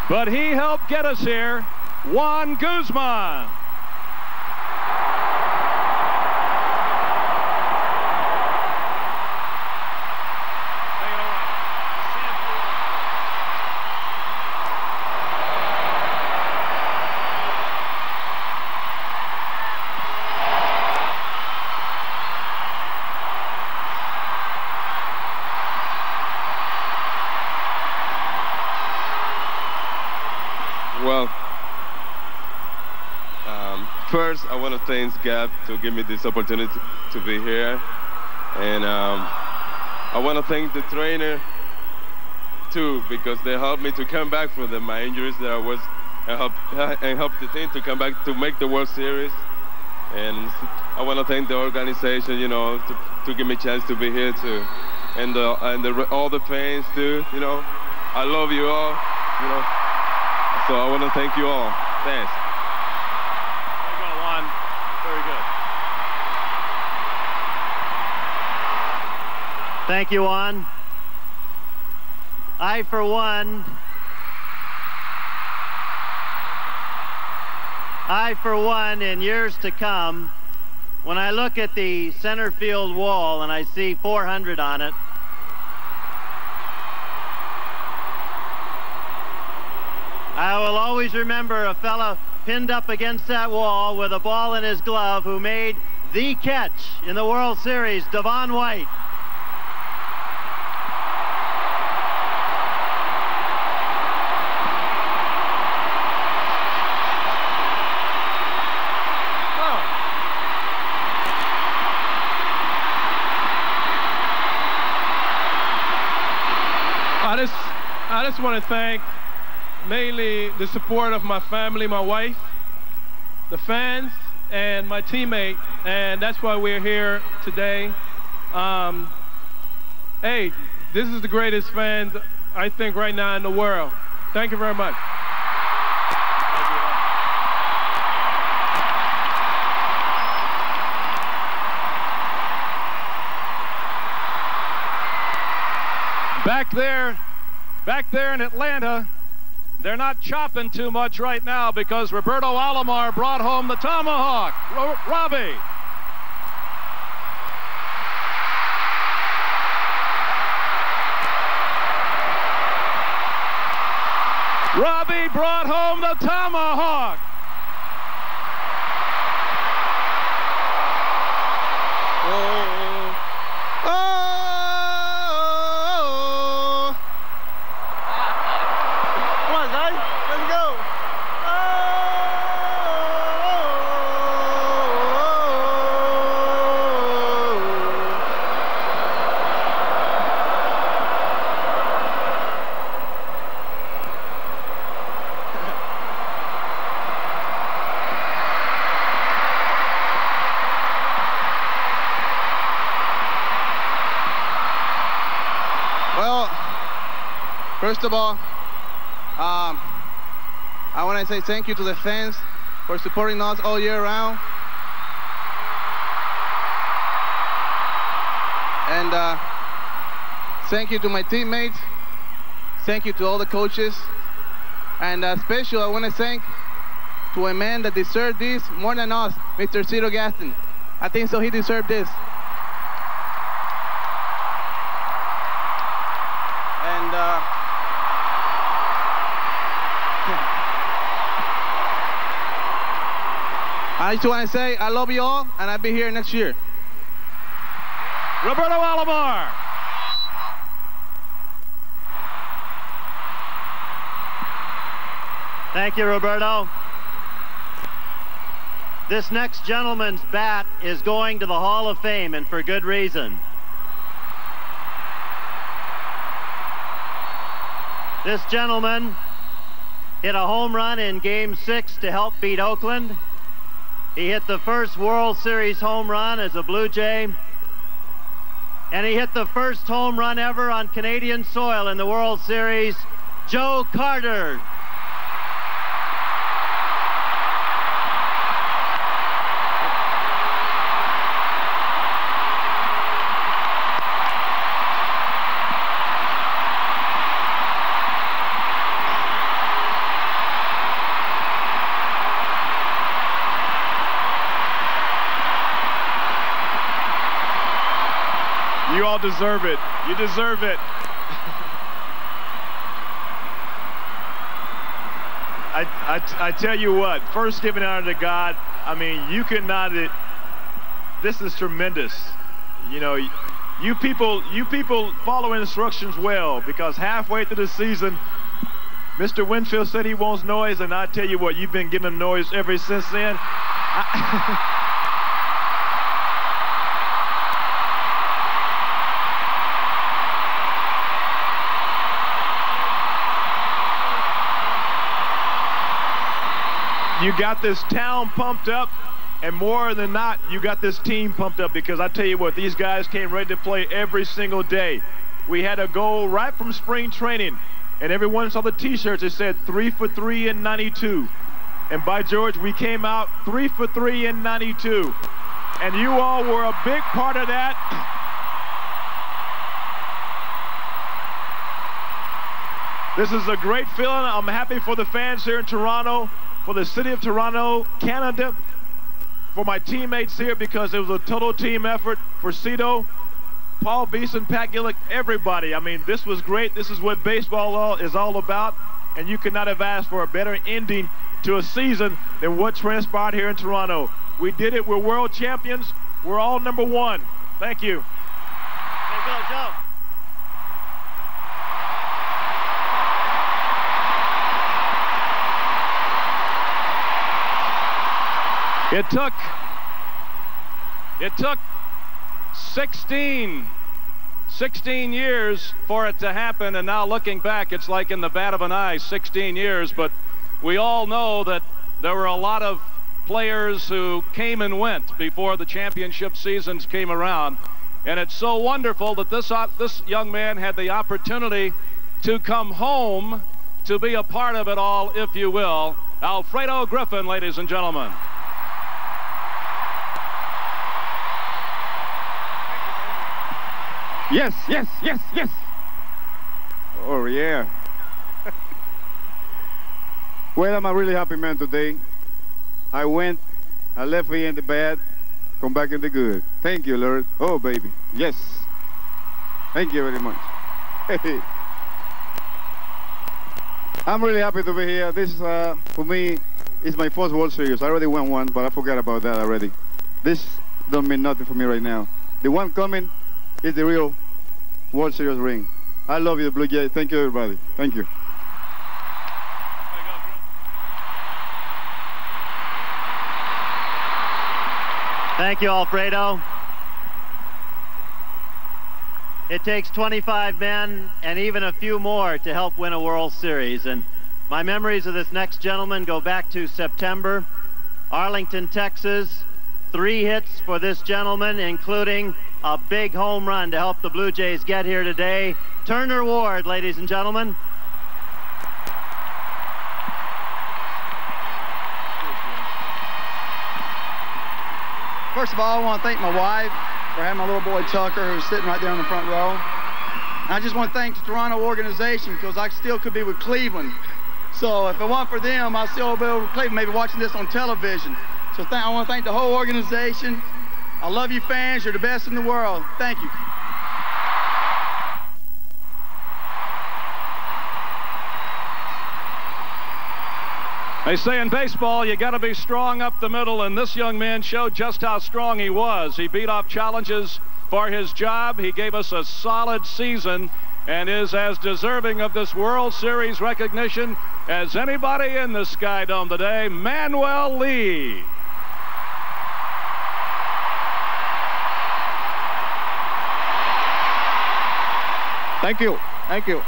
But he helped get us here, Juan Guzman. Well, first I want to thank God to give me this opportunity to be here, and I want to thank the trainer too, because they helped me to come back from my injuries that I was, and helped the team to come back to make the World Series. And I want to thank the organization, to give me a chance to be here too, and all the fans too. I love you all. So I want to thank you all. Thanks. There you go, Juan. Very good. Thank you, Juan. I, for one, in years to come, when I look at the center field wall and I see 400 on it, I will always remember a fella pinned up against that wall with a ball in his glove who made the catch in the World Series, Devon White. I just want to thank mainly the support of my family, my wife, the fans, and my teammate, and that's why we're here today. Hey, this is the greatest fans, I think, right now in the world. Thank you very much. Back there in Atlanta, they're not chopping too much right now because Roberto Alomar brought home the tomahawk. Robbie. Robbie brought home the tomahawk. First of all, I want to say thank you to the fans for supporting us all year round. And thank you to my teammates. Thank you to all the coaches. And special, I want to thank to a man that deserved this more than us, Mr. Cito Gaston. I think so he deserved this. And I just want to say I love you all, and I'll be here next year. Roberto Alomar. Thank you, Roberto. This next gentleman's bat is going to the Hall of Fame, and for good reason. This gentleman hit a home run in Game 6 to help beat Oakland. He hit the first World Series home run as a Blue Jay. And he hit the first home run ever on Canadian soil in the World Series, Joe Carter. You all deserve it. You deserve it. I tell you what, first giving honor to God, I mean, you cannot, this is tremendous. You know, you people follow instructions well, because halfway through the season, Mr. Winfield said he wants noise, and I tell you what, you've been giving him noise ever since then. You got this town pumped up, and more than not, you got this team pumped up, because I tell you what, these guys came ready to play every single day. We had a goal right from spring training, and everyone saw the t-shirts that said 3 for 3 in 92. And by George, we came out 3 for 3 in 92. And you all were a big part of that. This is a great feeling. I'm happy for the fans here in Toronto, for the city of Toronto, Canada, for my teammates here, because it was a total team effort. For Cito, Paul Beeson, Pat Gillick, everybody. I mean, this was great. This is what baseball is all about, and you could not have asked for a better ending to a season than what transpired here in Toronto. We did it. We're world champions. We're all number one. Thank you. There you go, Joe. It took 16 years for it to happen, and now looking back, it's like in the bat of an eye, 16 years, but we all know that there were a lot of players who came and went before the championship seasons came around, and it's so wonderful that this young man had the opportunity to come home to be a part of it all, if you will. Alfredo Griffin, ladies and gentlemen. Yes, yes, yes, yes. Oh, yeah. Well, I'm a really happy man today. I left here in the bad, come back in the good. Thank you, Lord. Oh, baby. Yes. Thank you very much. I'm really happy to be here. This, for me, is my first World Series. I already won one, but I forgot about that already. This don't mean nothing for me right now. The one coming is the real World Series ring. I love you, Blue Jay. Thank you, everybody. Thank you. Thank you, Alfredo. It takes 25 men and even a few more to help win a World Series. And my memories of this next gentleman go back to September, Arlington, Texas. 3 hits for this gentleman, including a big home run to help the Blue Jays get here today. Turner Ward, ladies and gentlemen. First of all, I want to thank my wife for having my little boy Tucker, who's sitting right there in the front row. And I just want to thank the Toronto organization, because I still could be with Cleveland. So if it weren't for them, I'd still be with Cleveland, maybe watching this on television. So I want to thank the whole organization. I love you fans. You're the best in the world. Thank you. They say in baseball, you got to be strong up the middle, and this young man showed just how strong he was. He beat off challenges for his job. He gave us a solid season and is as deserving of this World Series recognition as anybody in the Sky Dome today. Manuel Lee. Thank you. Thank you.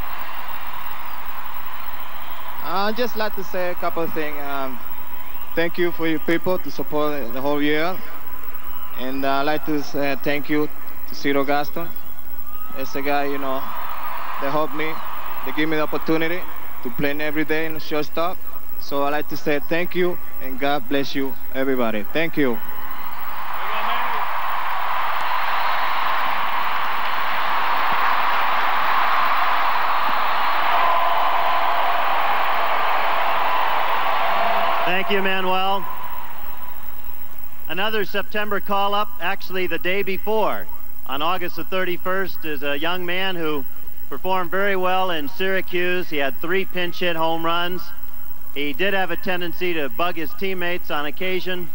I'd just like to say a couple of things. Thank you for your people to support the whole year. And I'd like to say thank you to Ciro Gaston. That's a guy, that helped me. They give me the opportunity to play every day in the shortstop. So I'd like to say thank you, and God bless you, everybody. Thank you. Thank you, Manuel. Another September call-up, actually the day before, on August the 31st, is a young man who performed very well in Syracuse. He had 3 pinch hit home runs. He did have a tendency to bug his teammates on occasion.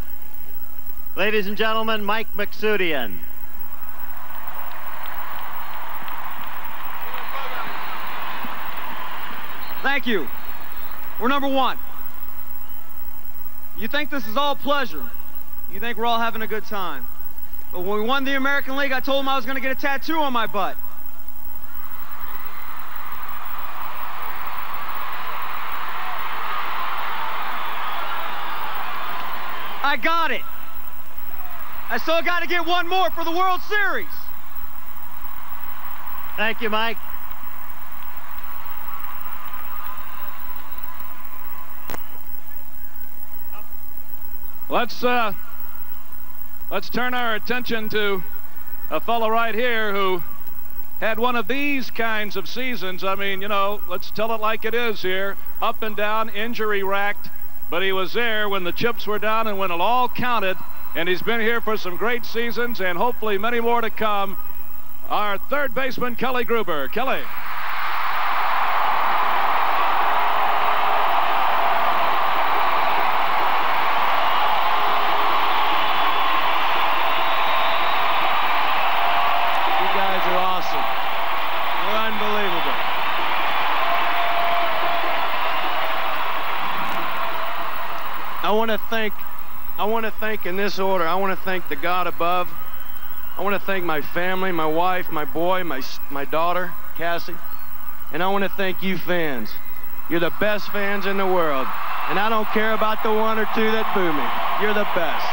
Ladies and gentlemen, Mike Maksudian. Thank you. We're number 1. You think this is all pleasure. You think we're all having a good time. But when we won the American League, I told them I was going to get a tattoo on my butt. I got it. I still got to get one more for the World Series. Thank you, Mike. Let's turn our attention to a fellow right here who had one of these kinds of seasons. I mean, let's tell it like it is here. Up and down, injury racked, but he was there when the chips were down and when it all counted, and he's been here for some great seasons and hopefully many more to come. Our third baseman, Kelly Gruber. Kelly. I want to thank in this order. I want to thank the God above. I want to thank my family, my wife, my boy, my daughter, Cassie. And I want to thank you fans. You're the best fans in the world. And I don't care about the 1 or 2 that boo me. You're the best.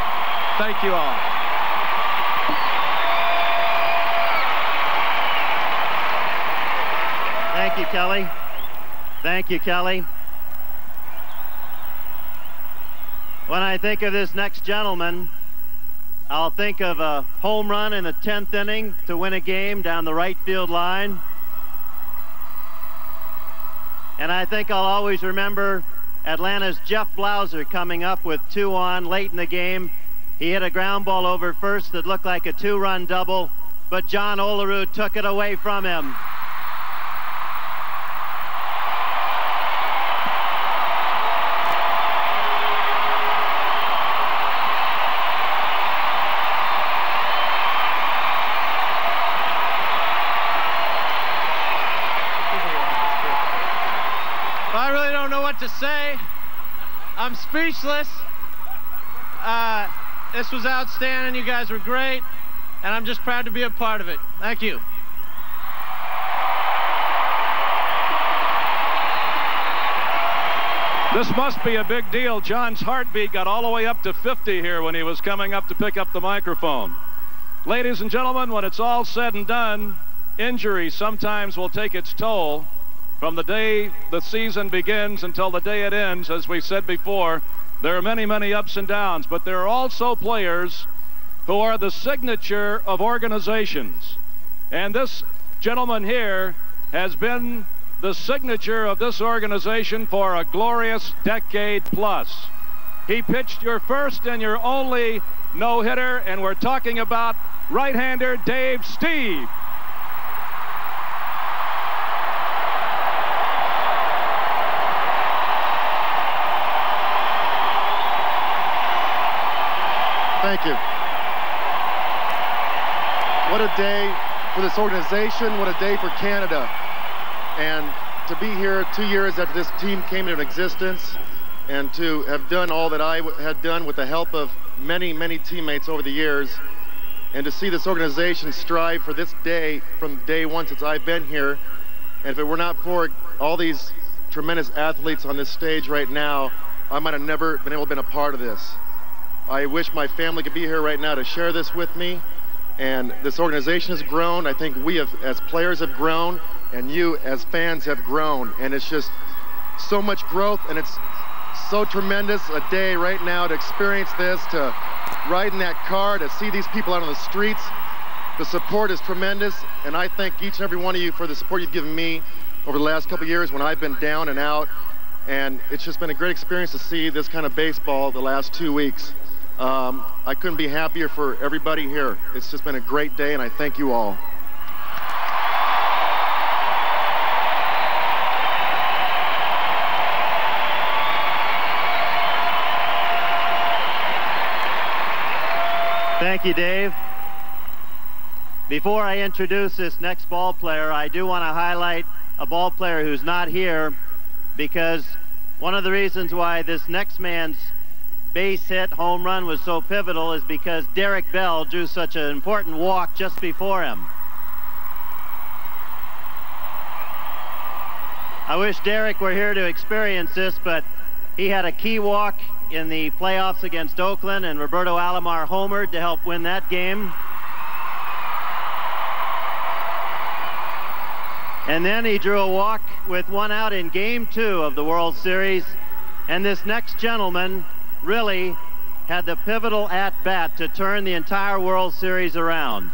Thank you all. Thank you, Kelly. Thank you, Kelly. When I think of this next gentleman, I'll think of a home run in the 10th inning to win a game down the right field line. And I think I'll always remember Atlanta's Jeff Blauser coming up with 2 on late in the game. He hit a ground ball over first that looked like a 2-run double, but John Olerud took it away from him. To say, I'm speechless. This was outstanding. You guys were great, and I'm just proud to be a part of it. Thank you. This must be a big deal. John's heartbeat got all the way up to 50 here when he was coming up to pick up the microphone. Ladies and gentlemen, when it's all said and done, injury sometimes will take its toll. From the day the season begins until the day it ends, as we said before, there are many, many ups and downs, but there are also players who are the signature of organizations. And this gentleman here has been the signature of this organization for a glorious decade plus. He pitched your first and your only no-hitter, and we're talking about right-hander Dave Stieb. Thank you. What a day for this organization, what a day for Canada. And to be here 2 years after this team came into existence and to have done all that I had done with the help of many, many teammates over the years, and to see this organization strive for this day from day one since I've been here. And if it were not for all these tremendous athletes on this stage right now, I might have never been able to be a part of this. I wish my family could be here right now to share this with me. And this organization has grown. I think we have, as players, have grown, and you as fans have grown. And it's just so much growth, and it's so tremendous a day right now to experience this, to ride in that car, to see these people out on the streets. The support is tremendous, and I thank each and every one of you for the support you've given me over the last couple of years when I've been down and out. And it's just been a great experience to see this kind of baseball the last 2 weeks. I couldn't be happier for everybody here. It's just been a great day, and I thank you all. Thank you, Dave. Before I introduce this next ball player, I do want to highlight a ball player who's not here, because one of the reasons why this next man's base hit home run was so pivotal is because Derek Bell drew such an important walk just before him. I wish Derek were here to experience this, but he had a key walk in the playoffs against Oakland, and Roberto Alomar homered to help win that game. And then he drew a walk with one out in Game 2 of the World Series, and this next gentleman really had the pivotal at-bat to turn the entire World Series around.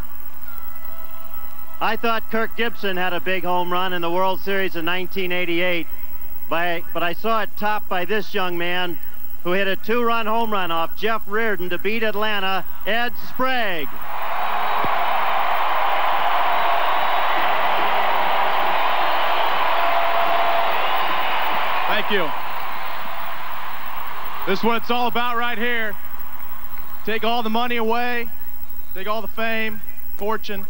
I thought Kirk Gibson had a big home run in the World Series in 1988, but I saw it topped by this young man who hit a 2-run home run off Jeff Reardon to beat Atlanta, Ed Sprague. Thank you. This is what it's all about right here. Take all the money away, take all the fame, fortune.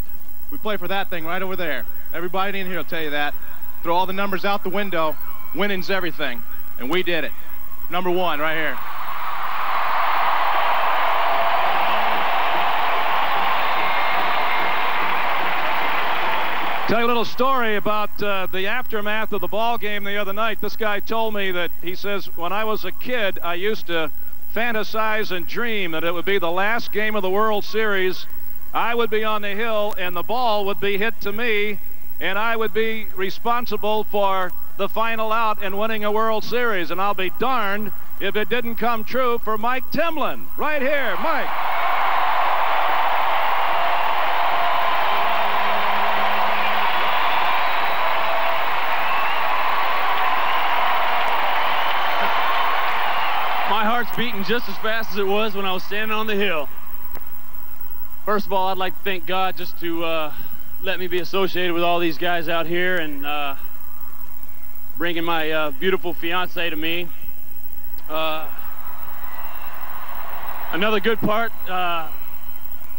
We play for that thing right over there. Everybody in here will tell you that. Throw all the numbers out the window. Winning's everything. And we did it. Number one right here. Tell you a little story about the aftermath of the ball game the other night. This guy told me that, he says, when I was a kid, I used to fantasize and dream that it would be the last game of the World Series. I would be on the hill, and the ball would be hit to me, and I would be responsible for the final out and winning a World Series. And I'll be darned if it didn't come true for Mike Timlin. Right here, Mike. My heart's beating just as fast as it was when I was standing on the hill. First of all, I'd like to thank God just to let me be associated with all these guys out here and bringing my beautiful fiance to me. Another good part,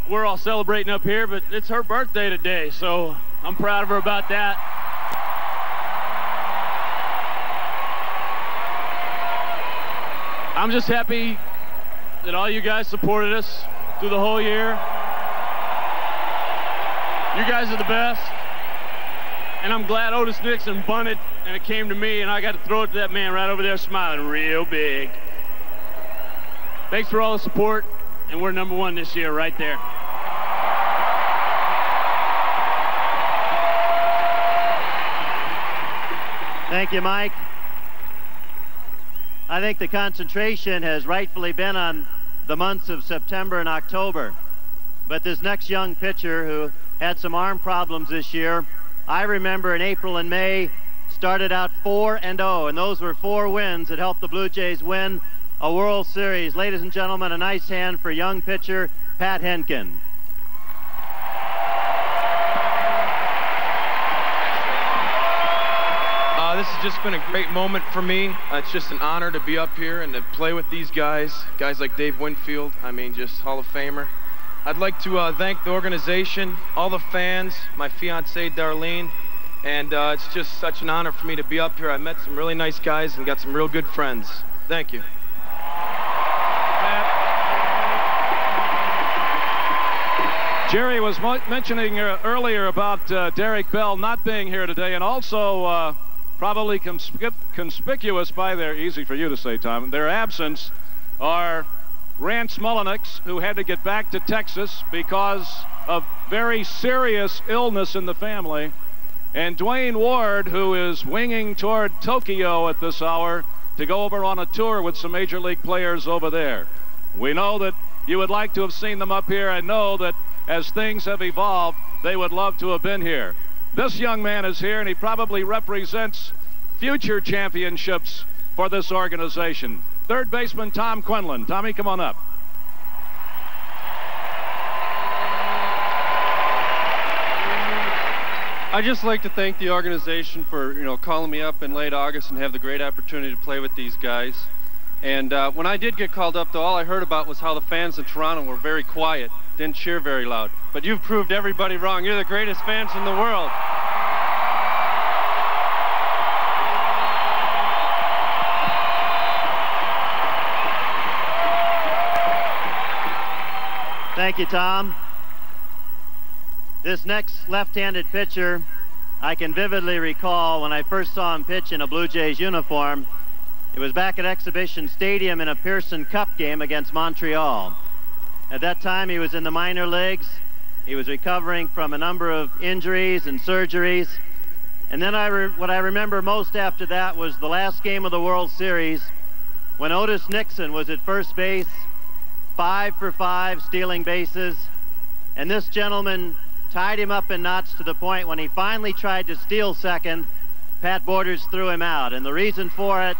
we're all celebrating up here, but it's her birthday today, so I'm proud of her about that. I'm just happy that all you guys supported us through the whole year. You guys are the best. And I'm glad Otis Nixon bunted and it came to me, and I got to throw it to that man right over there smiling real big. Thanks for all the support, and we're number one this year right there. Thank you, Mike. I think the concentration has rightfully been on the months of September and October. But this next young pitcher who had some arm problems this year, I remember in April and May, started out 4-0, and those were 4 wins that helped the Blue Jays win a World Series. Ladies and gentlemen, a nice hand for young pitcher Pat Henkin. This has just been a great moment for me. It's just an honor to be up here and to play with these guys like Dave Winfield. I mean, just Hall of Famer. I'd like to thank the organization, all the fans, my fiancée Darlene, and it's just such an honor for me to be up here. I met some really nice guys and got some real good friends. Thank you. Jerry was mentioning earlier about Derek Bell not being here today, and also probably conspicuous by their, easy for you to say, Tom, their absence are Rance Mullenix, who had to get back to Texas because of very serious illness in the family, and Dwayne Ward, who is winging toward Tokyo at this hour to go over on a tour with some major league players over there. We know that you would like to have seen them up here, and know that as things have evolved, they would love to have been here. This young man is here, and he probably represents future championships for this organization. Third baseman Tom Quinlan. Tommy, come on up. I'd just like to thank the organization for, calling me up in late August and have the great opportunity to play with these guys. And when I did get called up, though, all I heard about was how the fans in Toronto were very quiet, didn't cheer very loud. But you've proved everybody wrong. You're the greatest fans in the world. Thank you, Tom. This next left-handed pitcher, I can vividly recall when I first saw him pitch in a Blue Jays uniform. It was back at Exhibition Stadium in a Pearson Cup game against Montreal. At that time, he was in the minor leagues. He was recovering from a number of injuries and surgeries. And then what I remember most after that was the last game of the World Series when Otis Nixon was at first base, 5 for 5, stealing bases. And this gentleman tied him up in knots to the point when he finally tried to steal second, Pat Borders threw him out. And the reason for it,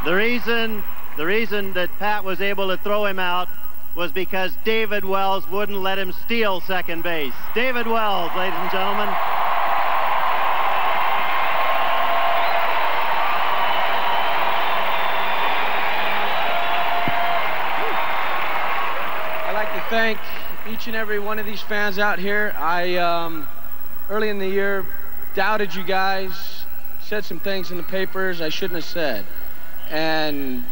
the reason that Pat was able to throw him out was because David Wells wouldn't let him steal second base. David Wells, ladies and gentlemen. I'd like to thank each and every one of these fans out here. I, early in the year, doubted you guys, said some things in the papers I shouldn't have said. And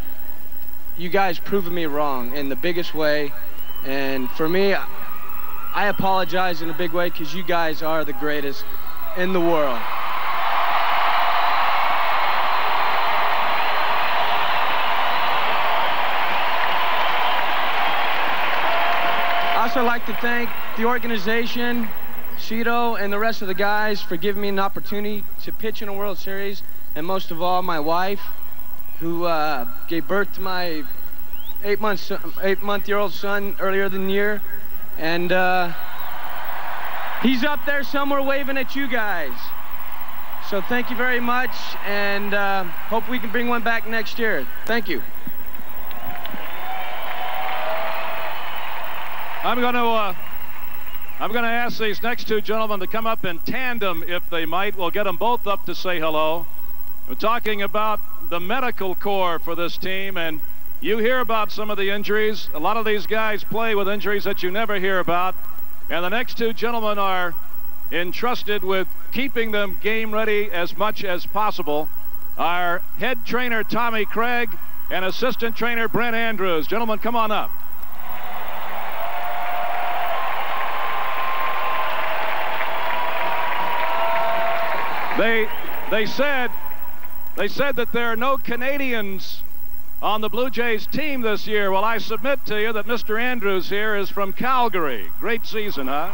you guys proved me wrong in the biggest way. And for me, I apologize in a big way because you guys are the greatest in the world. I'd also like to thank the organization, CFTO, and the rest of the guys for giving me an opportunity to pitch in a World Series. And most of all, my wife, who gave birth to my 8-month-old son earlier than the year. And he's up there somewhere waving at you guys. So thank you very much, and hope we can bring one back next year. Thank you. I'm going to ask these next two gentlemen to come up in tandem if they might. We'll get them both up to say hello. We're talking about the medical corps for this team, and you hear about some of the injuries. A lot of these guys play with injuries that you never hear about, and the next two gentlemen are entrusted with keeping them game ready as much as possible. Our head trainer, Tommy Craig, and assistant trainer, Brent Andrews. Gentlemen, come on up. They said that there are no Canadians on the Blue Jays team this year. Well, I submit to you that Mr. Andrews here is from Calgary. Great season, huh?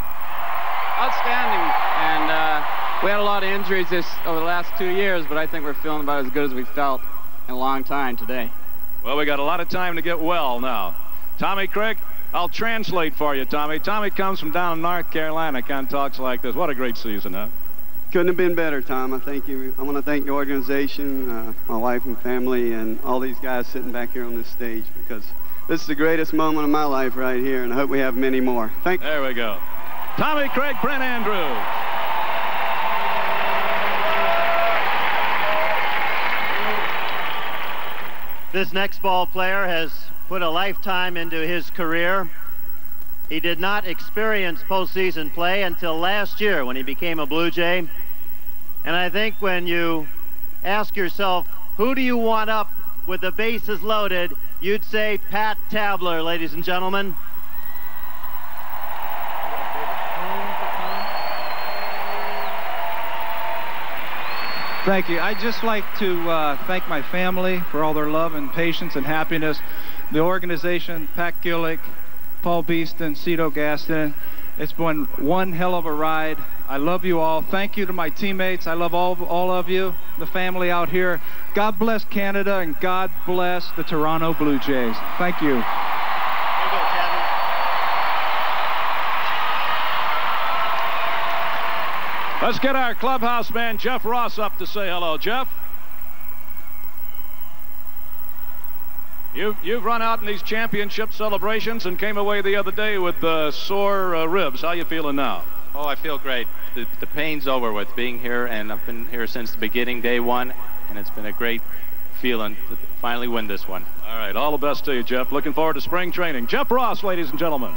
Outstanding. And we had a lot of injuries over the last 2 years, but I think we're feeling about as good as we felt in a long time today. Well, we got a lot of time to get well now. Tommy Craig, I'll translate for you, Tommy. Tommy comes from down in North Carolina, kind of talks like this. What a great season, huh? Couldn't have been better, Tom. I thank you. I want to thank the organization, my wife and family, and all these guys sitting back here on this stage, because this is the greatest moment of my life right here, and I hope we have many more. Thank you. There we go. Tommy Craig, Brent Andrews. This next ball player has put a lifetime into his career. He did not experience postseason play until last year when he became a Blue Jay. And I think when you ask yourself, who do you want up with the bases loaded, you'd say Pat Tabler, ladies and gentlemen. Thank you. I'd just like to thank my family for all their love and patience and happiness. The organization, Pat Gillick, Paul Beeston, Cito Gaston. It's been one hell of a ride. I love you all. Thank you to my teammates. I love all of you, the family out here. God bless Canada, and God bless the Toronto Blue Jays. Thank you. Let's get our clubhouse man, Jeff Ross, up to say hello. Jeff? You've run out in these championship celebrations and came away the other day with sore ribs. How you feeling now? Oh, I feel great. The pain's over with being here, and I've been here since the beginning, day one, and it's been a great feeling to finally win this one. All right, all the best to you, Jeff. Looking forward to spring training. Jeff Ross, ladies and gentlemen.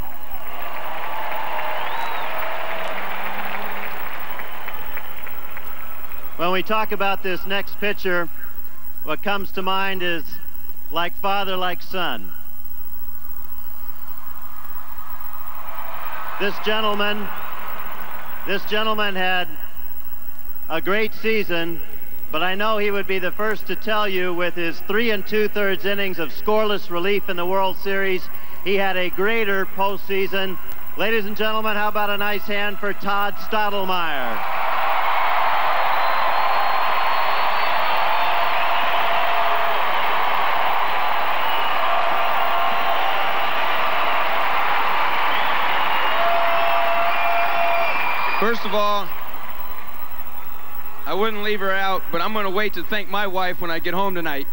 When we talk about this next pitcher, what comes to mind is like father, like son. This gentleman had a great season, but I know he would be the first to tell you, with his 3 2/3 innings of scoreless relief in the World Series, he had a greater postseason. Ladies and gentlemen, how about a nice hand for Todd Stottlemyre? First of all, I wouldn't leave her out, but I'm going to wait to thank my wife when I get home tonight.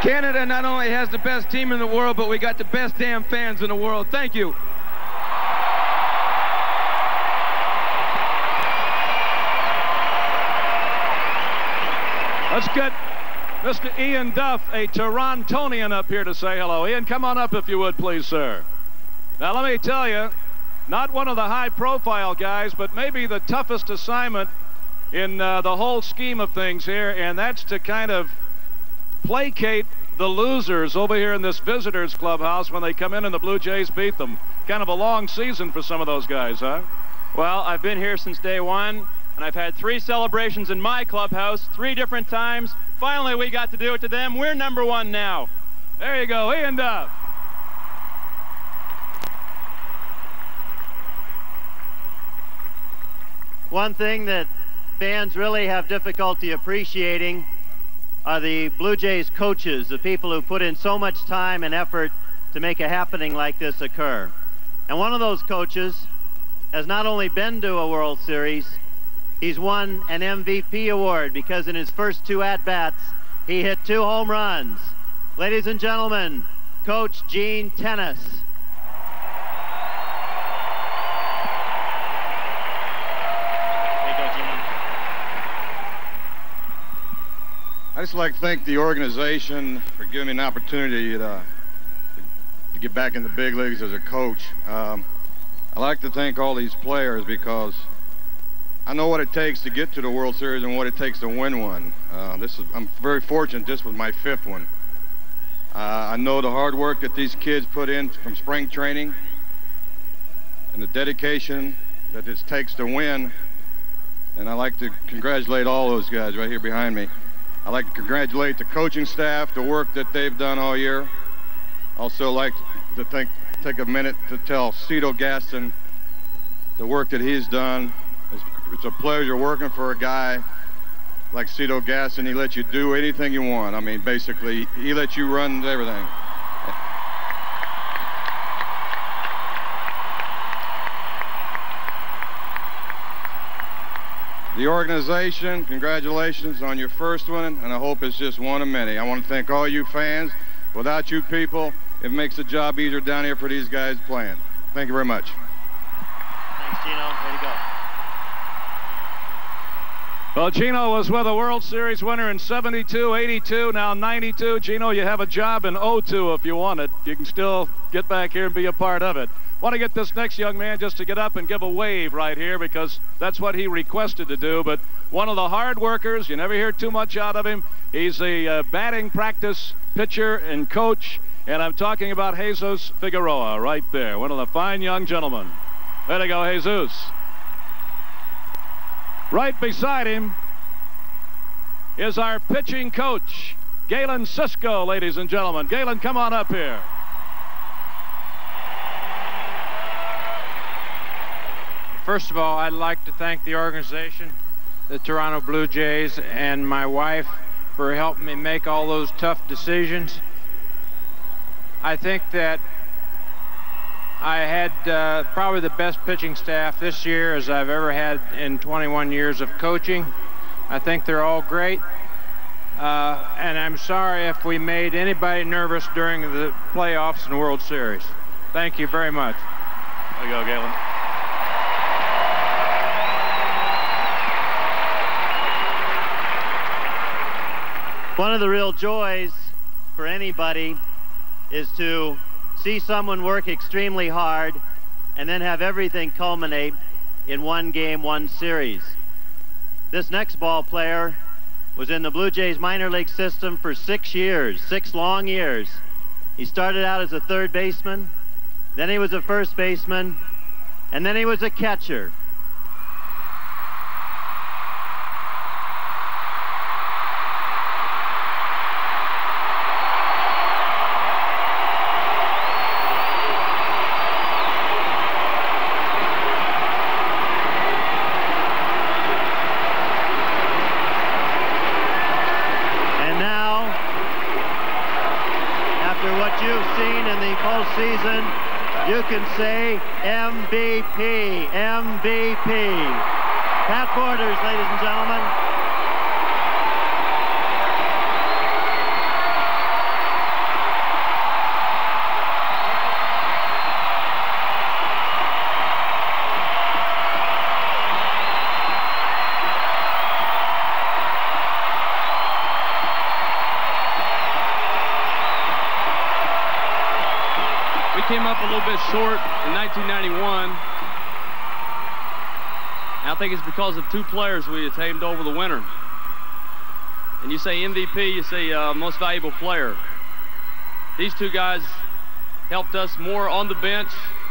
Canada not only has the best team in the world, but we got the best damn fans in the world. Thank you. Let's get Mr. Ian Duff, a Torontonian, up here to say hello. Ian, come on up if you would, please, sir. Now, let me tell you, not one of the high-profile guys, but maybe the toughest assignment in the whole scheme of things here, and that's to kind of placate the losers over here in this visitors clubhouse when they come in and the Blue Jays beat them. Kind of a long season for some of those guys, huh? Well, I've been here since day one, and I've had 3 celebrations in my clubhouse, 3 different times. Finally, we got to do it to them. We're number 1 now. There you go, Ian Duff. One thing that fans really have difficulty appreciating are the Blue Jays coaches, the people who put in so much time and effort to make a happening like this occur. And one of those coaches has not only been to a World Series, he's won an MVP award because in his first 2 at-bats, he hit 2 home runs. Ladies and gentlemen, Coach Gene Tennis. I'd just like to thank the organization for giving me an opportunity to get back in the big leagues as a coach. I'd like to thank all these players because I know what it takes to get to the World Series and what it takes to win one. I'm very fortunate this was my 5th one. I know the hard work that these kids put in from spring training and the dedication that it takes to win. And I'd like to congratulate all those guys right here behind me. I'd like to congratulate the coaching staff, the work that they've done all year. Also like to take a minute to tell Cito Gaston the work that he's done it's a pleasure working for a guy like Cito Gaston. He lets you do anything you want. I mean, basically, he lets you run everything. The organization, congratulations on your first one, and I hope it's just one of many. I want to thank all you fans. Without you people, it makes the job easier down here for these guys playing. Thank you very much. Thanks, Gino. Way to go. Well, Gino was with a World Series winner in 72, 82, now 92. Gino, you have a job in 02 if you want it. You can still get back here and be a part of it. Want to get this next young man just to get up and give a wave right here because that's what he requested to do. But one of the hard workers, you never hear too much out of him. He's a batting practice pitcher and coach, and I'm talking about Jesus Figueroa right there, one of the fine young gentlemen. There you go, Jesus. Right beside him is our pitching coach, Galen Cisco, ladies and gentlemen. Galen, come on up here. First of all, I'd like to thank the organization, the Toronto Blue Jays, and my wife for helping me make all those tough decisions. I think that I had probably the best pitching staff this year as I've ever had in 21 years of coaching. I think they're all great. And I'm sorry if we made anybody nervous during the playoffs and World Series. Thank you very much. There you go, Galen. One of the real joys for anybody is to see someone work extremely hard and then have everything culminate in one game, one series. This next ball player was in the Blue Jays minor league system for 6 years, 6 long years. He started out as a third baseman, then he was a first baseman, and then he was a catcher. Season, you can say MVP, MVP. Pat Borders, ladies and gentlemen. Came up a little bit short in 1991. I think it's because of 2 players we attained over the winter. And you say MVP, you say most valuable player. These 2 guys helped us more on the bench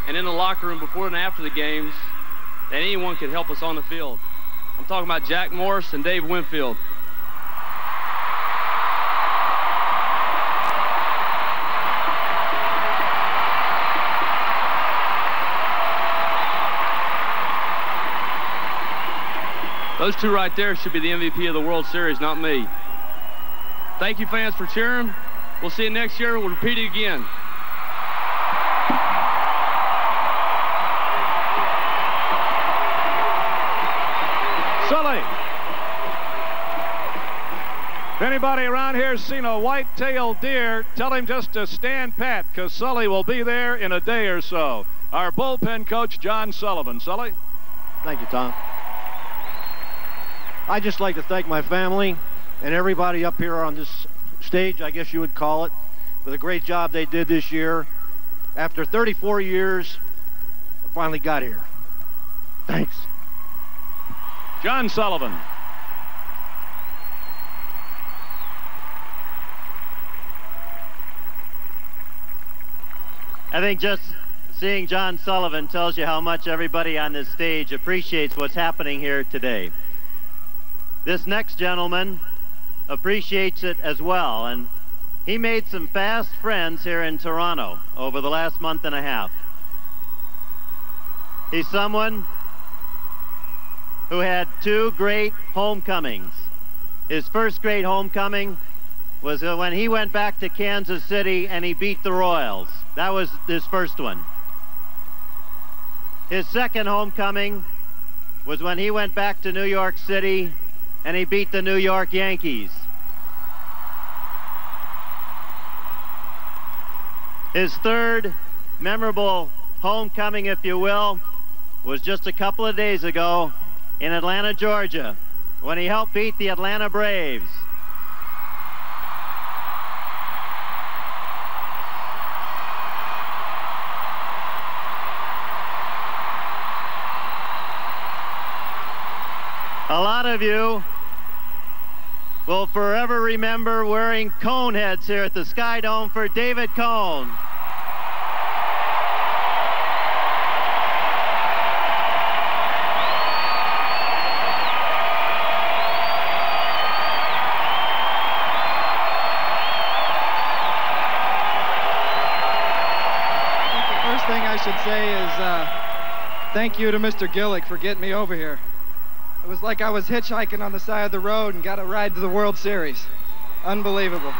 and in the locker room before and after the games than anyone could help us on the field. I'm talking about Jack Morris and Dave Winfield. Those 2 right there should be the MVP of the World Series, not me. Thank you, fans, for cheering. We'll see you next year. We'll repeat it again. Sully. If anybody around here has seen a white-tailed deer, tell him just to stand pat, because Sully will be there in a day or so. Our bullpen coach, John Sullivan. Sully? Thank you, Tom. I'd just like to thank my family and everybody up here on this stage, I guess you would call it, for the great job they did this year. After 34 years, I finally got here. Thanks. John Sullivan. I think just seeing John Sullivan tells you how much everybody on this stage appreciates what's happening here today. This next gentleman appreciates it as well, and he made some fast friends here in Toronto over the last month and a half. He's someone who had two great homecomings. His first great homecoming was when he went back to Kansas City and he beat the Royals. That was his first one. His second homecoming was when he went back to New York City and he beat the New York Yankees. His third memorable homecoming, if you will, was just a couple of days ago in Atlanta, Georgia, when he helped beat the Atlanta Braves. A lot of you will forever remember wearing cone heads here at the Sky Dome for David Cone. Thing I should say is thank you to Mr. Gillick for getting me over here. It was like I was hitchhiking on the side of the road and got a ride to the World Series. Unbelievable.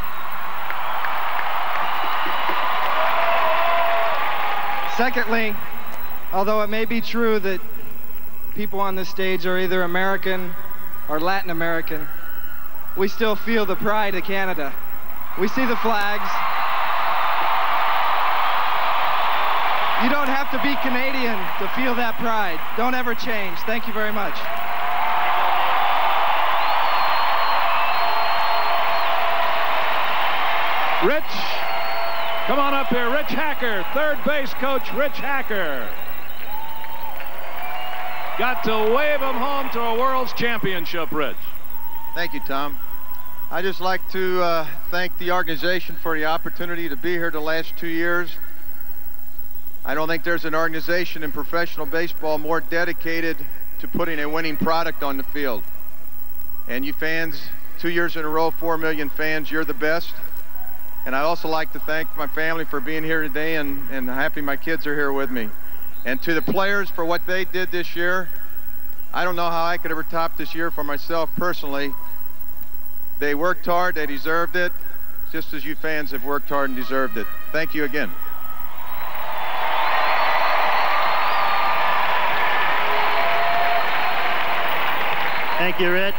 Secondly, although it may be true that people on this stage are either American or Latin American, we still feel the pride of Canada. We see the flags. You don't have to be Canadian to feel that pride. Don't ever change. Thank you very much. Rich, come on up here. Rich Hacker, third base coach Rich Hacker. Got to wave him home to a World's Championship, Rich. Thank you, Tom. I'd just like to thank the organization for the opportunity to be here the last 2 years. I don't think there's an organization in professional baseball more dedicated to putting a winning product on the field. And you fans, 2 years in a row, 4 million fans, you're the best. And I also like to thank my family for being here today, and happy my kids are here with me. And to the players for what they did this year, I don't know how I could ever top this year for myself personally. They worked hard, they deserved it, just as you fans have worked hard and deserved it. Thank you again. Thank you, Rich.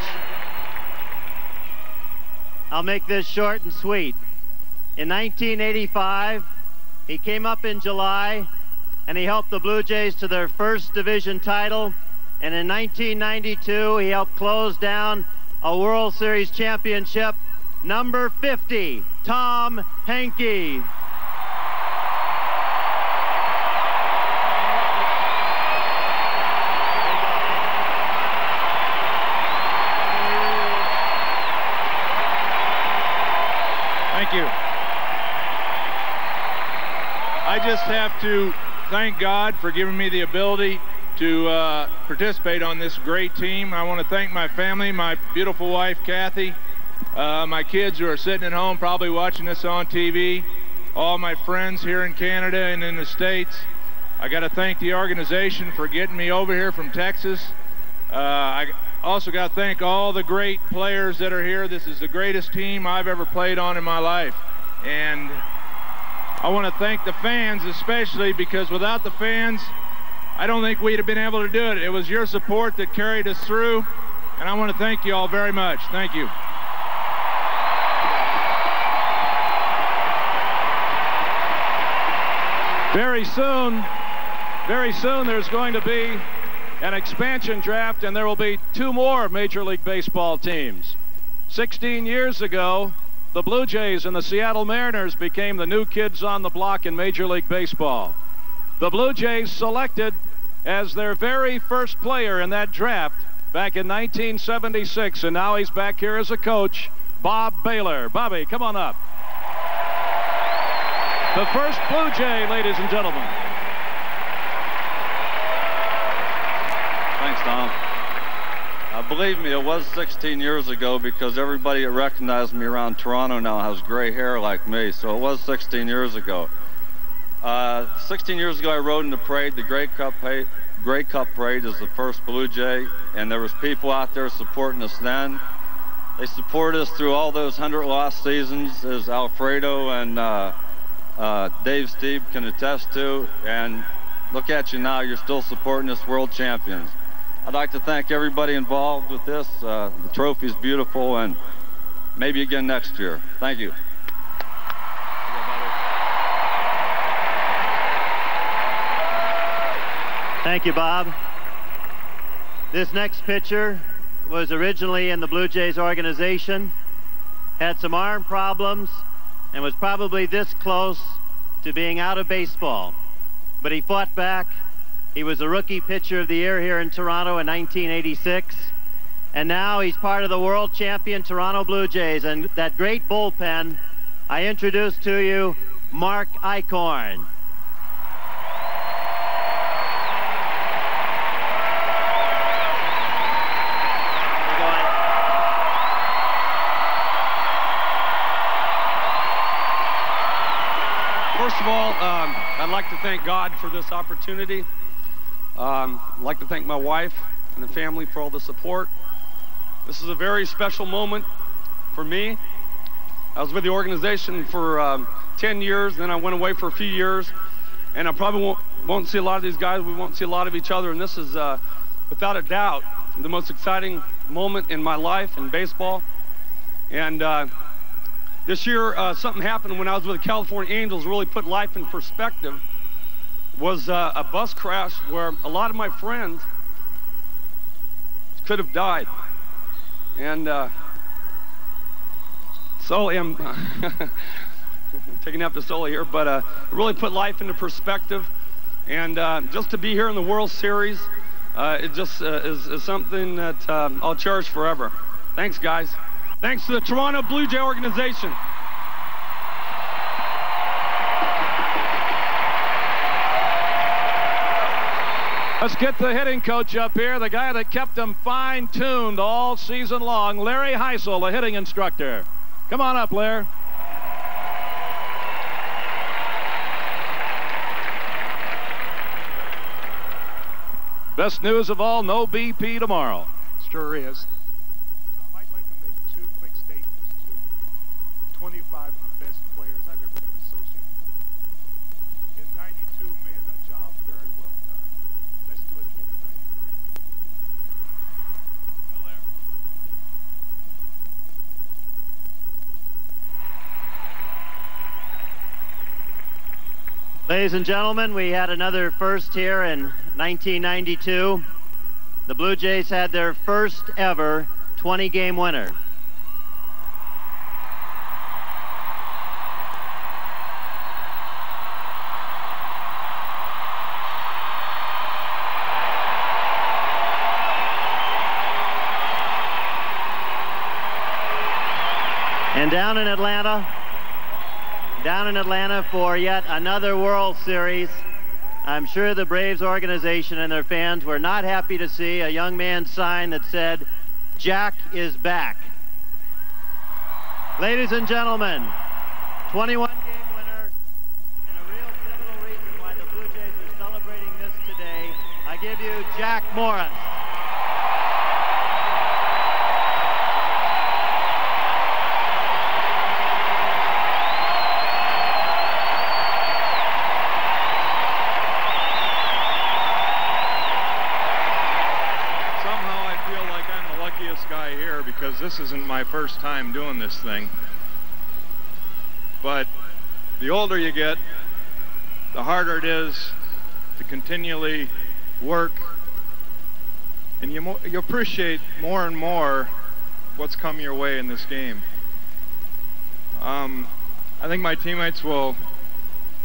I'll make this short and sweet. In 1985, he came up in July, and he helped the Blue Jays to their first division title. And in 1992, he helped close down a World Series championship. Number 50, Tom Henke. Thank you. I just have to thank God for giving me the ability to participate on this great team. I want to thank my family, my beautiful wife, Kathy, my kids who are sitting at home probably watching this on TV, all my friends here in Canada and in the States. I got to thank the organization for getting me over here from Texas. I also got to thank all the great players that are here. This is the greatest team I've ever played on in my life. And I want to thank the fans especially, because without the fans, I don't think we'd have been able to do it. It was your support that carried us through, and I want to thank you all very much. Thank you. Very soon there's going to be an expansion draft, and there will be 2 more Major League Baseball teams. 16 years ago, the Blue Jays and the Seattle Mariners became the new kids on the block in Major League Baseball. The Blue Jays selected as their very first player in that draft back in 1976, and now he's back here as a coach, Bob Baylor. Bobby, come on up. The first Blue Jay, ladies and gentlemen. Thanks, Tom. Believe me, it was 16 years ago, because everybody that recognized me around Toronto now has gray hair like me, so it was 16 years ago. 16 years ago, I rode in the parade, the Grey Cup Grey Cup parade as the first Blue Jay, and there was people out there supporting us then. They supported us through all those 100 lost seasons, as Alfredo and Dave Steve can attest to. And look at you now, you're still supporting us world champions. I'd like to thank everybody involved with this. The trophy is beautiful, and maybe again next year. Thank you. Thank you, Bob. This next pitcher was originally in the Blue Jays organization, had some arm problems, and was probably this close to being out of baseball. But he fought back. He was the rookie pitcher of the year here in Toronto in 1986. And now he's part of the world champion Toronto Blue Jays. And that great bullpen, I introduce to you Mark Eichhorn. First of all, I'd like to thank God for this opportunity. I'd like to thank my wife and the family for all the support. This is a very special moment for me. I was with the organization for 10 years, then I went away for a few years, and I probably won't see a lot of these guys. We won't see a lot of each other, and this is, without a doubt, the most exciting moment in my life in baseball. And this year, something happened when I was with the California Angels, really put life in perspective. Was a bus crash where a lot of my friends could have died. And Sully, I'm taking after Sully here, but it really put life into perspective. And just to be here in the World Series, it just is something that I'll cherish forever. Thanks, guys. Thanks to the Toronto Blue Jay organization. Let's get the hitting coach up here, the guy that kept them fine-tuned all season long, Larry Heisel, the hitting instructor. Come on up, Larry. Best news of all, no BP tomorrow. Sure is. Tom, I'd like to make two quick statements to 25 of the best players I've ever been associated with. In 92 men, a job very well done. Let's do it again in 93. Well, there. Ladies and gentlemen, we had another first here in 1992. The Blue Jays had their first ever 20-game winner. And down in Atlanta for yet another World Series, I'm sure the Braves organization and their fans were not happy to see a young man's sign that said, "Jack is back." Ladies and gentlemen, 21-game winner, and a real pivotal reason why the Blue Jays are celebrating this today, I give you Jack Morris. Guy here because this isn't my first time doing this thing, but the older you get, the harder it is to continually work, and you appreciate more and more what's come your way in this game. I think my teammates will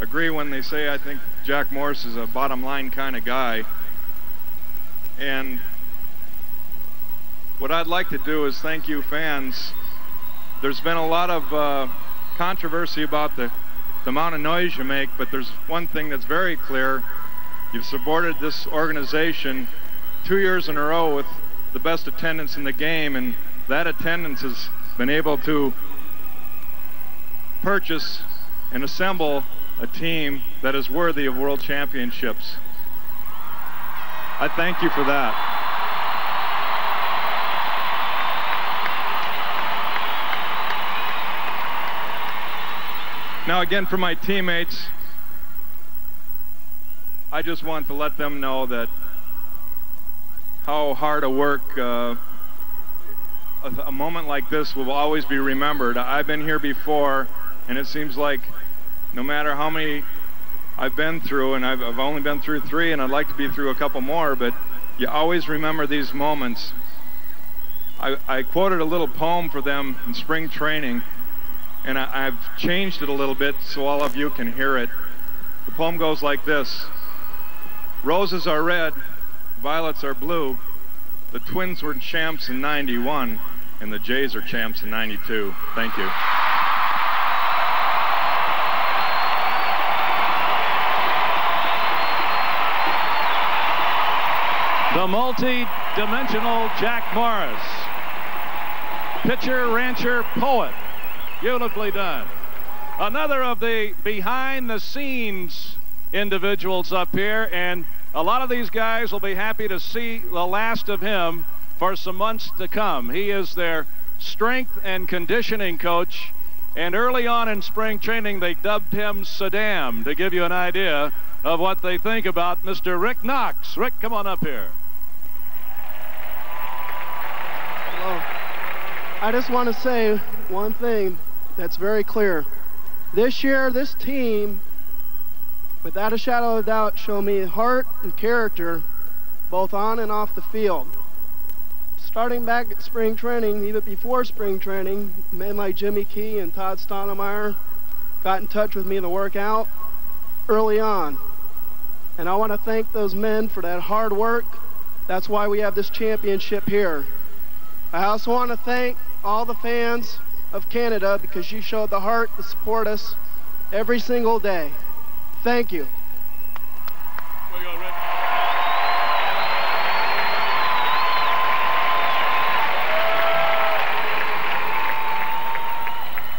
agree when they say I think Jack Morris is a bottom line kind of guy, and what I'd like to do is thank you fans. There's been a lot of controversy about the amount of noise you make, but there's one thing that's very clear. You've supported this organization 2 years in a row with the best attendance in the game, and that attendance has been able to purchase and assemble a team that is worthy of world championships. I thank you for that. Now again, for my teammates, I just want to let them know that how hard a work a moment like this will always be remembered. I've been here before, and it seems like no matter how many I've been through, and I've only been through 3, and I'd like to be through a couple more, but you always remember these moments. I quoted a little poem for them in spring training, and I've changed it a little bit so all of you can hear it. The poem goes like this: roses are red, violets are blue. The Twins were champs in '91, and the Jays are champs in '92. Thank you. The multi-dimensional Jack Morris. Pitcher, rancher, poet. Beautifully done. Another of the behind-the-scenes individuals up here, and a lot of these guys will be happy to see the last of him for some months to come. He is their strength and conditioning coach, and early on in spring training they dubbed him Saddam to give you an idea of what they think about Mr. Rick Knox. Rick, come on up here. Hello. I just want to say one thing that's very clear. This year, this team, without a shadow of a doubt, showed me heart and character, both on and off the field. Starting back at spring training, even before spring training, men like Jimmy Key and Todd Stonemeyer got in touch with me to work out early on. And I want to thank those men for that hard work. That's why we have this championship here. I also want to thank all the fans of Canada because you showed the heart to support us every single day. Thank you. There you go, Rick.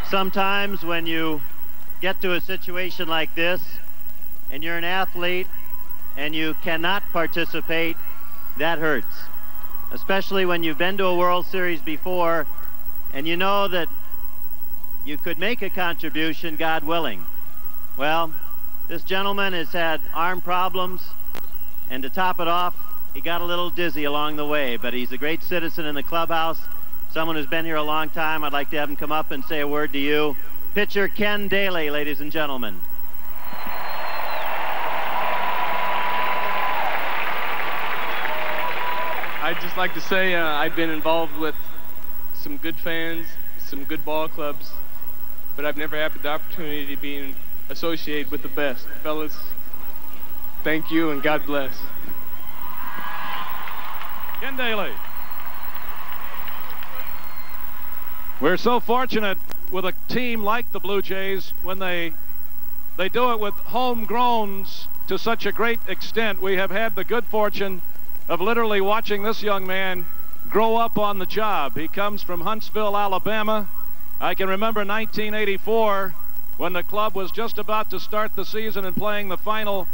Sometimes when you get to a situation like this and you're an athlete and you cannot participate, that hurts. Especially when you've been to a World Series before and you know that you could make a contribution, God willing. Well, this gentleman has had arm problems, and to top it off, he got a little dizzy along the way, but he's a great citizen in the clubhouse, someone who's been here a long time. I'd like to have him come up and say a word to you. Pitcher Ken Daly, ladies and gentlemen. I'd just like to say I've been involved with some good fans, some good ball clubs, but I've never had the opportunity to be associated with the best. Fellas, thank you and God bless. Ken Daly. We're so fortunate with a team like the Blue Jays when they do it with homegrowns to such a great extent. We have had the good fortune of literally watching this young man grow up on the job. He comes from Huntsville, Alabama. I can remember 1984 when the club was just about to start the season and playing the final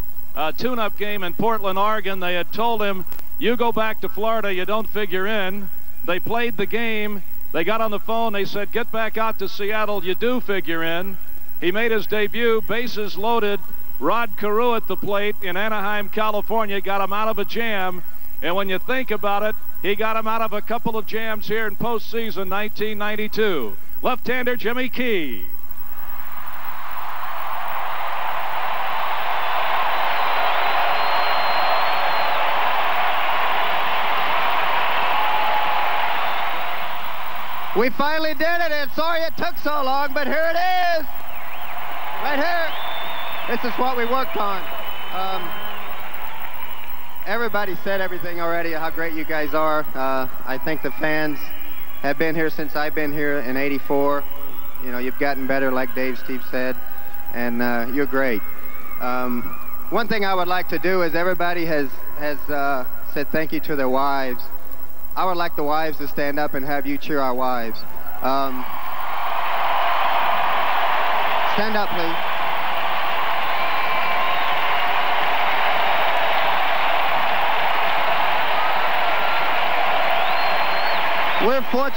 tune-up game in Portland, Oregon. They had told him, you go back to Florida, you don't figure in. They played the game. They got on the phone. They said, get back out to Seattle, you do figure in. He made his debut, bases loaded. Rod Carew at the plate in Anaheim, California, got him out of a jam. And when you think about it, he got him out of a couple of jams here in postseason 1992. Left-hander Jimmy Key. We finally did it, and sorry it took so long, but here it is. Right here. This is what we worked on. Everybody said everything already, how great you guys are. I think the fans have been here since I've been here in '84. You know, you've gotten better, like Steve said, and you're great. One thing I would like to do is everybody has said thank you to their wives. I would like the wives to stand up and have you cheer our wives. Stand up, please.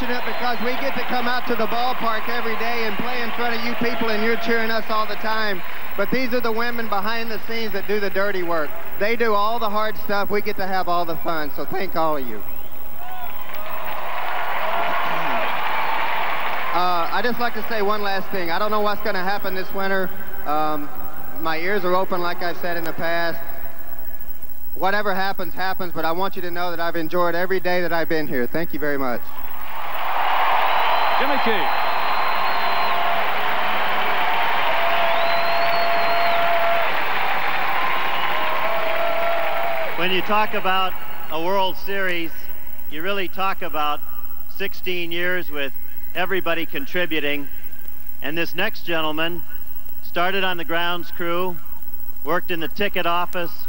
fortunate because we get to come out to the ballpark every day and play in front of you people, and you're cheering us all the time. But these are the women behind the scenes that do the dirty work. They do all the hard stuff. We get to have all the fun. So thank all of you. I'd just like to say one last thing. I don't know what's going to happen this winter. My ears are open, like I've said in the past. Whatever happens, happens, but I want you to know that I've enjoyed every day that I've been here. Thank you very much. Jimmy Key. When you talk about a World Series, you really talk about 16 years with everybody contributing. And this next gentleman started on the grounds crew, worked in the ticket office,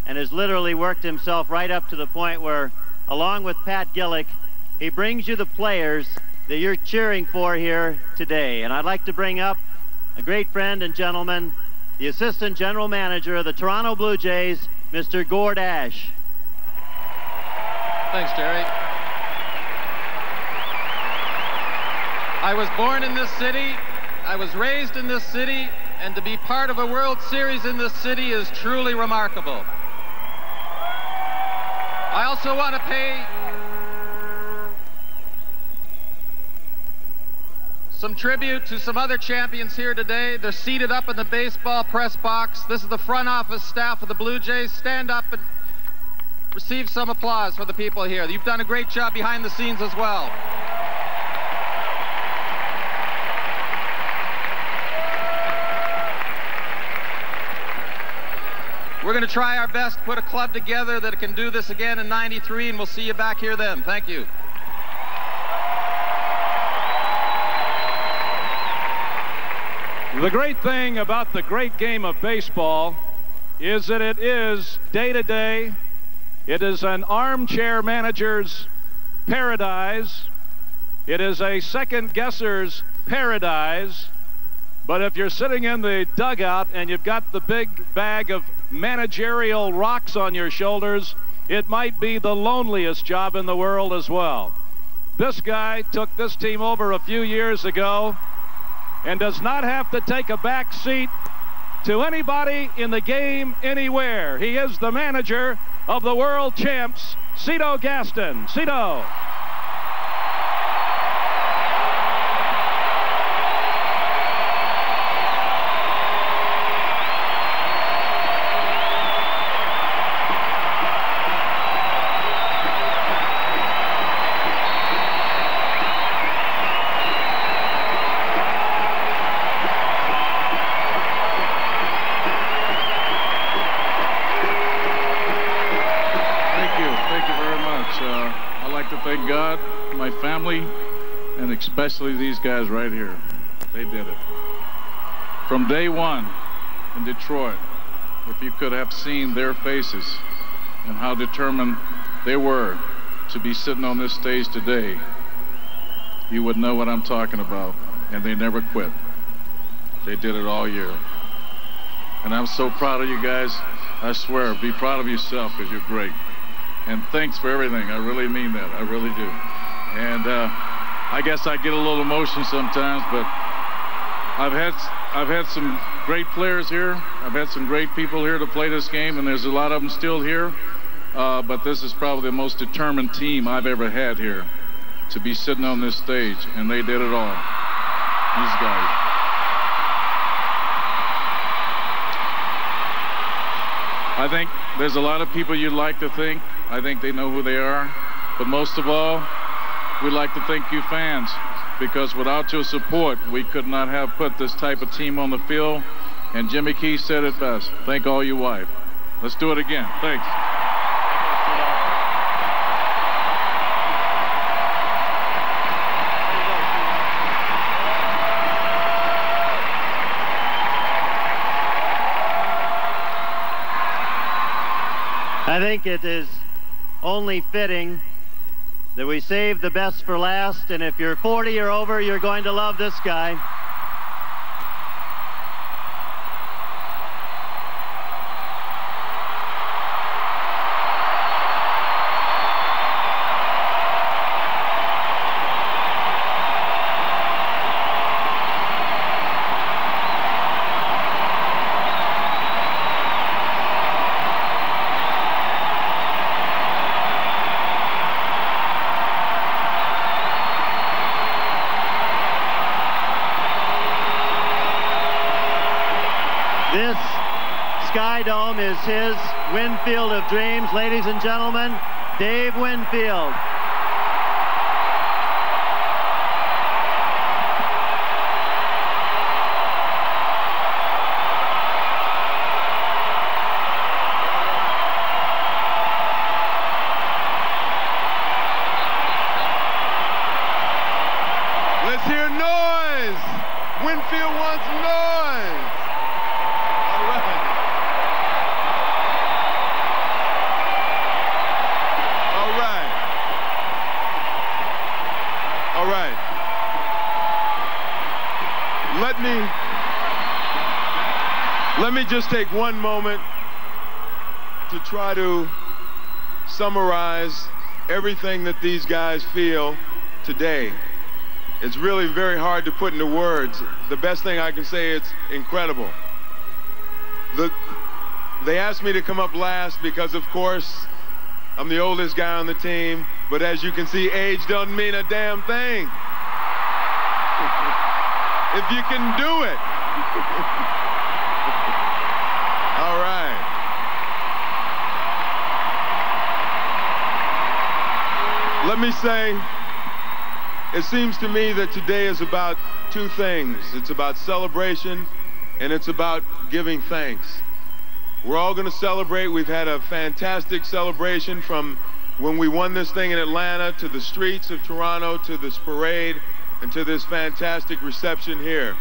and has literally worked himself right up to the point where, along with Pat Gillick, he brings you the players that you're cheering for here today. And I'd like to bring up a great friend and gentleman, the Assistant General Manager of the Toronto Blue Jays, Mr. Gord Ash. Thanks, Jerry. I was born in this city, I was raised in this city, and to be part of a World Series in this city is truly remarkable. I also want to pay some tribute to some other champions here today. They're seated up in the baseball press box. This is the front office staff of the Blue Jays. Stand up and receive some applause for the people here. You've done a great job behind the scenes as well. We're going to try our best to put a club together that can do this again in '93, and we'll see you back here then. Thank you. The great thing about the great game of baseball is that it is day-to-day. It is an armchair manager's paradise. It is a second-guesser's paradise. But if you're sitting in the dugout and you've got the big bag of managerial rocks on your shoulders, it might be the loneliest job in the world as well. This guy took this team over a few years ago and does not have to take a back seat to anybody in the game anywhere. He is the manager of the world champs, Cito Gaston. Cito. Thank God, my family, and especially these guys right here. They did it. From day one in Detroit, if you could have seen their faces and how determined they were to be sitting on this stage today, you would know what I'm talking about. And they never quit. They did it all year. And I'm so proud of you guys. I swear, be proud of yourself because you're great. And thanks for everything. I really mean that. I really do. And I guess I get a little emotional sometimes, but I've had some great players here. I've had some great people here to play this game, and there's a lot of them still here. But this is probably the most determined team I've ever had here to be sitting on this stage, and they did it all. These guys. I think there's a lot of people you'd like to think. I think they know who they are. But most of all, we'd like to thank you fans, because without your support, we could not have put this type of team on the field. And Jimmy Key said it best. Thank all your wife. Let's do it again. Thanks. I think it is only fitting that we save the best for last, and if you're 40 or over, you're going to love this guy. This Sky Dome is his Winfield of dreams. Ladies and gentlemen, Dave Winfield. Let's hear noise. Winfield wants noise. All right. All right. All right. Let me just take one moment to try to summarize everything that these guys feel today. It's really very hard to put into words. The best thing I can say, it's incredible. They asked me to come up last because, of course, I'm the oldest guy on the team, but as you can see, age doesn't mean a damn thing. If you can do it. All right. Let me say, it seems to me that today is about two things. It's about celebration and it's about giving thanks. We're all going to celebrate. We've had a fantastic celebration from when we won this thing in Atlanta to the streets of Toronto to this parade and to this fantastic reception here.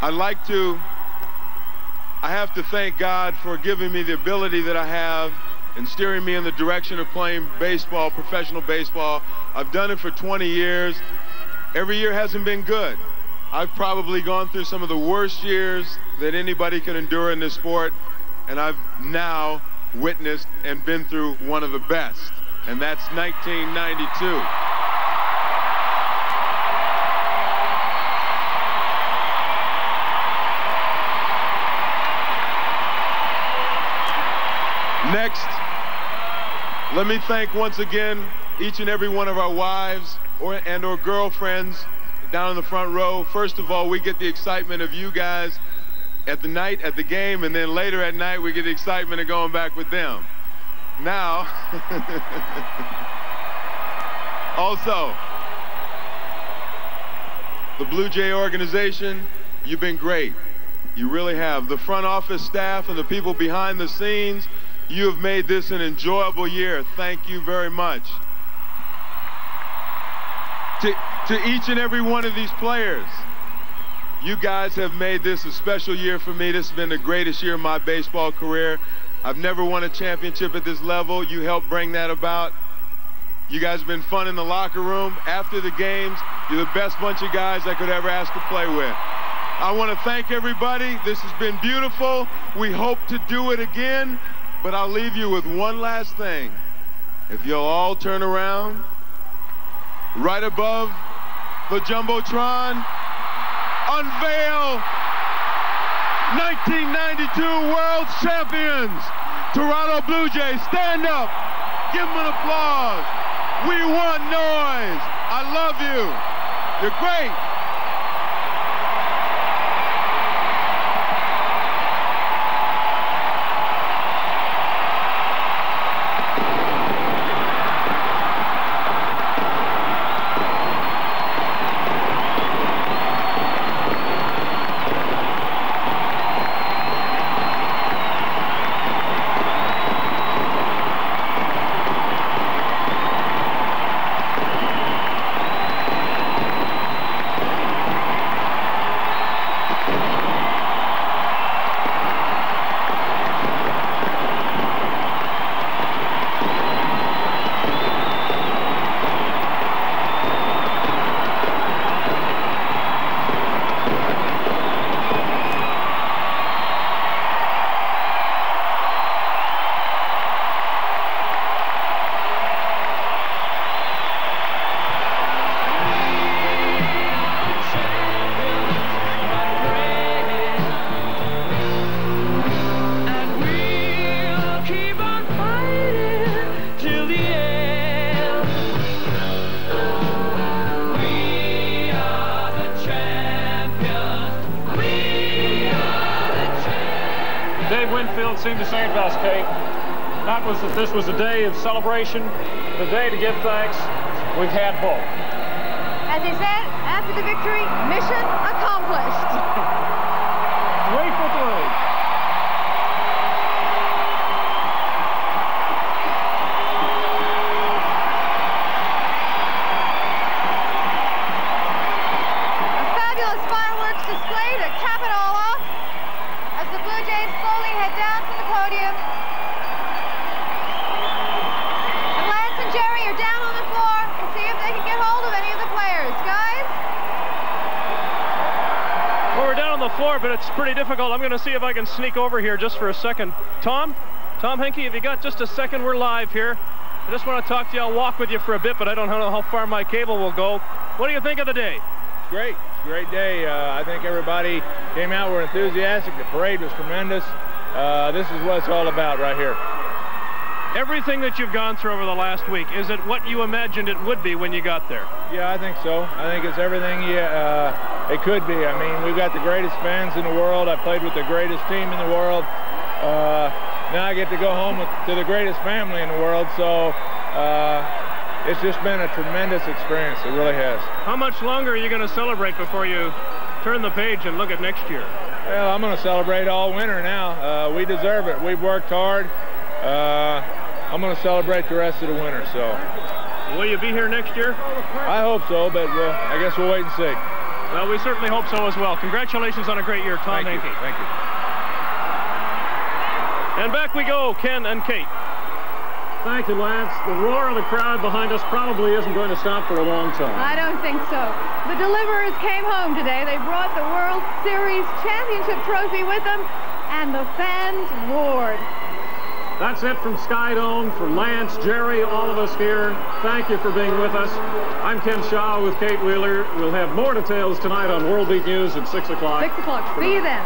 I have to thank God for giving me the ability that I have and steering me in the direction of playing baseball, professional baseball. I've done it for 20 years. Every year hasn't been good. I've probably gone through some of the worst years that anybody can endure in this sport, and I've now witnessed and been through one of the best, and that's 1992. Next, let me thank once again each and every one of our wives or girlfriends down in the front row. First of all, we get the excitement of you guys at the night, at the game, and then later at night we get the excitement of going back with them. Now, also, the Blue Jay organization, you've been great. You really have. The front office staff and the people behind the scenes, you have made this an enjoyable year. Thank you very much. To each and every one of these players, you guys have made this a special year for me. This has been the greatest year of my baseball career. I've never won a championship at this level. You helped bring that about. You guys have been fun in the locker room. After the games, you're the best bunch of guys I could ever ask to play with. I want to thank everybody. This has been beautiful. We hope to do it again. But I'll leave you with one last thing. If you'll all turn around, right above the Jumbotron, unveil 1992 World Champions, Toronto Blue Jays. Stand up, give them an applause. We want noise. I love you. You're great. it seemed to say it best, Kate. That was that this was a day of celebration, the day to give thanks. We've had both. As they said, after the victory, mission accomplished. 3 for 3. Display to cap it all off as the Blue Jays slowly head down from the podium. And Lance and Jerry are down on the floor to see if they can get hold of any of the players. Guys? Well, we're down on the floor, but it's pretty difficult. I'm going to see if I can sneak over here just for a second. Tom Henke, have you got just a second? We're live here. I just want to talk to you. I'll walk with you for a bit, but I don't know how far my cable will go. What do you think of the day? Great. It's a great day. I think everybody came out, were enthusiastic. The parade was tremendous. This is what it's all about right here. Everything that you've gone through over the last week, is it what you imagined it would be when you got there? Yeah, I think so. I think it's everything it could be. I mean, we've got the greatest fans in the world. I played with the greatest team in the world. Now I get to go home to the greatest family in the world. So it's just been a tremendous experience. It really has. How much longer are you going to celebrate before you turn the page and look at next year? Well, I'm going to celebrate all winter now. We deserve it. We've worked hard. I'm going to celebrate the rest of the winter. So, will you be here next year? I hope so, but I guess we'll wait and see. Well, we certainly hope so as well. Congratulations on a great year, Tom Henke. Thank you. And back we go, Ken and Kate. Thank you, Lance. The roar of the crowd behind us probably isn't going to stop for a long time. I don't think so. The deliverers came home today. They brought the World Series championship trophy with them, and the fans roared. That's it from Skydome. For Lance, Jerry, all of us here, thank you for being with us. I'm Ken Shaw with Kate Wheeler. We'll have more details tonight on World Beat News at 6 o'clock. 6 o'clock. See you then.